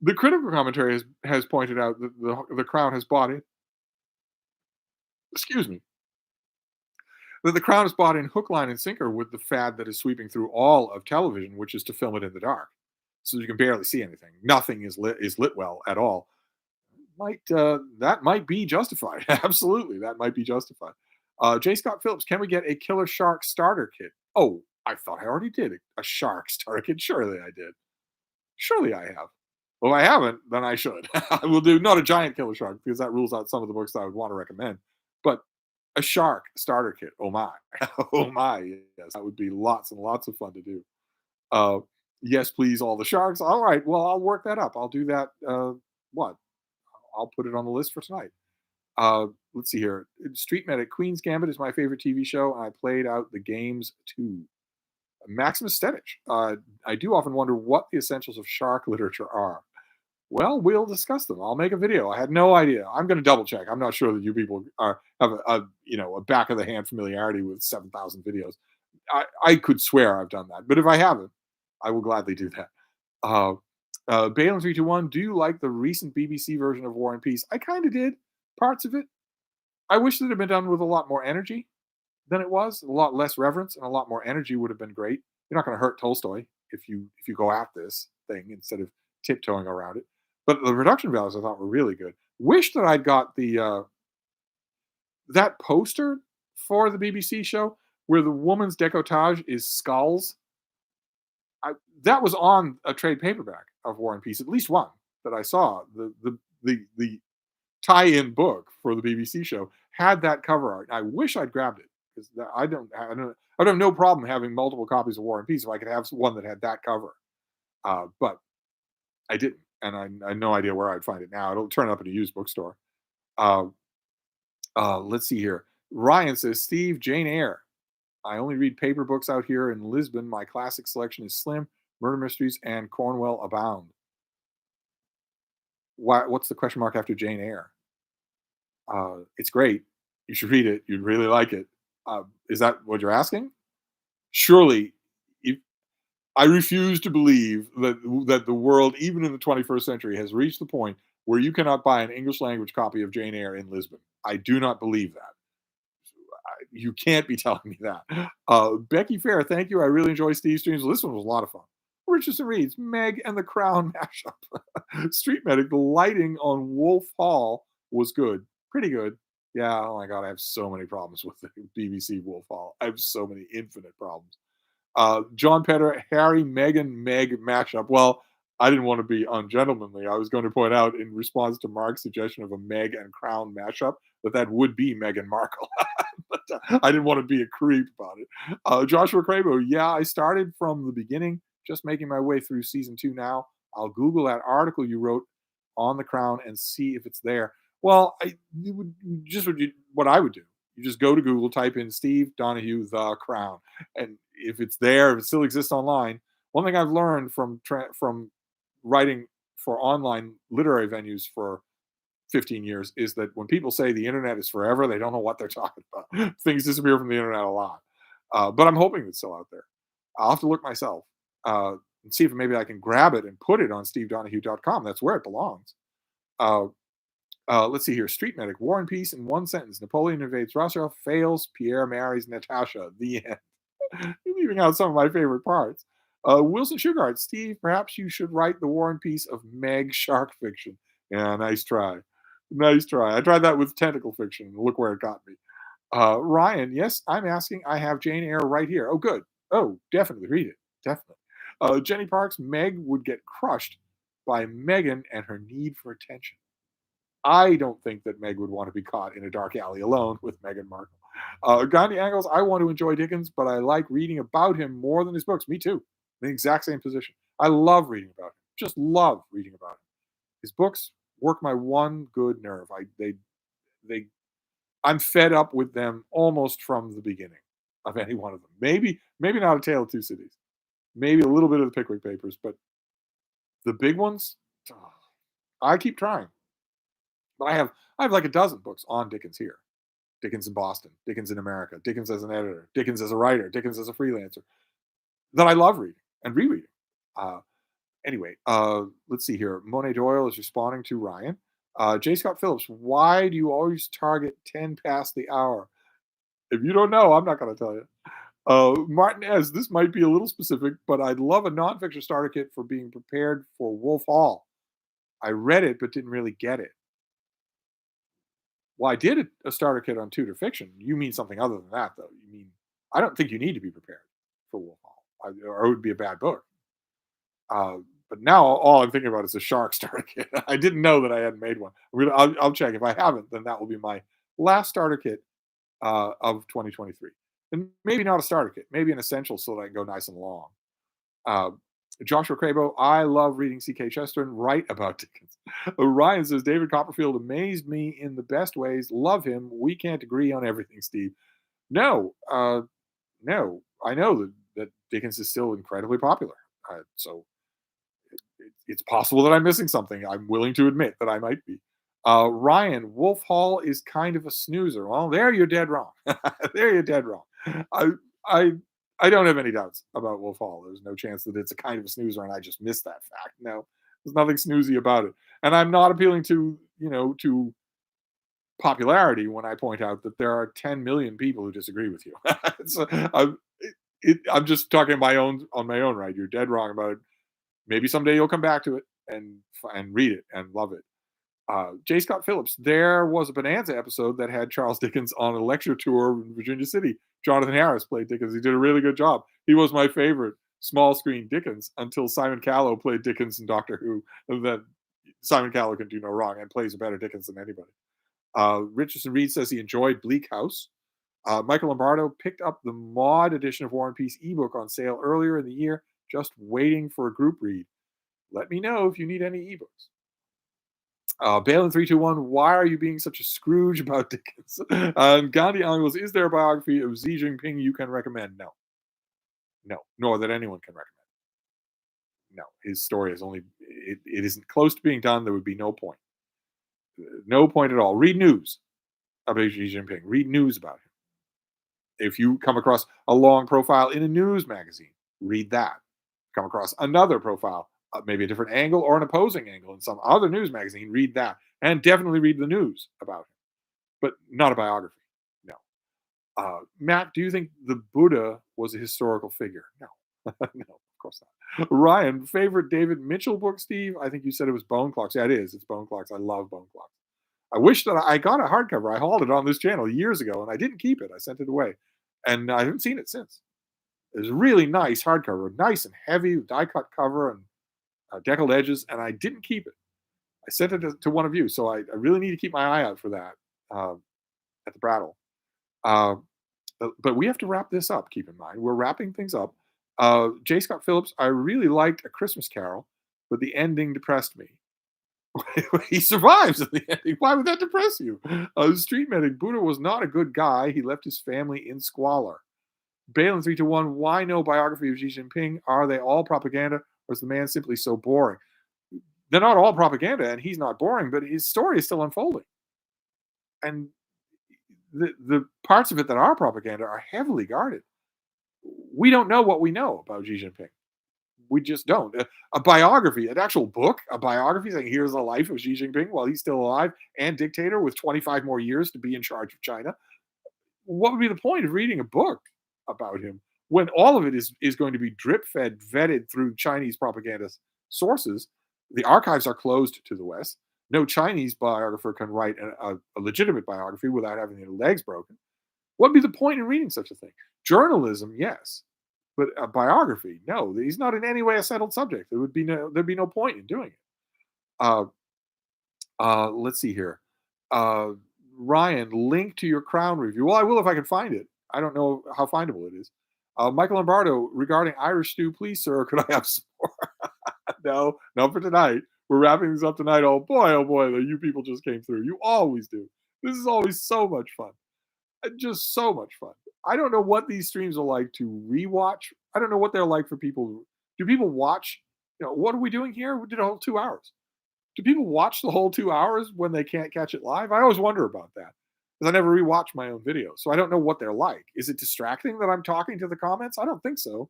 the critical commentary has pointed out that the Crown has bought in. Excuse me. That the Crown is bought in hook, line, and sinker with the fad that is sweeping through all of television, which is to film it in the dark, so you can barely see anything. Nothing is lit well at all. That might be justified. Absolutely, that might be justified. J. Scott Phillips, can we get a Killer Shark starter kit? Oh, I thought I already did a shark starter kit. Surely I did. Surely I have. Well, if I haven't, then I should. I will do not a giant killer shark because that rules out some of the books that I would want to recommend. But A shark starter kit. Oh my. Oh my. Yes, that would be lots and lots of fun to do. Uh, yes, please, all the sharks. All right. Well, I'll work that up. I'll do that. What? I'll put it on the list for tonight. Let's see here. Street Medic Queen's Gambit is my favorite TV show, and I played out the games too. Maximus Stenich. I do often wonder what the essentials of shark literature are. Well, we'll discuss them. I'll make a video. I had no idea. I'm going to double check. I'm not sure that you people have a back of the hand familiarity with 7,000 videos. I could swear I've done that, but if I haven't, I will gladly do that. Uh, Balen 321. Do you like the recent BBC version of War and Peace? I kind of did parts of it. I wish that it had been done with a lot more energy than it was. A lot less reverence and a lot more energy would have been great. You're not going to hurt Tolstoy if you go at this thing instead of tiptoeing around it. But the production values I thought were really good. Wish that I'd got the that poster for the BBC show where the woman's decolletage is skulls. That was on a trade paperback of War and Peace, at least one that I saw. The tie-in book for the BBC show had that cover art. I wish I'd grabbed it because I don't have no problem having multiple copies of War and Peace if I could have one that had that cover. But I didn't, and I had no idea where I'd find it now. It'll turn up at a used bookstore. Uh, let's see here. Ryan says, Steve, Jane Eyre. I only read paper books out here in Lisbon. My classic selection is slim, murder mysteries, and Cornwell abound. What's the question mark after Jane Eyre? It's great. You should read it. You'd really like it. Is that what you're asking? Surely, I refuse to believe that the world, even in the 21st century, has reached the point where you cannot buy an English language copy of Jane Eyre in Lisbon. I do not believe that. You can't be telling me that. Becky Fair, thank you. I really enjoy Stevestreams. This one was a lot of fun. Richardson reads Meg and the Crown mashup. Street Medic, the lighting on Wolf Hall was good. Pretty good. Yeah, oh my God, I have so many problems with the BBC Wolf Hall. I have so many infinite problems. John Petter, Harry, Meghan, Meg mashup. Well, I didn't want to be ungentlemanly. I was going to point out in response to Mark's suggestion of a Meg and Crown mashup that would be Meghan Markle. But I didn't want to be a creep about it. Joshua Crabo, yeah, I started from the beginning, just making my way through season 2 now. I'll Google that article you wrote on the Crown and see if it's there. Well, what I would do. You just go to Google, type in Steve Donahue, The Crown. And if it's there, if it still exists online, one thing I've learned from writing for online literary venues for 15 years is that when people say the internet is forever, they don't know what they're talking about. Things disappear from the internet a lot. But I'm hoping it's still out there. I'll have to look myself and see if maybe I can grab it and put it on stevedonahue.com. That's where it belongs. Let's see here. Street Medic, War and Peace in one sentence. Napoleon invades Russia, fails, Pierre marries Natasha. The end. You're leaving out some of my favorite parts. Wilson Sugart, Steve, perhaps you should write the War and Peace of Meg shark fiction. Yeah, nice try. Nice try. I tried that with tentacle fiction. Look where it got me. Ryan, yes, I'm asking. I have Jane Eyre right here. Oh, good. Oh, definitely read it. Definitely. Jenny Parks, Meg would get crushed by Meghan and her need for attention. I don't think that Meg would want to be caught in a dark alley alone with Meghan Markle. Gandhi Angles, I want to enjoy Dickens, but I like reading about him more than his books. Me too. In the exact same position. I love reading about him. Just love reading about him. His books work my one good nerve. I'm fed up with them almost from the beginning of any one of them. Maybe not A Tale of Two Cities. Maybe a little bit of the Pickwick Papers, but the big ones, I keep trying. But I have like a dozen books on Dickens here. Dickens in Boston, Dickens in America, Dickens as an editor, Dickens as a writer, Dickens as a freelancer that I love reading and rereading. Anyway, let's see here. Monet Doyle is responding to Ryan. J. Scott Phillips, why do you always target 10 past the hour? If you don't know, I'm not going to tell you. Martin S., this might be a little specific, but I'd love a nonfiction starter kit for being prepared for Wolf Hall. I read it, but didn't really get it. Well, I did a starter kit on Tudor fiction. You mean something other than that, though. You mean, I don't think you need to be prepared for Wolf Hall, or it would be a bad book. But now all I'm thinking about is a shark starter kit. I didn't know that I hadn't made one. I'll check. If I haven't, then that will be my last starter kit of 2023. And maybe not a starter kit, maybe an essential so that I can go nice and long. Uh, Joshua Crabo, I love reading C.K. Chesterton. Write about Dickens. Ryan says, David Copperfield amazed me in the best ways. Love him. We can't agree on everything, Steve. No, no. I know that Dickens is still incredibly popular. So it's possible that I'm missing something. I'm willing to admit that I might be. Ryan, Wolf Hall is kind of a snoozer. Well, there you're dead wrong. There you're dead wrong. I, I, I don't have any doubts about Wolf Hall. There's no chance that it's a kind of a snoozer, and I just missed that fact. No, there's nothing snoozy about it. And I'm not appealing to popularity when I point out that there are 10 million people who disagree with you. So, I'm just talking on my own right. You're dead wrong about it. Maybe someday you'll come back to it and read it and love it. J. Scott Phillips, there was a Bonanza episode that had Charles Dickens on a lecture tour in Virginia City. Jonathan Harris played Dickens. He did a really good job. He was my favorite small screen Dickens until Simon Callow played Dickens in Doctor Who. And then Simon Callow can do no wrong and plays a better Dickens than anybody. Richardson Reed says he enjoyed Bleak House. Michael Lombardo picked up the mod edition of War and Peace ebook on sale earlier in the year, just waiting for a group read. Let me know if you need any ebooks. Balin321, why are you being such a Scrooge about Dickens? Gandhi Angles, is there a biography of Xi Jinping you can recommend? No. No, nor that anyone can recommend. No, his story is it isn't close to being done. There would be no point. No point at all. Read news about Xi Jinping. Read news about him. If you come across a long profile in a news magazine, read that. Come across another profile, maybe a different angle or an opposing angle in some other news magazine, read that. And definitely read the news about him, but not a biography. No. Matt, do you think the Buddha was a historical figure? No. No, of course not. Ryan, favorite David Mitchell book, Steve? I think you said it was Bone Clocks. Yeah, it is. It's Bone Clocks. I love Bone Clocks. I wish that I got a hardcover. I hauled it on this channel years ago, and I didn't keep it. I sent it away, and I haven't seen it since. It's a really nice hardcover, nice and heavy, die-cut cover and deckled edges, and I didn't keep it. I sent it to one of you, so I really need to keep my eye out for that at the Brattle. But we have to wrap this up, keep in mind. We're wrapping things up. J. Scott Phillips, I really liked A Christmas Carol, but the ending depressed me. He survives in the ending. Why would that depress you? Street Medic, Buddha was not a good guy. He left his family in squalor. Balin321, why no biography of Xi Jinping? Are they all propaganda, or is the man simply so boring? They're not all propaganda, and he's not boring, but his story is still unfolding. And the parts of it that are propaganda are heavily guarded. We don't know what we know about Xi Jinping. We just don't. A biography, an actual book, a biography saying here's the life of Xi Jinping while he's still alive and dictator with 25 more years to be in charge of China. What would be the point of reading a book about him when all of it is going to be drip fed, vetted through Chinese propaganda sources? The archives are closed to the West. No Chinese biographer can write a legitimate biography without having their legs broken. What would be the point in reading such a thing? Journalism, yes. But a biography, no. He's not in any way a settled subject. There'd be no point in doing it. Let's see here. Ryan, link to your Crown review. Well, I will if I can find it. I don't know how findable it is. Michael Lombardo, regarding Irish stew, please, sir, could I have some more? No, not for tonight. We're wrapping things up tonight. Oh boy, you people just came through. You always do. This is always so much fun. Just so much fun. I don't know what these streams are like to rewatch. I don't know what they're like for people. Do people watch? What are we doing here? We did a whole 2 hours. Do people watch the whole 2 hours when they can't catch it live? I always wonder about that because I never rewatch my own videos, so I don't know what they're like. Is it distracting that I'm talking to the comments? I don't think so,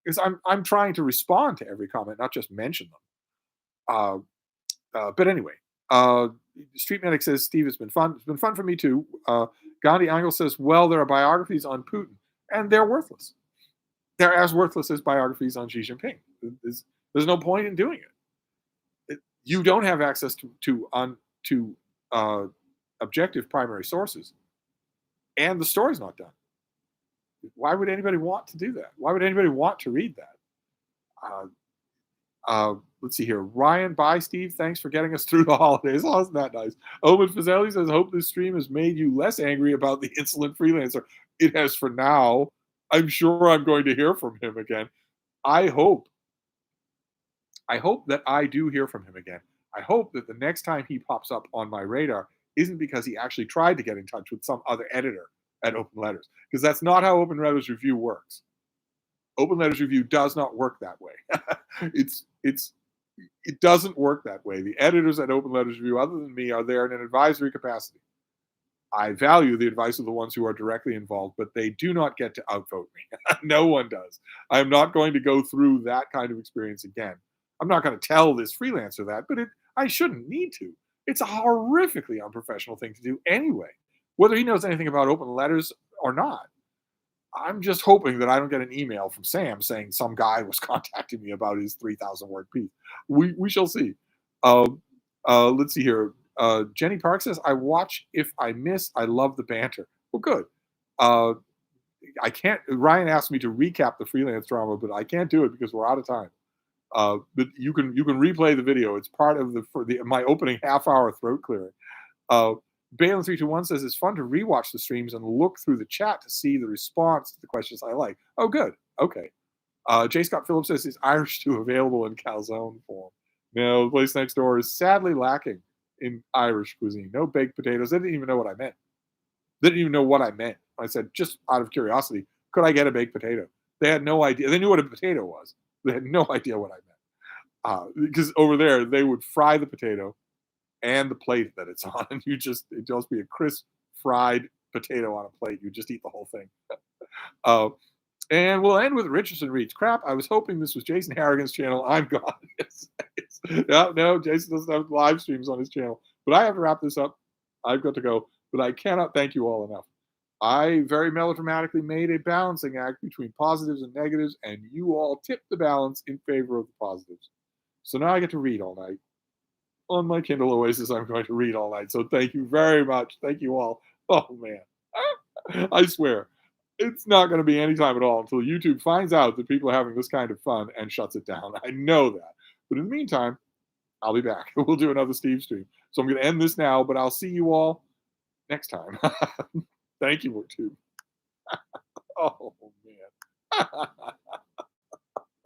because I'm trying to respond to every comment, not just mention them. But anyway, Street Medic says, Steve, it's been fun. It's been fun for me too. Gandhi Angle says, well, there are biographies on Putin, and they're worthless. They're as worthless as biographies on Xi Jinping. There's no point in doing it. You don't have access to objective primary sources, and the story's not done. Why would anybody want to do that? Why would anybody want to read that? Let's see here. Ryan, bye, Steve. Thanks for getting us through the holidays. Oh, isn't that nice? Owen Fazeli says, hope this stream has made you less angry about the insolent freelancer. It has for now. I'm sure I'm going to hear from him again. I hope that I do hear from him again. I hope that the next time he pops up on my radar isn't because he actually tried to get in touch with some other editor at Open Letters, because that's not how Open Letters Review works. Open Letters Review does not work that way. It doesn't work that way. The editors at Open Letters Review, other than me, are there in an advisory capacity. I value the advice of the ones who are directly involved, but they do not get to outvote me. No one does. I'm not going to go through that kind of experience again. I'm not going to tell this freelancer that, but I shouldn't need to. It's a horrifically unprofessional thing to do anyway, whether he knows anything about open letters or not. I'm just hoping that I don't get an email from Sam saying some guy was contacting me about his 3,000 word piece. We shall see. Let's see here. Jenny Park says, I watch if I miss. I love the banter. Well, good. I can't. Ryan asked me to recap the freelance drama, but I can't do it because we're out of time. But you can replay the video. It's part of my opening half-hour throat clearing. Balin321 says it's fun to rewatch the streams and look through the chat to see the response to the questions I like. Oh, good. Okay. J. Scott Phillips says is Irish stew available in calzone form? No, the place next door is sadly lacking in Irish cuisine. No baked potatoes. They didn't even know what I meant. I said, just out of curiosity, could I get a baked potato? They had no idea. They knew what a potato was. They had no idea what I meant. Because over there, they would fry the potato and the plate that it's on, and it'd just be a crisp fried potato on a plate. You just eat the whole thing. And we'll end with Richardson reads, crap, I was hoping this was Jason Harrigan's channel. I'm gone. No, Jason doesn't have live streams on his channel. But I have to wrap this up. I've got to go. But I cannot thank you all enough. I very melodramatically made a balancing act between positives and negatives, and you all tipped the balance in favor of the positives. So now I get to read all night. On my Kindle Oasis, I'm going to read all night. So thank you very much. Thank you all. Oh, man. I swear, it's not going to be any time at all until YouTube finds out that people are having this kind of fun and shuts it down. I know that. But in the meantime, I'll be back. We'll do another Stevestream. So I'm going to end this now, but I'll see you all next time. Thank you, BookTube. Oh, man.